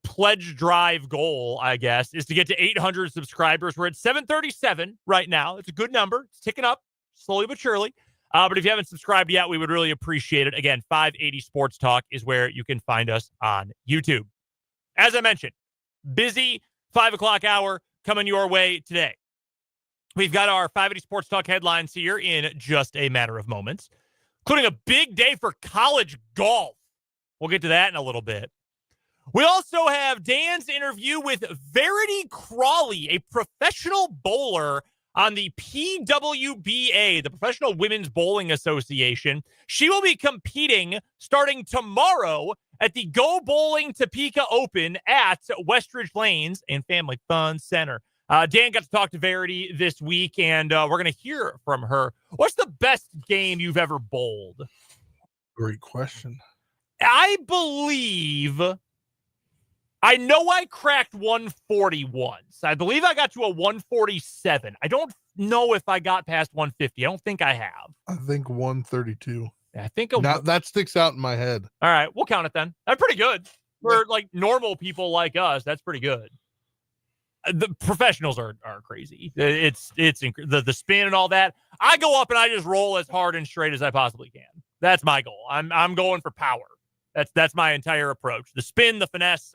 pledge drive goal, I guess, is to get to 800 subscribers. We're at 737 right now. It's a good number. It's ticking up slowly but surely. But if you haven't subscribed yet, we would really appreciate it. Again, 580 Sports Talk is where you can find us on YouTube. As I mentioned, busy 5 o'clock hour coming your way today. We've got our 580 Sports Talk headlines here in just a matter of moments, including a big day for college golf. We'll get to that in a little bit. We also have Dan's interview with Verity Crawley, a professional bowler on the PWBA, the Professional Women's Bowling Association. She will be competing starting tomorrow at the Go Bowling Topeka Open at Westridge Lanes and Family Fun Center. Dan got to talk to Verity this week, and we're going to hear from her. What's the best game you've ever bowled? Great question. I believe... I know I cracked 140 once. I believe I got to a 147. I don't know if I got past 150. I don't think I have. I think 132. I think that sticks out in my head. All right, we'll count it then. That's pretty good. For like normal people like us, that's pretty good. The professionals are crazy. It's the spin and all that. I go up and I just roll as hard and straight as I possibly can. That's my goal. I'm going for power. That's my entire approach. The spin, the finesse,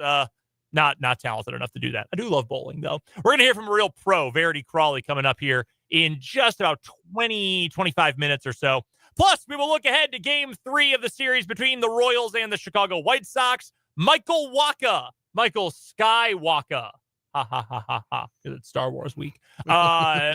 not talented enough to do that. I do love bowling, though. We're going to hear from a real pro, Verity Crawley, coming up here in just about 25 minutes or so. Plus, we will look ahead to Game 3 of the series between the Royals and the Chicago White Sox. Michael Skywalker, because it's Star Wars week.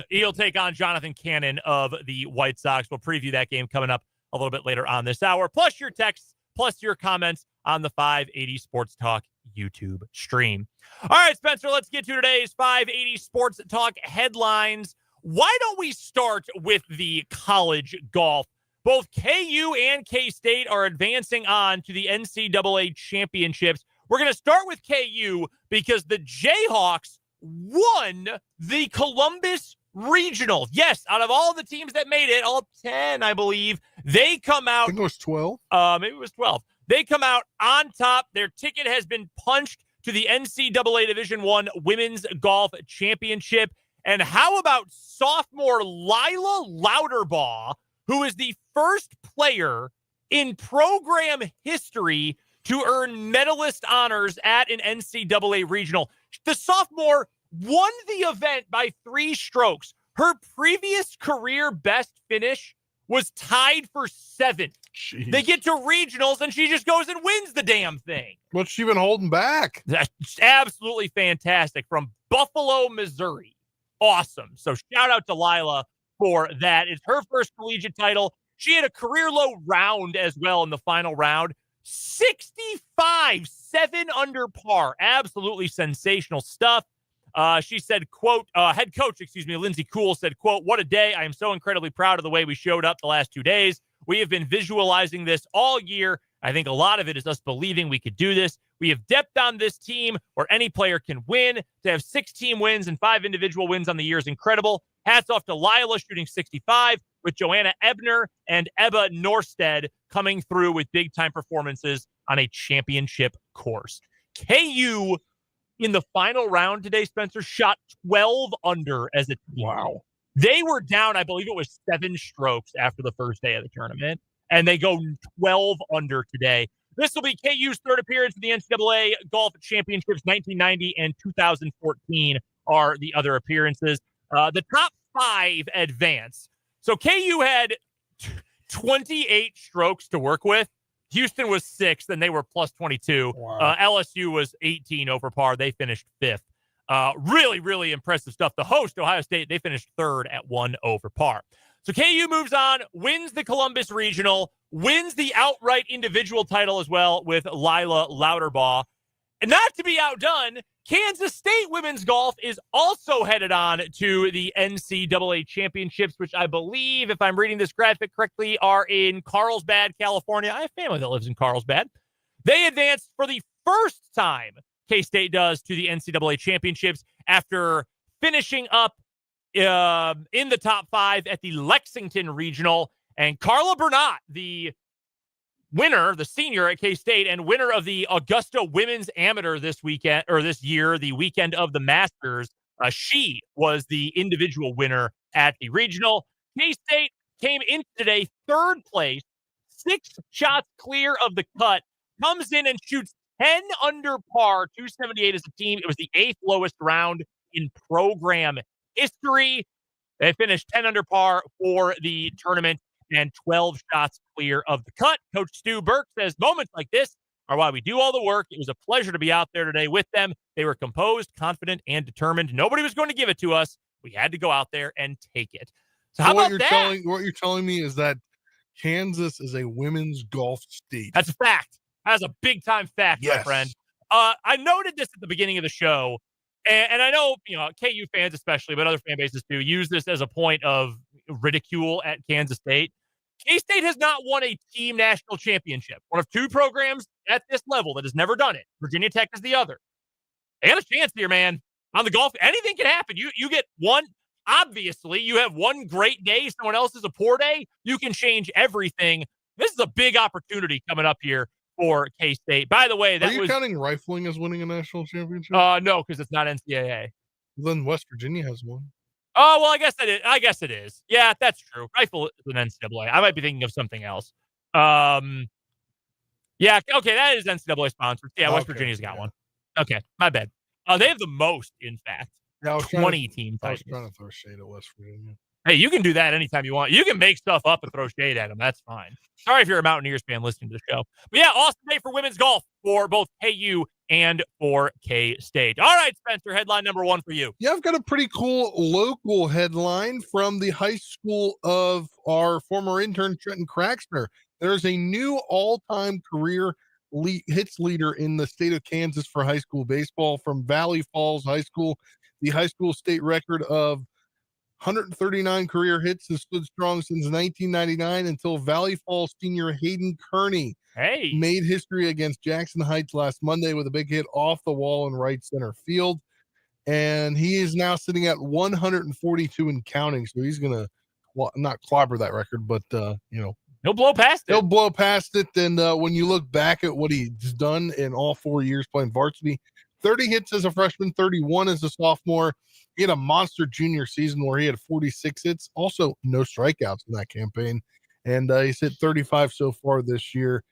He'll take on Jonathan Cannon of the White Sox. We'll preview that game coming up a little bit later on this hour. Plus your texts, plus your comments on the 580 Sports Talk YouTube stream. All right, Spencer, let's get to today's 580 Sports Talk headlines. Why don't we start with the college golf? Both KU and K-State are advancing on to the NCAA championships. We're going to start with KU because the Jayhawks won the Columbus Regional. Yes, out of all the teams that made it, all 10, I believe, they come out. I think it was 12. Maybe it was 12. They come out on top. Their ticket has been punched to the NCAA Division I Women's Golf Championship. And how about sophomore Lila Louderbaugh, who is the first player in program history to earn medalist honors at an NCAA regional? The sophomore won the event by 3 strokes. Her previous career best finish was tied for 7th. Jeez. They get to regionals, and she just goes and wins the damn thing. What's she been holding back? That's absolutely fantastic. From Buffalo, Missouri. Awesome. So shout out to Lila for that. It's her first collegiate title. She had a career-low round as well in the final round. 65, 7 under par. Absolutely sensational stuff. She said, quote, head coach, Lindsey Kuhl said, quote, "What a day. I am so incredibly proud of the way we showed up the last 2 days. We have been visualizing this all year. I think a lot of it is us believing we could do this. We have depth on this team where any player can win. To have 6 team wins and 5 individual wins on the year is incredible. Hats off to Lila shooting 65 with Joanna Ebner and Ebba Norstead coming through with big-time performances on a championship course." KU in the final round today, Spencer, shot 12 under as a team. Wow. They were down, I believe it was 7 strokes after the first day of the tournament, and they go 12 under today. This will be KU's 3rd appearance in the NCAA Golf Championships. 1990 and 2014 are the other appearances. The top 5 advance. So KU had 28 strokes to work with. Houston was 6th, and they were plus 22. Wow. LSU was 18 over par. They finished 5th. Really, really impressive stuff. The host, Ohio State, they finished 3rd at 1 over par. So KU moves on, wins the Columbus Regional, wins the outright individual title as well with Lila Louderbaugh. And not to be outdone, Kansas State women's golf is also headed on to the NCAA championships, which I believe, if I'm reading this graphic correctly, are in Carlsbad, California. I have family that lives in Carlsbad. They advanced for the first time, K-State does, to the NCAA championships after finishing up in the top 5 at the Lexington Regional. And Carla Bernat, the winner, the senior at K-State, and winner of the Augusta Women's Amateur this weekend, or this year, the weekend of the Masters, she was the individual winner at the regional. K-State came in today 3rd place, 6 shots clear of the cut, comes in and shoots 10 under par, 278 as a team. It was the 8th lowest round in program history. They finished 10 under par for the tournament and 12 shots clear of the cut. Coach Stu Burke says moments like this are why we do all the work. It was a pleasure to be out there today with them. They were composed, confident, and determined. Nobody was going to give it to us. We had to go out there and take it. So how about that? What you're telling me is that Kansas is a women's golf state. That's a fact. That's a big-time fact, my friend. I noted this at the beginning of the show, and I know, KU fans especially, but other fan bases too, use this as a point of ridicule at Kansas State. K-State has not won a team national championship. One of 2 programs at this level that has never done it. Virginia Tech is the other. They got a chance here, man. On the golf, anything can happen. You get one. Obviously, you have one great day. Someone else is a poor day. You can change everything. This is a big opportunity coming up here for K-State. By the way, Are you counting rifling as winning a national championship? No, because it's not NCAA. Then West Virginia has one. Oh, well, I guess it is. Yeah, that's true. Rifle is an NCAA. I might be thinking of something else. Yeah, okay, that is NCAA sponsored. Yeah, West Virginia's got one. Okay, my bad. They have the most, in fact. Yeah, 20 team I was titles. trying to throw shade at West Virginia. Hey, you can do that anytime you want. You can make stuff up and throw shade at them. That's fine. Sorry if you're a Mountaineers fan listening to the show. But yeah, awesome day for women's golf for both KU and for K-State. All right, Spencer, headline number 1 for you. Yeah, I've got a pretty cool local headline from the high school of our former intern, Trenton Craxner. There's a new all-time career hits leader in the state of Kansas for high school baseball from Valley Falls High School. The high school state record of 139 career hits has stood strong since 1999 until Valley Falls senior Hayden Kearney made history against Jackson Heights last Monday with a big hit off the wall in right center field. And he is now sitting at 142 and counting. So he's going to not clobber that record, but, he'll blow past it. He'll blow past it. And when you look back at what he's done in all 4 years playing varsity, 30 hits as a freshman, 31 as a sophomore. He had a monster junior season where he had 46 hits, also no strikeouts in that campaign. And he's hit 35 so far this year.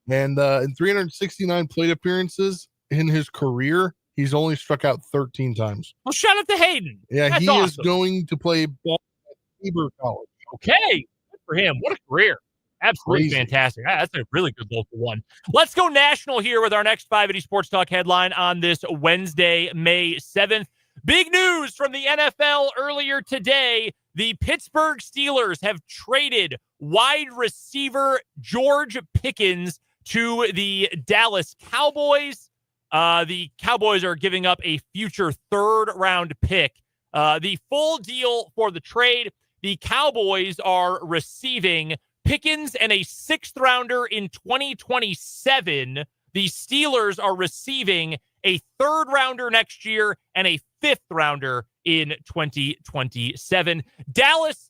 And in 369 plate appearances in his career, he's only struck out 13 times. Well, shout out to Hayden. Yeah, That's he awesome. is going to play ball at Weber College. Okay, good for him. What a career. Absolutely Crazy. fantastic. That's a really good local one. Let's go national here with our next 580 Sports Talk headline on this Wednesday, May 7th. Big news from the NFL earlier today. The Pittsburgh Steelers have traded wide receiver George Pickens to the Dallas Cowboys. The Cowboys are giving up a future 3rd-round pick. The full deal for the trade, the Cowboys are receiving Pickens and a 6th-rounder in 2027. The Steelers are receiving a 3rd-rounder next year and a 5th-rounder in 2027. Dallas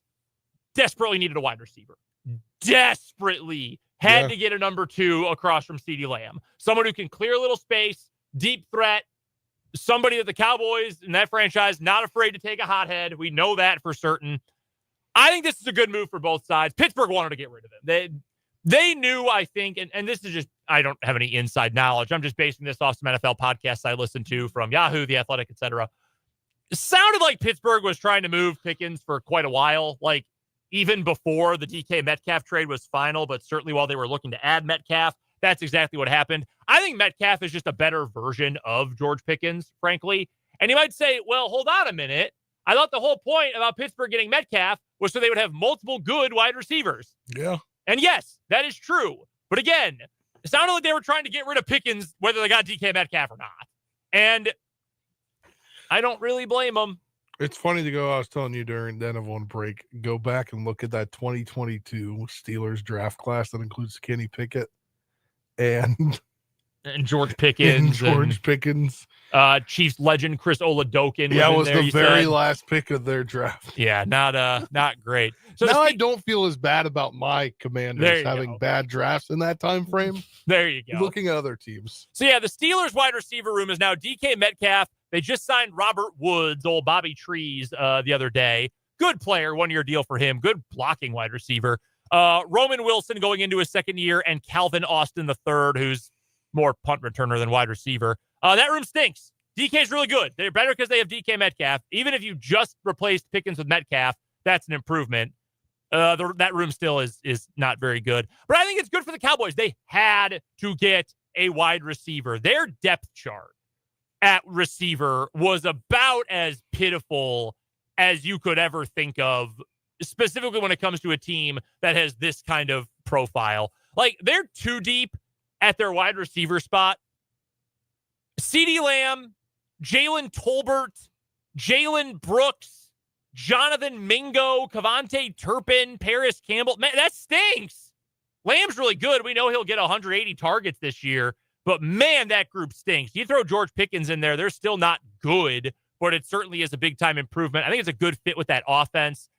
desperately needed a wide receiver. Desperately had to get a number 2 across from CeeDee Lamb. Someone who can clear a little space, deep threat, somebody that the Cowboys and that franchise not afraid to take a hothead. We know that for certain. I think this is a good move for both sides. Pittsburgh wanted to get rid of him. They knew, I think, and this is just, I don't have any inside knowledge. I'm just basing this off some NFL podcasts I listened to from Yahoo, The Athletic, etc. It sounded like Pittsburgh was trying to move Pickens for quite a while. Like, even before the DK Metcalf trade was final, but certainly while they were looking to add Metcalf, that's exactly what happened. I think Metcalf is just a better version of George Pickens, frankly. And you might say, well, hold on a minute. I thought the whole point about Pittsburgh getting Metcalf was so they would have multiple good wide receivers. Yeah. And yes, that is true. But again, it sounded like they were trying to get rid of Pickens, whether they got DK Metcalf or not. And I don't really blame them. It's funny to go, I was telling you during the end of one break, go back and look at that 2022 Steelers draft class that includes Kenny Pickett and George Pickens. Pickens. Chiefs legend Chris Oladokin. Yeah, was was the very last pick of their draft. Yeah, not great. So now I don't feel as bad about my Commanders having bad drafts in that time frame. There you go. Looking at other teams. So yeah, the Steelers wide receiver room is now DK Metcalf. They just signed Robert Woods, old Bobby Trees, the other day. Good player, 1-year deal for him. Good blocking wide receiver. Roman Wilson going into his second year, and Calvin Austin III, who's more punt returner than wide receiver. That room stinks. DK is really good. They're better because they have DK Metcalf. Even if you just replaced Pickens with Metcalf, that's an improvement. That room still is not very good. But I think it's good for the Cowboys. They had to get a wide receiver. Their depth chart at receiver was about as pitiful as you could ever think of, specifically when it comes to a team that has this kind of profile. Like, they're too deep at their wide receiver spot. CeeDee Lamb, Jalen Tolbert, Jalen Brooks, Jonathan Mingo, Cavante Turpin, Paris Campbell. Man, that stinks. Lamb's really good. We know he'll get 180 targets this year, but man, that group stinks. You throw George Pickens in there, they're still not good, but it certainly is a big-time improvement. I think it's a good fit with that offense.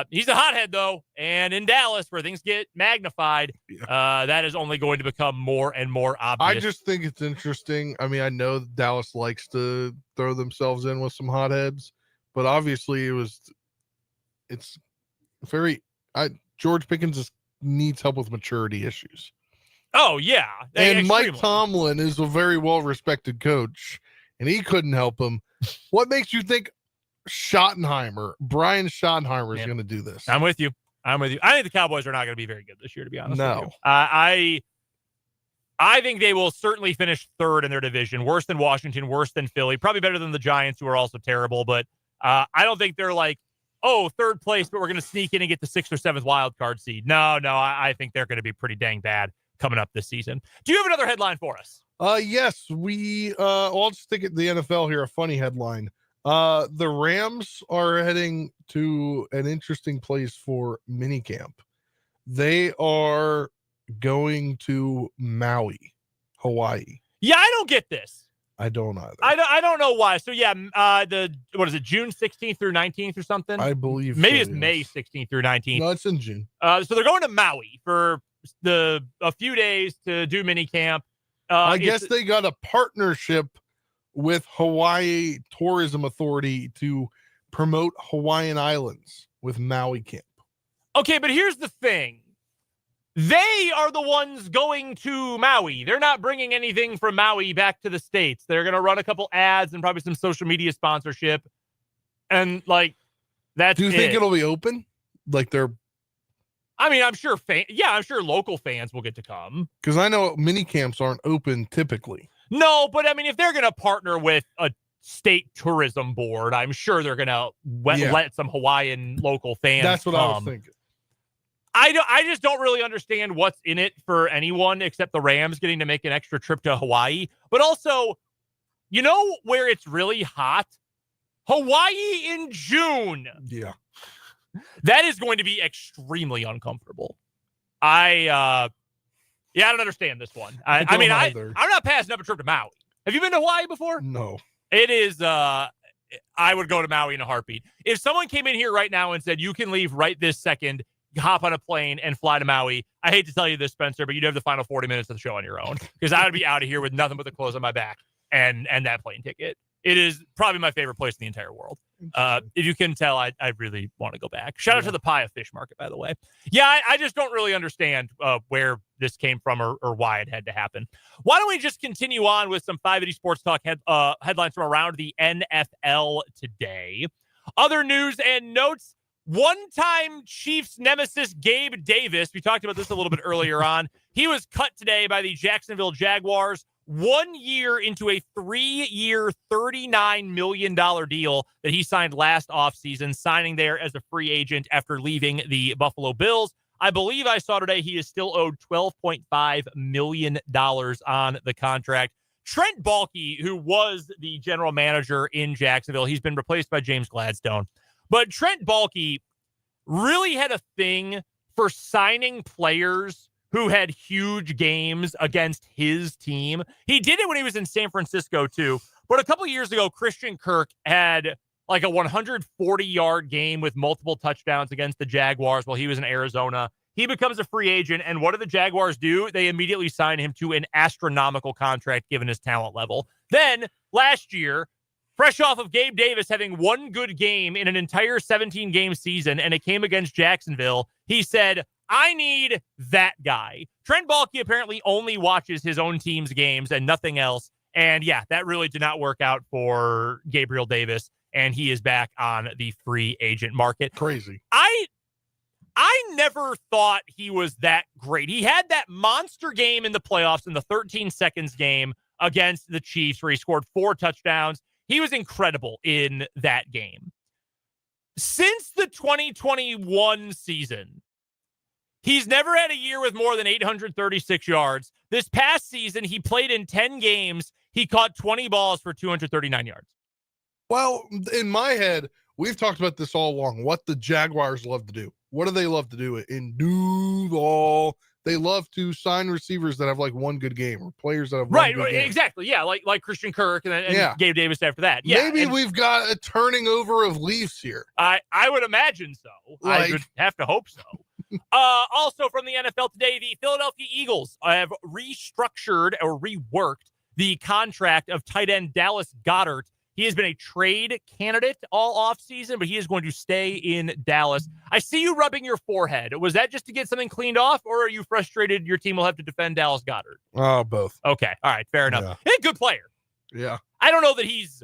He's a hothead, though, and in Dallas, where things get magnified, that is only going to become more and more obvious. I just think it's interesting. I mean, I know Dallas likes to throw themselves in with some hotheads, but obviously George Pickens needs help with maturity issues. Oh, yeah. And extremely. Mike Tomlin is a very well-respected coach, and he couldn't help him. What makes you think Brian Schottenheimer is going to do this? I'm with you. I think the Cowboys are not going to be very good this year, to be honest with you. I think they will certainly finish third in their division, worse than Washington, worse than Philly, probably better than the Giants, who are also terrible. But I don't think they're like, third place, but we're going to sneak in and get the 6th or 7th wild card seed. No, I think they're going to be pretty dang bad coming up this season. Do you have another headline for us? Yes, I'll just stick at the NFL here. A funny headline. The Rams are heading to an interesting place for minicamp. They are going to Maui, Hawaii. Yeah, I don't get this. I don't either. I don't know why. So yeah, June 16th through 19th or something? I believe maybe it's May 16th through 19th. No, it's in June. So they're going to Maui for a few days to do minicamp. I guess they got a partnership with Hawaii Tourism Authority to promote Hawaiian Islands with Maui Camp. Okay, but here's the thing. They are the ones going to Maui. They're not bringing anything from Maui back to the States. They're going to run a couple ads and probably some social media sponsorship. And, that's it. Do you think it'll be open? I'm sure I'm sure local fans will get to come. Because I know mini camps aren't open typically. No, but if they're going to partner with a state tourism board, I'm sure they're going to let some Hawaiian local fans That's what come. I was thinking. I just don't really understand what's in it for anyone except the Rams getting to make an extra trip to Hawaii. But also, you know where it's really hot? Hawaii in June. Yeah. That is going to be extremely uncomfortable. I don't understand this one. I'm not passing up a trip to Maui. Have you been to Hawaii before? No. It is, I would go to Maui in a heartbeat. If someone came in here right now and said, you can leave right this second, hop on a plane and fly to Maui, I hate to tell you this, Spencer, but you'd have the final 40 minutes of the show on your own, because I would be out of here with nothing but the clothes on my back and that plane ticket. It is probably my favorite place in the entire world. If you can tell, I really want to go back. Shout out to the Paya Fish Market, by the way. Yeah, I just don't really understand where this came from or why it had to happen. Why don't we just continue on with some 580 Sports Talk headlines from around the NFL today. Other news and notes. One-time Chiefs nemesis Gabe Davis, we talked about this a little bit earlier on. He was cut today by the Jacksonville Jaguars 1 year into a 3-year, $39 million deal that he signed last offseason, signing there as a free agent after leaving the Buffalo Bills. I believe I saw today he is still owed $12.5 million on the contract. Trent Baalke, who was the general manager in Jacksonville, he's been replaced by James Gladstone. But Trent Baalke really had a thing for signing players who had huge games against his team. He did it when he was in San Francisco, too. But a couple of years ago, Christian Kirk had like a 140-yard game with multiple touchdowns against the Jaguars while he was in Arizona. He becomes a free agent, and what do the Jaguars do? They immediately sign him to an astronomical contract given his talent level. Then, last year, fresh off of Gabe Davis having one good game in an entire 17-game season, and it came against Jacksonville, he said, I need that guy. Trent Baalke apparently only watches his own team's games and nothing else. And yeah, that really did not work out for Gabriel Davis, and he is back on the free agent market. Crazy. I never thought he was that great. He had that monster game in the playoffs in the 13 seconds game against the Chiefs where he scored 4 touchdowns. He was incredible in that game. Since the 2021 season, he's never had a year with more than 836 yards. This past season, he played in 10 games. He caught 20 balls for 239 yards. Well, in my head, we've talked about this all along, what the Jaguars love to do. What do they love to do? In Duval, they love to sign receivers that have like one good game or players that have one good game. Exactly. Yeah, like Christian Kirk and Gabe Davis after that. Yeah, maybe we've got a turning over of leaves here. I would imagine so. I would have to hope so. Also from the NFL today, the Philadelphia Eagles have restructured or reworked the contract of tight end Dallas Goedert. He has been a trade candidate all offseason, but he is going to stay in Dallas. I see you rubbing your forehead. Was that just to get something cleaned off, or are you frustrated your team will have to defend Dallas Goedert? Oh, both. Okay. All right. Fair enough. Yeah. He's a good player. Yeah. I don't know that he's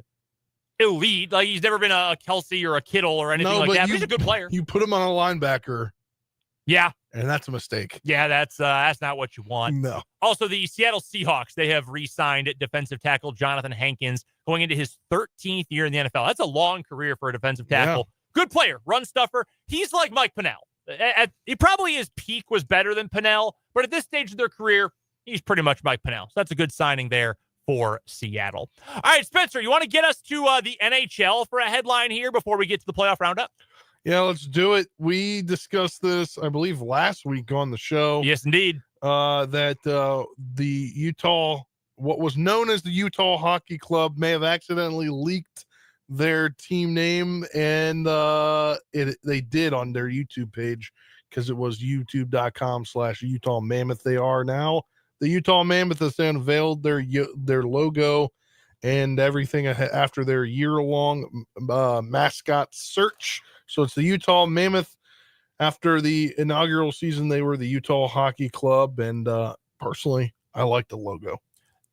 elite. Like, he's never been a Kelsey or a Kittle or anything like that, but he's a good player. You put him on a linebacker. Yeah. And that's a mistake. Yeah, that's not what you want. No. Also, the Seattle Seahawks, they have re-signed defensive tackle Jonathan Hankins going into his 13th year in the NFL. That's a long career for a defensive tackle. Yeah. Good player, run stuffer. He's like Mike Pennell. He probably his peak was better than Pennell, but at this stage of their career, he's pretty much Mike Pennell. So that's a good signing there for Seattle. All right, Spencer, you want to get us to the NHL for a headline here before we get to the playoff roundup? Yeah, let's do it. We discussed this, I believe, last week on the show. Yes, indeed. That the Utah, what was known as the Utah Hockey Club, may have accidentally leaked their team name, and they did on their YouTube page because it was youtube.com/Utah Mammoth. They are now the Utah Mammoth has unveiled their logo and everything after their year-long mascot search. So it's the Utah Mammoth. After the inaugural season, they were the Utah Hockey Club, and personally, I like the logo.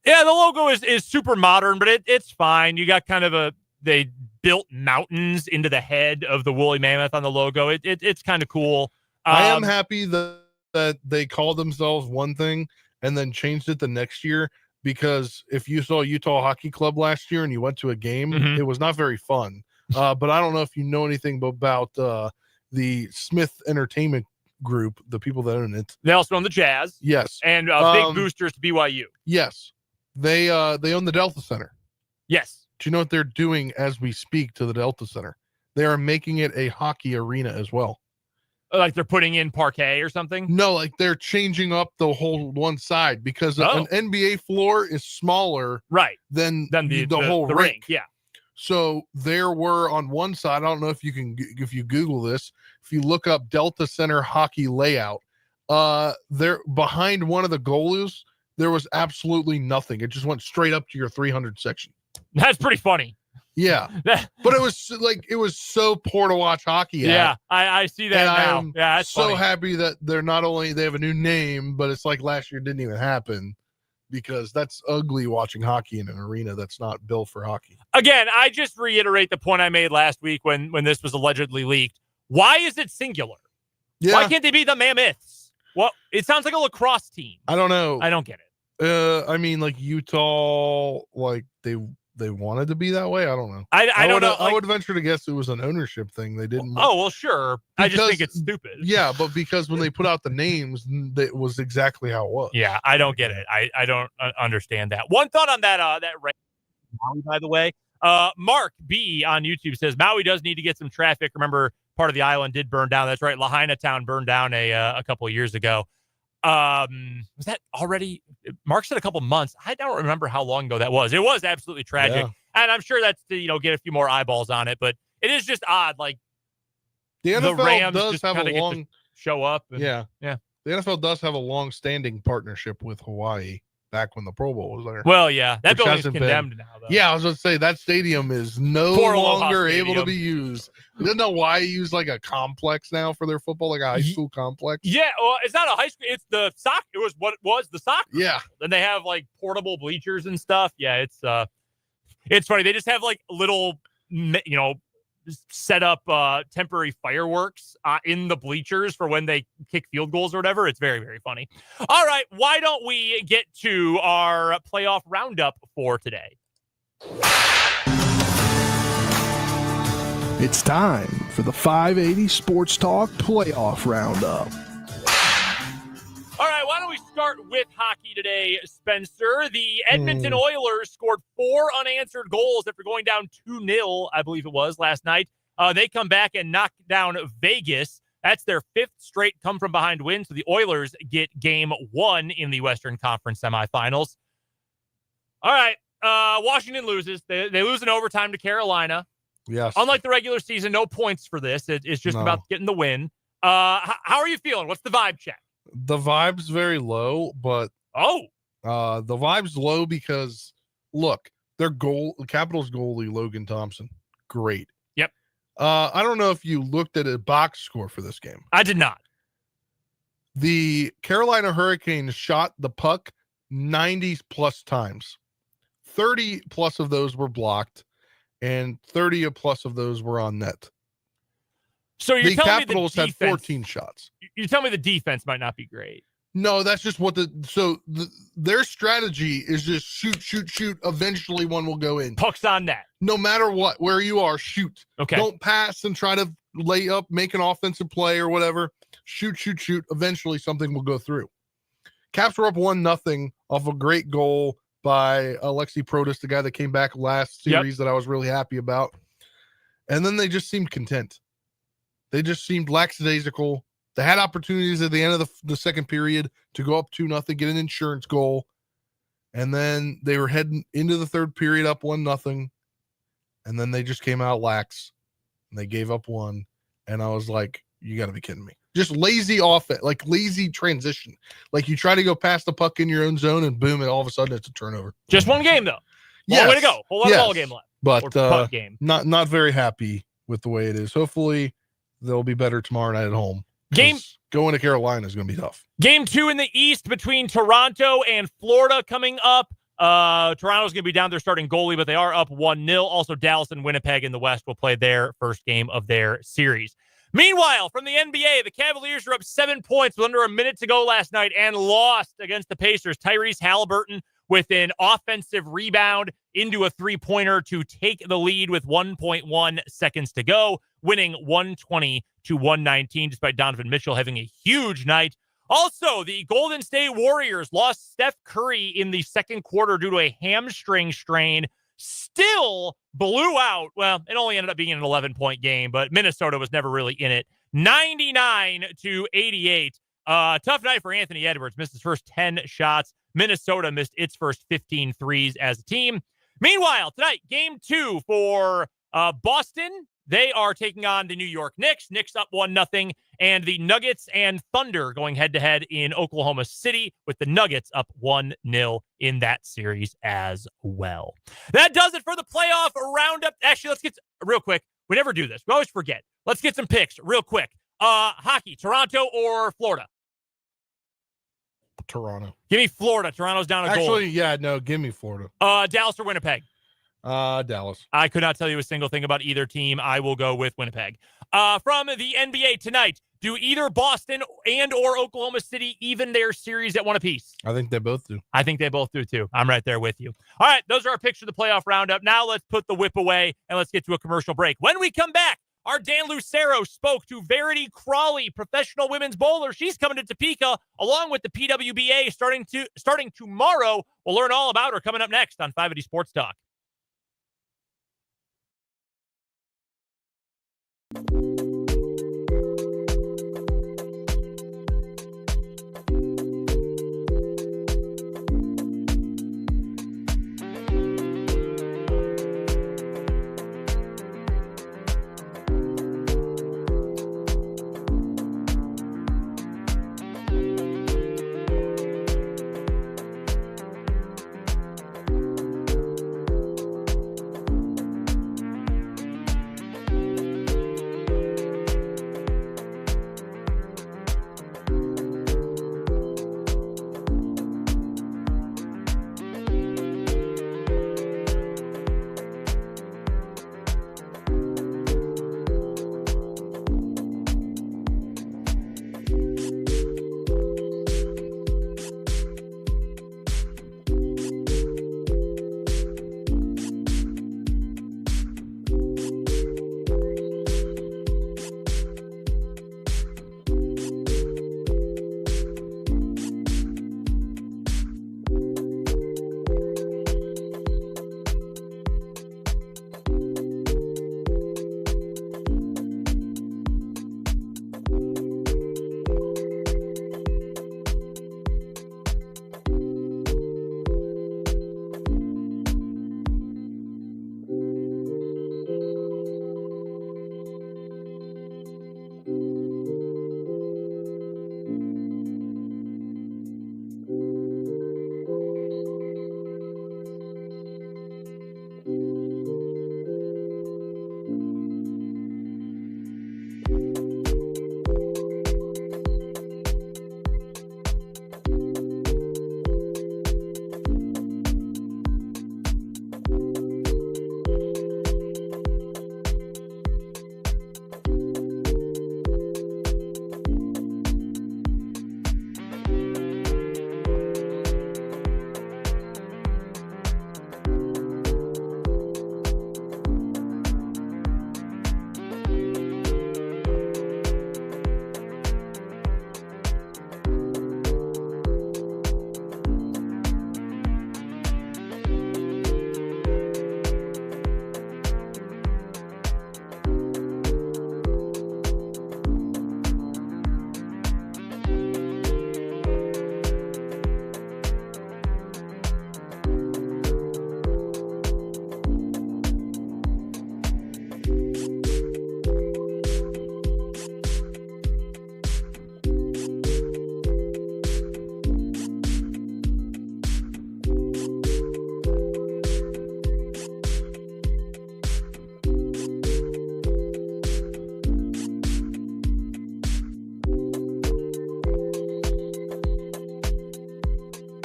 Yeah, the logo is super modern, but it's fine. You got kind of they built mountains into the head of the woolly mammoth on the logo. It's kind of cool. I am happy that they called themselves one thing and then changed it the next year, because if you saw Utah Hockey Club last year and you went to a game, it was not very fun. But I don't know if you know anything about the Smith Entertainment Group, the people that own it. They also own the Jazz. Yes. And big boosters to BYU. Yes. They own the Delta Center. Yes. Do you know what they're doing as we speak to the Delta Center? They are making it a hockey arena as well. Like they're putting in parquet or something? No, like they're changing up the whole one side, because an NBA floor is smaller than the whole rink. Yeah. So there were on one side, I don't know if you Google this, if you look up Delta Center hockey layout, there behind one of the goalies, there was absolutely nothing. It just went straight up to your 300 section. That's pretty funny. Yeah. But it was so poor to watch hockey at. Yeah, I see that now. I'm that's so funny. happy that they're not only, they have a new name, but it's like last year didn't even happen. Because that's ugly watching hockey in an arena that's not built for hockey. Again, I just reiterate the point I made last week when this was allegedly leaked. Why is it singular? Yeah. Why can't they be the Mammoths? Well, it sounds like a lacrosse team. I don't know. I don't get it. I mean, like Utah, like they wanted to be that way. I don't know. I don't know. I would venture to guess it was an ownership thing. They didn't. Oh, well, sure. I just think it's stupid. Yeah, but because when they put out the names, it was exactly how it was. Yeah, I don't get it. I don't understand that. One thought on that Maui, by the way. Mark B on YouTube says Maui does need to get some traffic. Remember, part of the island did burn down. That's right. Lahaina town burned down a couple of years ago. Was that already? Mark said a couple months. I don't remember how long ago that was. It was absolutely tragic. Yeah. And I'm sure that's to, get a few more eyeballs on it, but it is just odd. Like the NFL Rams does just have a long show up. And, yeah. The NFL does have a long-standing partnership with Hawaii back when the Pro Bowl was there. Well, yeah, that building is condemned now, though. Yeah, I was going to say that stadium is no longer able to be used. Didn't know why use like a complex now for their football, like a high school complex. Yeah, well, it's not a high school. It's the soccer. It was what was the soccer. Yeah, and they have like portable bleachers and stuff. Yeah, it's funny. They just have like little, set up temporary fireworks in the bleachers for when they kick field goals or whatever. It's very, very funny. All right, why don't we get to our playoff roundup for today? It's time for the 580 Sports Talk playoff roundup. All right, why don't we start with hockey today, Spencer? The Edmonton Oilers scored 4 unanswered goals after going down 2-0, I believe it was, last night. They come back and knock down Vegas. That's their 5th straight come-from-behind win, so the Oilers get game 1 in the Western Conference semifinals. All right, Washington loses. They lose in overtime to Carolina. Yes. Unlike the regular season, no points for this. It's just about getting the win. How are you feeling? What's the vibe check? The vibe's very low, but the vibe's low because look, their Capitals goalie Logan Thompson, great. Yep. I don't know if you looked at a box score for this game. I did not. The Carolina Hurricanes shot the puck 90 plus times. 30 plus of those were blocked, and 30 plus of those were on net. So you're the telling Capitals me the defense, had 14 shots. You tell me the defense might not be great. No, that's just what their strategy is just shoot. Eventually one will go in. Puck's on net. No matter what, where you are, shoot. Okay. Don't pass and try to lay up, make an offensive play or whatever. Shoot. Eventually something will go through. Caps were up 1-0 off a great goal by Alexi Protas, the guy that came back last series that I was really happy about. And then they just seemed content. They just seemed lackadaisical. They had opportunities at the end of the second period to go up 2-0, get an insurance goal. And then they were heading into the third period up 1-0. And then they just came out lax and they gave up 1. And I was like, you got to be kidding me. Just lazy offense, like lazy transition. Like you try to go past the puck in your own zone and boom, and all of a sudden it's a turnover. Just one game though. Yeah, way to go. Whole lot of ball game left. But game. Not very happy with the way it is. Hopefully they'll be better tomorrow night at home. Game going to Carolina is going to be tough. Game 2 in the East between Toronto and Florida coming up. Toronto's going to be down their starting goalie, but they are up 1-0. Also, Dallas and Winnipeg in the West will play their first game of their series. Meanwhile, from the NBA, the Cavaliers are up 7 points with under a minute to go last night and lost against the Pacers. Tyrese Halliburton with an offensive rebound into a three-pointer to take the lead with 1.1 seconds to go, winning 120-119, despite Donovan Mitchell having a huge night. Also, the Golden State Warriors lost Steph Curry in the second quarter due to a hamstring strain. Still blew out. Well, it only ended up being an 11-point game, but Minnesota was never really in it. 99-88. Tough night for Anthony Edwards. Missed his first 10 shots. Minnesota missed its first 15 threes as a team. Meanwhile, tonight, game 2 for Boston. They are taking on the New York Knicks. Knicks up 1-0. And the Nuggets and Thunder going head-to-head in Oklahoma City with the Nuggets up 1-0 in that series as well. That does it for the playoff roundup. Actually, let's get real quick. We never do this. We always forget. Let's get some picks real quick. Hockey, Toronto or Florida? Toronto. Give me Florida. Toronto's down a goal. Actually, yeah, no, give me Florida. Dallas or Winnipeg? Dallas. I could not tell you a single thing about either team. I will go with Winnipeg. From the NBA tonight, do either Boston and or Oklahoma City even their series at one apiece? I think they both do. I think they both do, too. I'm right there with you. All right, those are our picks for the playoff roundup. Now let's put the whip away, and let's get to a commercial break. When we come back, our Dan Lucero spoke to Verity Crawley, professional women's bowler. She's coming to Topeka, along with the PWBA starting tomorrow. We'll learn all about her coming up next on 580 Sports Talk.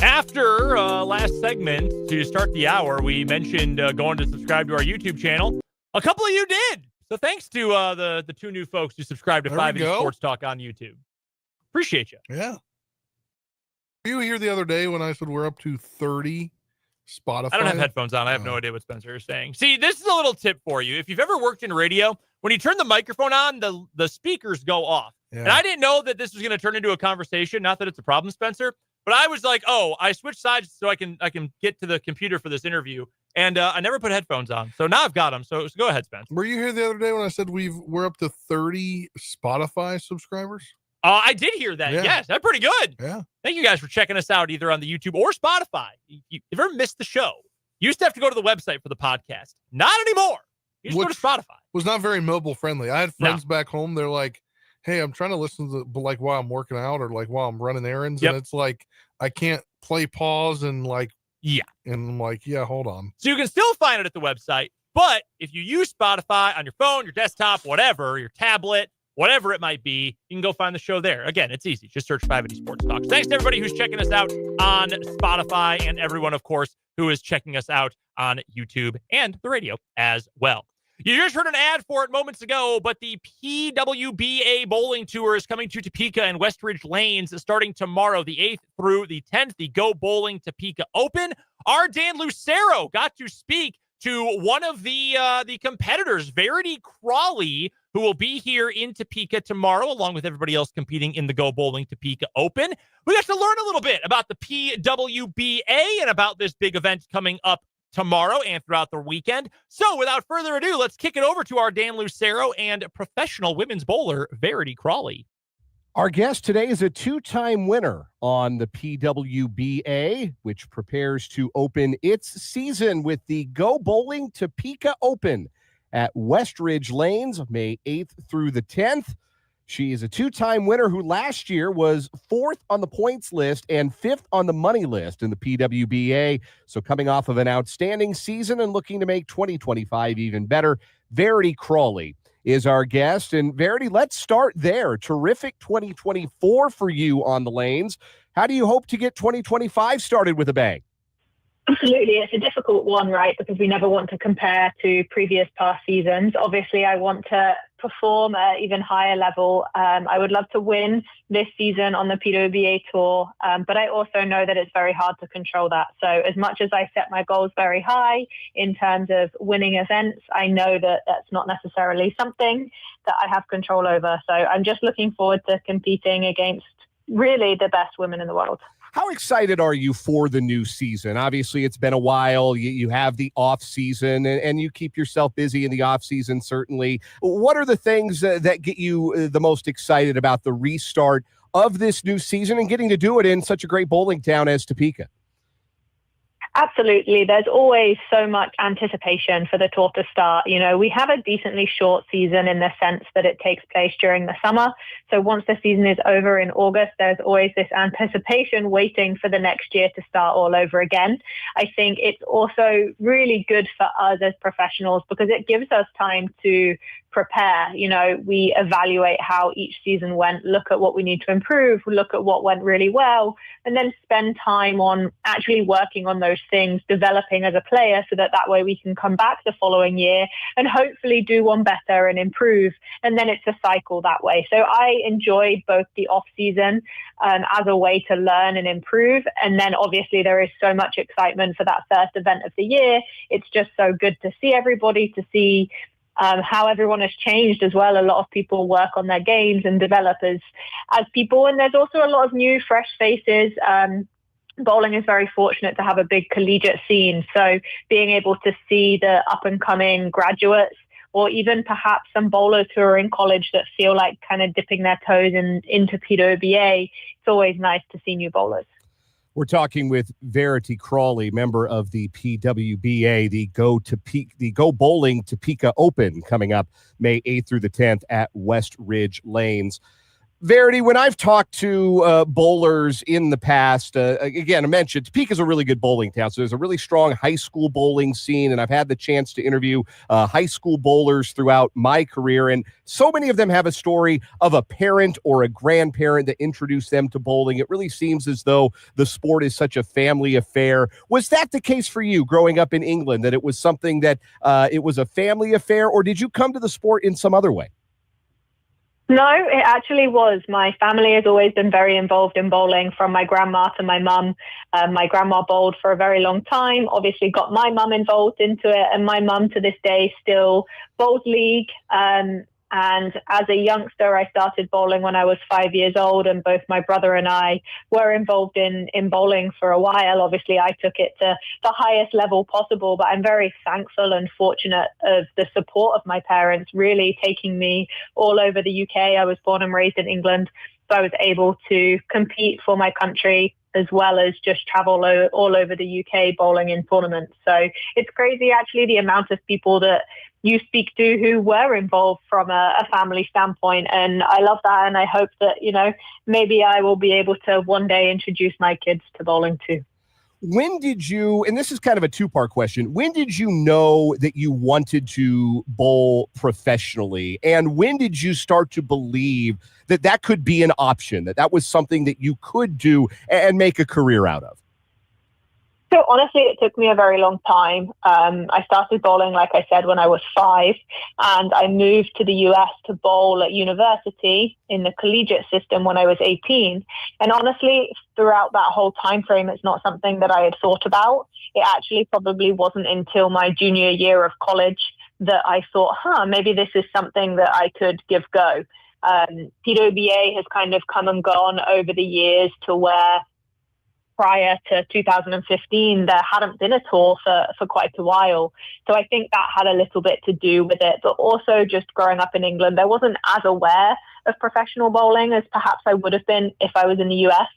After last segment, to start the hour, we mentioned going to subscribe to our YouTube channel. A couple of you did. So thanks to the two new folks who subscribed to 580 Sports Talk on YouTube. Appreciate you. Yeah. Were you here the other day when I said we're up to 30 Spotify? I don't have headphones on. I have no idea what Spencer is saying. See, this is a little tip for you. If you've ever worked in radio, when you turn the microphone on, the speakers go off. Yeah. And I didn't know that this was going to turn into a conversation. Not that it's a problem, Spencer. But I was like, oh, I switched sides so I can get to the computer for this interview. And I never put headphones on. So now I've got them. So go ahead, Spencer. Were you here the other day when I said we're up to 30 Spotify subscribers? I did hear that. Yeah. Yes, that's pretty good. Yeah. Thank you guys for checking us out either on the YouTube or Spotify. If you ever missed the show, you used to have to go to the website for the podcast. Not anymore. You just go to Spotify. Was not very mobile friendly. I had friends back home. They're like, hey, I'm trying to listen to like while I'm working out or like while I'm running errands. Yep. And it's like, I can't play pause and like, yeah. And I'm like, yeah, hold on. So you can still find it at the website. But if you use Spotify on your phone, your desktop, whatever, your tablet, whatever it might be, you can go find the show there. Again, it's easy. Just search 580 Sports Talk. Thanks to everybody who's checking us out on Spotify and everyone, of course, who is checking us out on YouTube and the radio as well. You just heard an ad for it moments ago, but the PWBA Bowling Tour is coming to Topeka and Westridge Lanes starting tomorrow, the 8th through the 10th, the Go Bowling Topeka Open. Our Dan Lucero got to speak to one of the competitors, Verity Crawley, who will be here in Topeka tomorrow, along with everybody else competing in the Go Bowling Topeka Open. We got to learn a little bit about the PWBA and about this big event coming up tomorrow and throughout the weekend. So without further ado, let's kick it over to our Dan Lucero and professional women's bowler, Verity Crawley. Our guest today is a two-time winner on the PWBA, which prepares to open its season with the Go Bowling Topeka Open at Westridge Lanes, May 8th through the 10th. She is a two-time winner who last year was 4th on the points list and 5th on the money list in the PWBA. So coming off of an outstanding season and looking to make 2025 even better, Verity Crawley is our guest. And Verity, let's start there. Terrific 2024 for you on the lanes. How do you hope to get 2025 started with a bang? Absolutely. It's a difficult one, right? Because we never want to compare to previous past seasons. Obviously, I want to perform at even higher level. I would love to win this season on the PWBA tour, but I also know that it's very hard to control that. So as much as I set my goals very high in terms of winning events, I know that that's not necessarily something that I have control over. So I'm just looking forward to competing against really the best women in the world. How excited are you for the new season? Obviously, it's been a while. You have the off season, and you keep yourself busy in the off season, certainly. What are the things that get you the most excited about the restart of this new season and getting to do it in such a great bowling town as Topeka? Absolutely. There's always so much anticipation for the tour to start. You know, we have a decently short season in the sense that it takes place during the summer. So once the season is over in August, there's always this anticipation waiting for the next year to start all over again. I think it's also really good for us as professionals because it gives us time to prepare. You know, we evaluate how each season went, look at what we need to improve, look at what went really well, and then spend time on actually working on those things, developing as a player so that way we can come back the following year and hopefully do one better and improve. And then it's a cycle that way. So I enjoyed both the off season as a way to learn and improve. And then obviously there is so much excitement for that first event of the year. It's just so good to see everybody, to see how everyone has changed as well. A lot of people work on their games and develop as people. And there's also a lot of new, fresh faces. Bowling is very fortunate to have a big collegiate scene. So being able to see the up and coming graduates or even perhaps some bowlers who are in college that feel like kind of dipping their toes into PWBA, it's always nice to see new bowlers. We're talking with Verity Crawley, member of the PWBA, the Go Bowling Topeka Open coming up May 8th through the 10th at Westridge Lanes. Verity, when I've talked to bowlers in the past, again, I mentioned Topeka's a really good bowling town, so there's a really strong high school bowling scene, and I've had the chance to interview high school bowlers throughout my career, and so many of them have a story of a parent or a grandparent that introduced them to bowling. It really seems as though the sport is such a family affair. Was that the case for you growing up in England, that it was something that it was a family affair, or did you come to the sport in some other way? No, it actually was. My family has always been very involved in bowling, from my grandma to my mum. My grandma bowled for a very long time, obviously got my mum involved into it, and my mum to this day still bowls league. And as a youngster, I started bowling when I was 5 years old, and both my brother and I were involved in bowling for a while. Obviously, I took it to the highest level possible, but I'm very thankful and fortunate of the support of my parents really taking me all over the UK. I was born and raised in England, so I was able to compete for my country as well as just travel all over the UK bowling in tournaments. So it's crazy, actually, the amount of people that you speak to who were involved from a family standpoint. And I love that. And I hope that, you know, maybe I will be able to one day introduce my kids to bowling too. When did you, and this is kind of a two-part question, when did you know that you wanted to bowl professionally? And when did you start to believe that that could be an option, that that was something that you could do and make a career out of? So honestly, it took me a very long time. I started bowling, like I said, when I was 5, and I moved to the US to bowl at university in the collegiate system when I was 18. And honestly, throughout that whole time frame, it's not something that I had thought about. It actually probably wasn't until my junior year of college that I thought, maybe this is something that I could give go. PWBA has kind of come and gone over the years to where prior to 2015, there hadn't been a tour for quite a while. So I think that had a little bit to do with it. But also just growing up in England, I wasn't as aware of professional bowling as perhaps I would have been if I was in the US.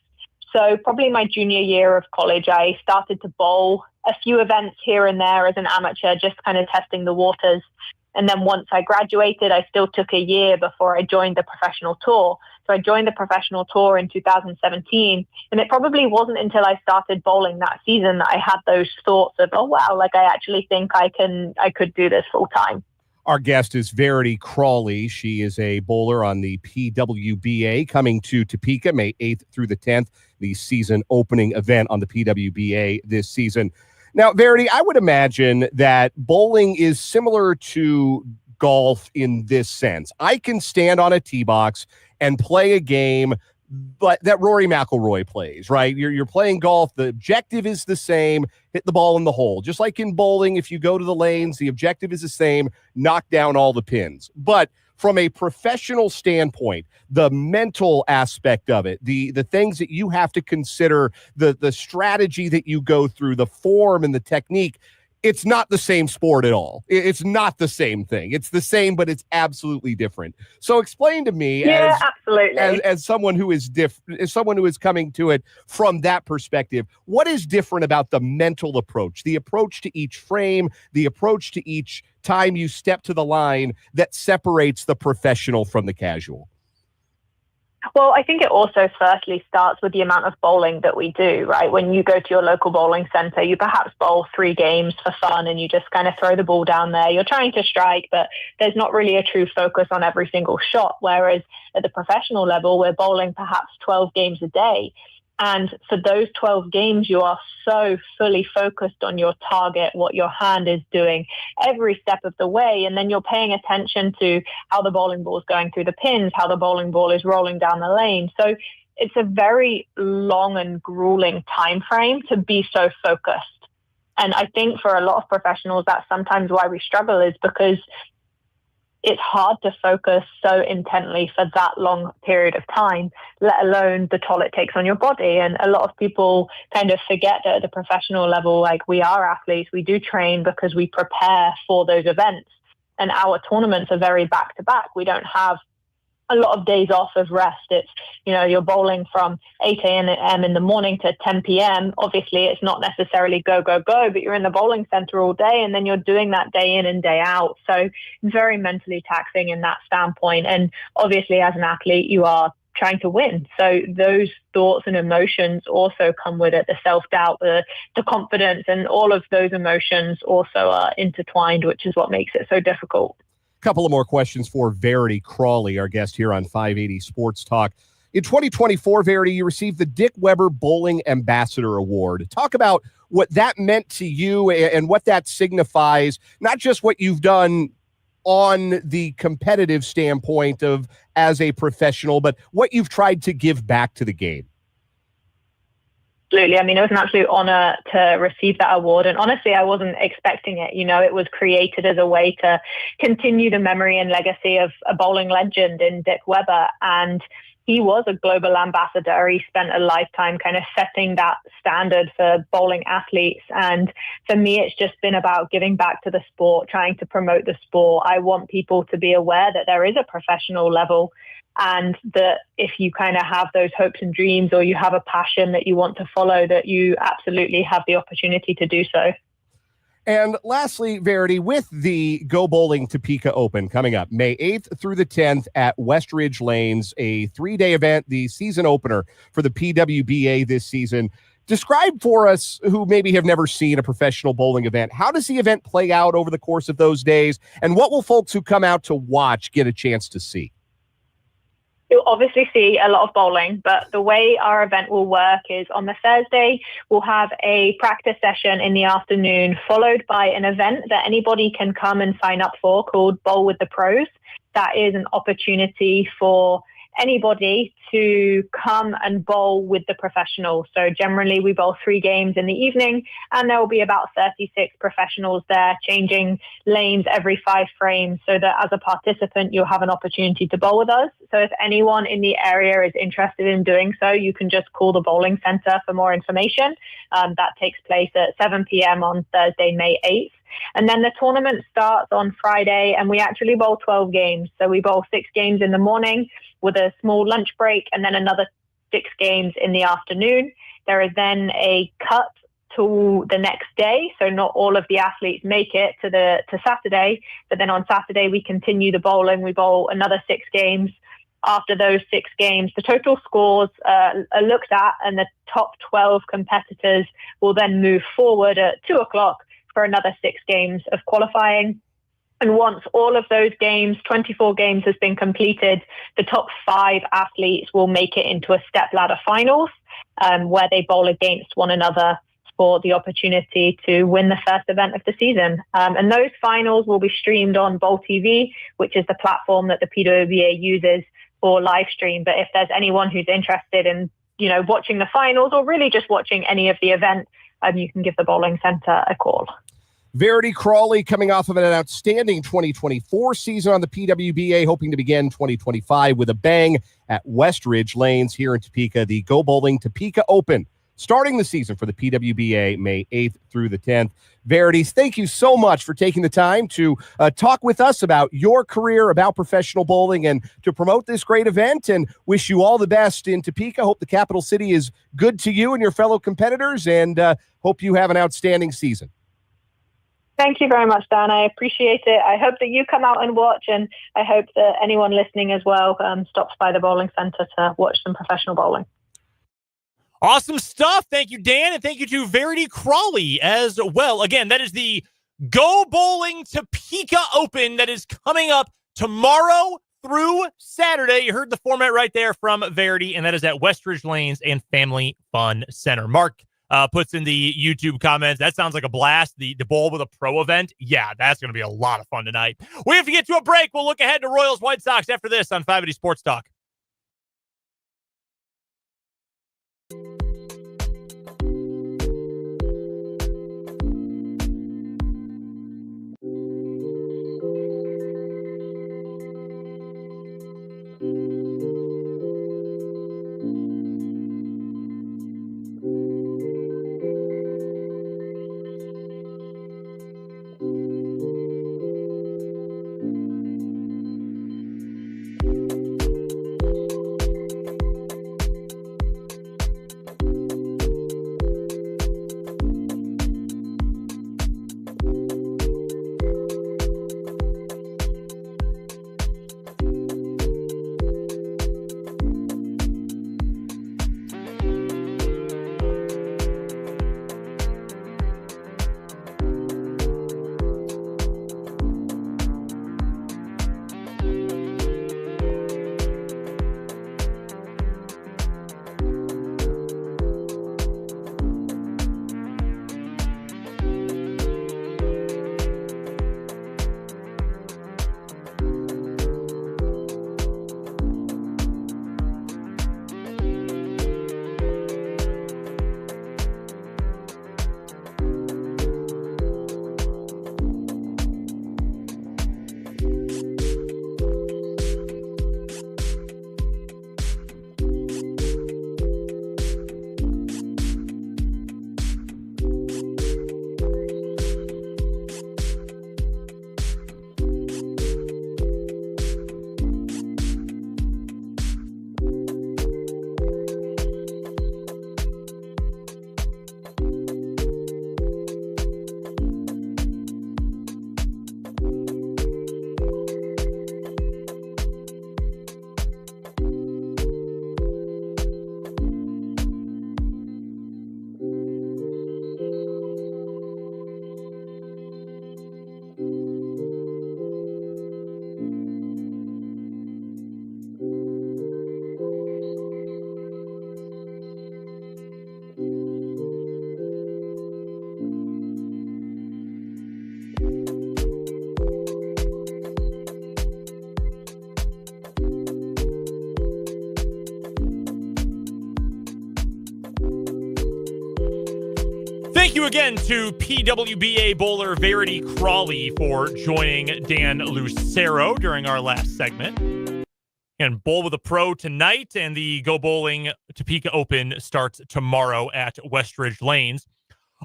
So probably my junior year of college, I started to bowl a few events here and there as an amateur, just kind of testing the waters. And then once I graduated, I still took a year before I joined the professional tour. So I joined the professional tour in 2017. And it probably wasn't until I started bowling that season that I had those thoughts of, oh, wow, like I actually think I could do this full time. Our guest is Verity Crawley. She is a bowler on the PWBA coming to Topeka May 8th through the 10th, the season opening event on the PWBA this season. Now, Verity, I would imagine that bowling is similar to golf in this sense. I can stand on a tee box and play a game but that Rory McIlroy plays, right? You're playing golf. The objective is the same, hit the ball in the hole. Just like in bowling, if you go to the lanes, the objective is the same, knock down all the pins. But from a professional standpoint, the mental aspect of it, the things that you have to consider, the strategy that you go through, the form and the technique, it's not the same sport at all. It's not the same thing. It's the same, but it's absolutely different. So explain to me, as someone who is as someone who is coming to it from that perspective, what is different about the mental approach, the approach to each frame, the approach to each time you step to the line that separates the professional from the casual? Well, I think it also firstly starts with the amount of bowling that we do, right? When you go to your local bowling center, you perhaps bowl 3 games for fun and you just kind of throw the ball down there. You're trying to strike, but there's not really a true focus on every single shot. Whereas at the professional level, we're bowling perhaps 12 games a day. And for those 12 games, you are so fully focused on your target, what your hand is doing every step of the way. And then you're paying attention to how the bowling ball is going through the pins, how the bowling ball is rolling down the lane. So it's a very long and grueling time frame to be so focused. And I think for a lot of professionals, that's sometimes why we struggle, is because it's hard to focus so intently for that long period of time, let alone the toll it takes on your body. And a lot of people kind of forget that at the professional level, like, we are athletes, we do train because we prepare for those events. And our tournaments are very back to back. We don't have a lot of days off of rest. It's, you're bowling from 8 a.m. in the morning to 10 p.m. Obviously, it's not necessarily go, go, go, but you're in the bowling center all day, and then you're doing that day in and day out. So very mentally taxing in that standpoint. And obviously, as an athlete, you are trying to win. So those thoughts and emotions also come with it, the self-doubt, the confidence, and all of those emotions also are intertwined, which is what makes it so difficult. Couple of more questions for Verity Crawley, our guest here on 580 Sports Talk. In 2024, Verity, you received the Dick Weber Bowling Ambassador Award. Talk about what that meant to you and what that signifies, not just what you've done on the competitive standpoint of as a professional, but what you've tried to give back to the game. Absolutely. I mean, it was an absolute honor to receive that award. And honestly, I wasn't expecting it. It was created as a way to continue the memory and legacy of a bowling legend in Dick Weber. And he was a global ambassador. He spent a lifetime kind of setting that standard for bowling athletes. And for me, it's just been about giving back to the sport, trying to promote the sport. I want people to be aware that there is a professional level, and that if you kind of have those hopes and dreams, or you have a passion that you want to follow, that you absolutely have the opportunity to do so. And lastly, Verity, with the Go Bowling Topeka Open coming up May 8th through the 10th at West Ridge Lanes, a 3-day event, the season opener for the PWBA this season. Describe for us, who maybe have never seen a professional bowling event, how does the event play out over the course of those days? And what will folks who come out to watch get a chance to see? You'll obviously see a lot of bowling, but the way our event will work is on the Thursday, we'll have a practice session in the afternoon, followed by an event that anybody can come and sign up for called Bowl with the Pros. That is an opportunity for anybody to come and bowl with the professionals. So generally we bowl 3 games in the evening, and there will be about 36 professionals there changing lanes every 5 frames, so that as a participant you'll have an opportunity to bowl with us. So if anyone in the area is interested in doing so, you can just call the bowling center for more information. That takes place at 7 p.m. on Thursday, May 8th. And then the tournament starts on Friday, and we actually bowl 12 games. So we bowl 6 games in the morning with a small lunch break, and then another 6 games in the afternoon. There is then a cut to the next day. So not all of the athletes make it to Saturday, but then on Saturday we continue the bowling. We bowl another 6 games. After those 6 games, the total scores are looked at, and the top 12 competitors will then move forward at 2 o'clock for another 6 games of qualifying. And once all of those games, 24 games, has been completed, the top 5 athletes will make it into a step ladder finals, where they bowl against one another for the opportunity to win the first event of the season. And those finals will be streamed on Bowl TV, which is the platform that the PWBA uses for live stream. But if there's anyone who's interested in, watching the finals or really just watching any of the event, you can give the bowling center a call. Verity Crawley coming off of an outstanding 2024 season on the PWBA, hoping to begin 2025 with a bang at West Ridge Lanes here in Topeka, the Go Bowling Topeka Open, starting the season for the PWBA May 8th through the 10th. Verity, thank you so much for taking the time to talk with us about your career, about professional bowling, and to promote this great event, and wish you all the best in Topeka. Hope the capital city is good to you and your fellow competitors, and hope you have an outstanding season. Thank you very much, Dan. I appreciate it. I hope that you come out and watch, and I hope that anyone listening as well stops by the bowling center to watch some professional bowling. Awesome stuff. Thank you, Dan, and thank you to Verity Crawley as well. Again, that is the Go Bowling Topeka Open that is coming up tomorrow through Saturday. You heard the format right there from Verity, and that is at West Ridge Lanes and Family Fun Center. Mark puts in the YouTube comments, that sounds like a blast. The bowl with a pro event. Yeah, that's going to be a lot of fun tonight. We have to get to a break. We'll look ahead to Royals White Sox after this on 580 Sports Talk. Thank you again to PWBA bowler Verity Crawley for joining Dan Lucero during our last segment. And bowl with a pro tonight, and the Go Bowling Topeka Open starts tomorrow at Westridge Lanes.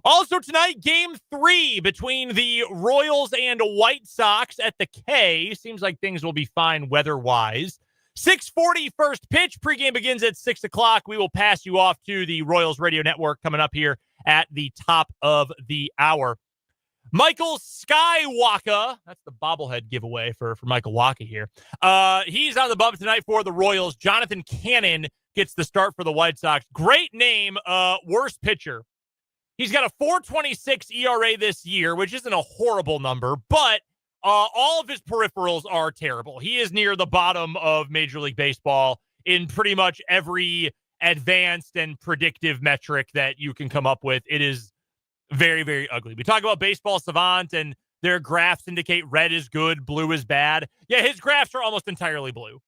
Also tonight, Game 3 between the Royals and White Sox at the K. Seems like things will be fine weather-wise. 6:40 first pitch. Pregame begins at 6 o'clock. We will pass you off to the Royals Radio Network coming up here at the top of the hour. Michael Skywalker, that's the bobblehead giveaway for Michael Waka here. He's on the bump tonight for the Royals. Jonathan Cannon gets the start for the White Sox. Great name, worst pitcher. He's got a 4.26 ERA this year, which isn't a horrible number, but all of his peripherals are terrible. He is near the bottom of Major League Baseball in pretty much every advanced and predictive metric that you can come up with. It is very, very ugly. We talk about Baseball Savant, and their graphs indicate red is good, blue is bad. Yeah, his graphs are almost entirely blue.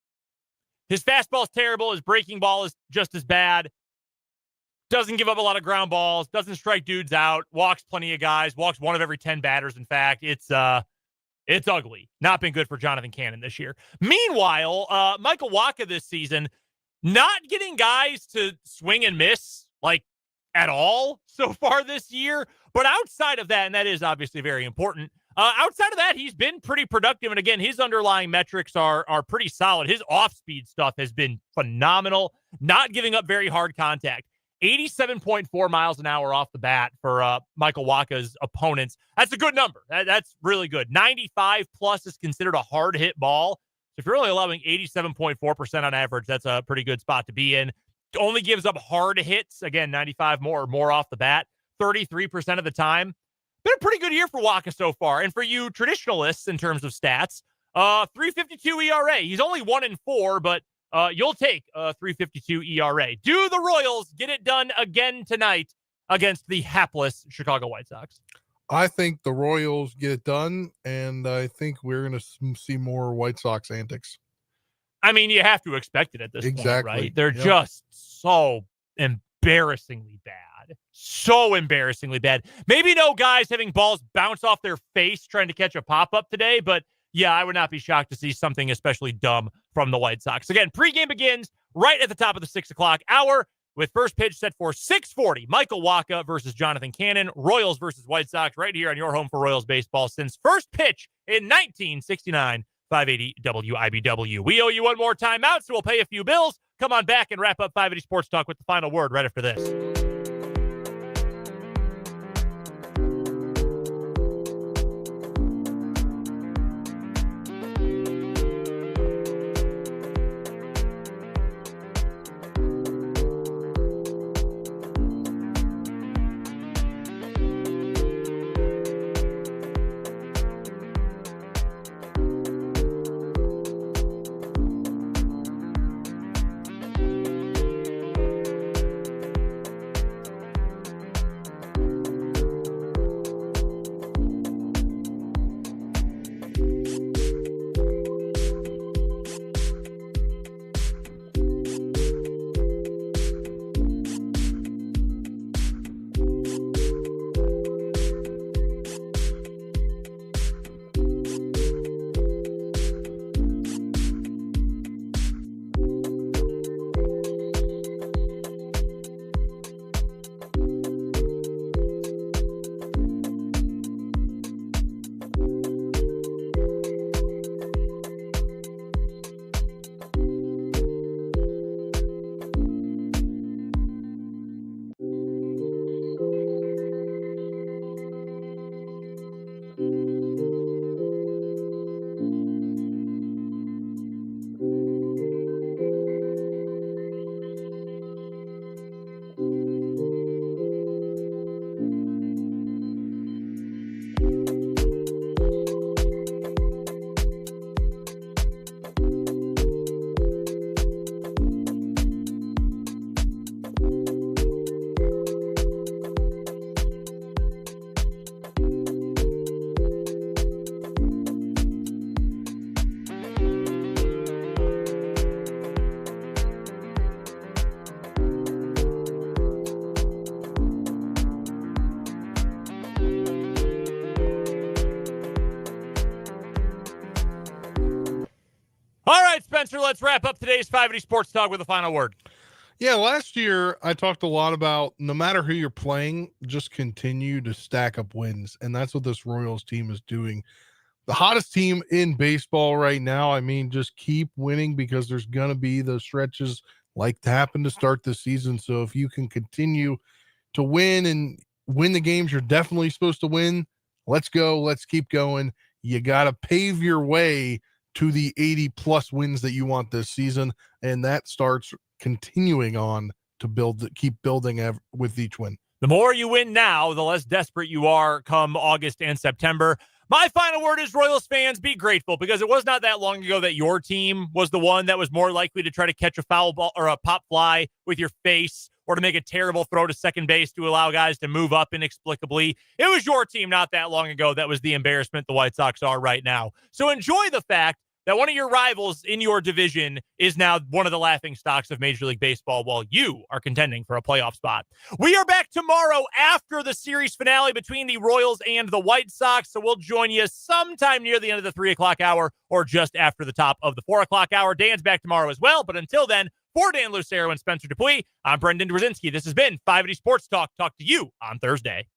His fastball is terrible. His breaking ball is just as bad. Doesn't give up a lot of ground balls. Doesn't strike dudes out. Walks plenty of guys. Walks 1 of every 10 batters, in fact. It's ugly. Not been good for Jonathan Cannon this year. Meanwhile, Michael Waka this season, not getting guys to swing and miss, like, at all so far this year. But outside of that, and that is obviously very important, outside of that, he's been pretty productive. And again, his underlying metrics are pretty solid. His off-speed stuff has been phenomenal, not giving up very hard contact. 87.4 miles an hour off the bat for Michael Waka's opponents. That's a good number. That's really good. 95 plus is considered a hard hit ball. So if you're only allowing 87.4% on average, that's a pretty good spot to be in. Only gives up hard hits. Again, 95 more off the bat, 33% of the time. Been a pretty good year for Waka so far. And for you traditionalists in terms of stats, 3.52 ERA. He's only 1-4, but you'll take a 3.52 ERA. Do the Royals get it done again tonight against the hapless Chicago White Sox? I think the Royals get it done, and I think we're going to see more White Sox antics. I mean, you have to expect it at this point, right? They're just so embarrassingly bad. So embarrassingly bad. Maybe no guys having balls bounce off their face trying to catch a pop-up today, but yeah, I would not be shocked to see something especially dumb from the White Sox. Again, pregame begins right at the top of the 6 o'clock hour with first pitch set for 6:40. Michael Waka versus Jonathan Cannon. Royals versus White Sox right here on your home for Royals baseball since first pitch in 1969. 580 WIBW. We owe you one more timeout, so we'll pay a few bills. Come on back and wrap up 580 Sports Talk with the final word right after this. Spencer, let's wrap up today's 580 Sports Talk with a final word. Yeah, last year I talked a lot about no matter who you're playing, just continue to stack up wins. And that's what this Royals team is doing. The hottest team in baseball right now. I mean, just keep winning because there's going to be those stretches like to happen to start the season. So if you can continue to win and win the games you're definitely supposed to win, let's go. Let's keep going. You got to pave your way to the 80-plus wins that you want this season. And that starts continuing on to keep building with each win. The more you win now, the less desperate you are come August and September. My final word is, Royals fans, be grateful, because it was not that long ago that your team was the one that was more likely to try to catch a foul ball or a pop fly with your face, or to make a terrible throw to second base to allow guys to move up inexplicably. It was your team not that long ago that was the embarrassment the White Sox are right now. So enjoy the fact that one of your rivals in your division is now one of the laughingstocks of Major League Baseball while you are contending for a playoff spot. We are back tomorrow after the series finale between the Royals and the White Sox, so we'll join you sometime near the end of the 3 o'clock hour or just after the top of the 4 o'clock hour. Dan's back tomorrow as well, but until then, for Dan Lucero and Spencer Dupuis, I'm Brendan Drzinski. This has been 580 Sports Talk. Talk to you on Thursday.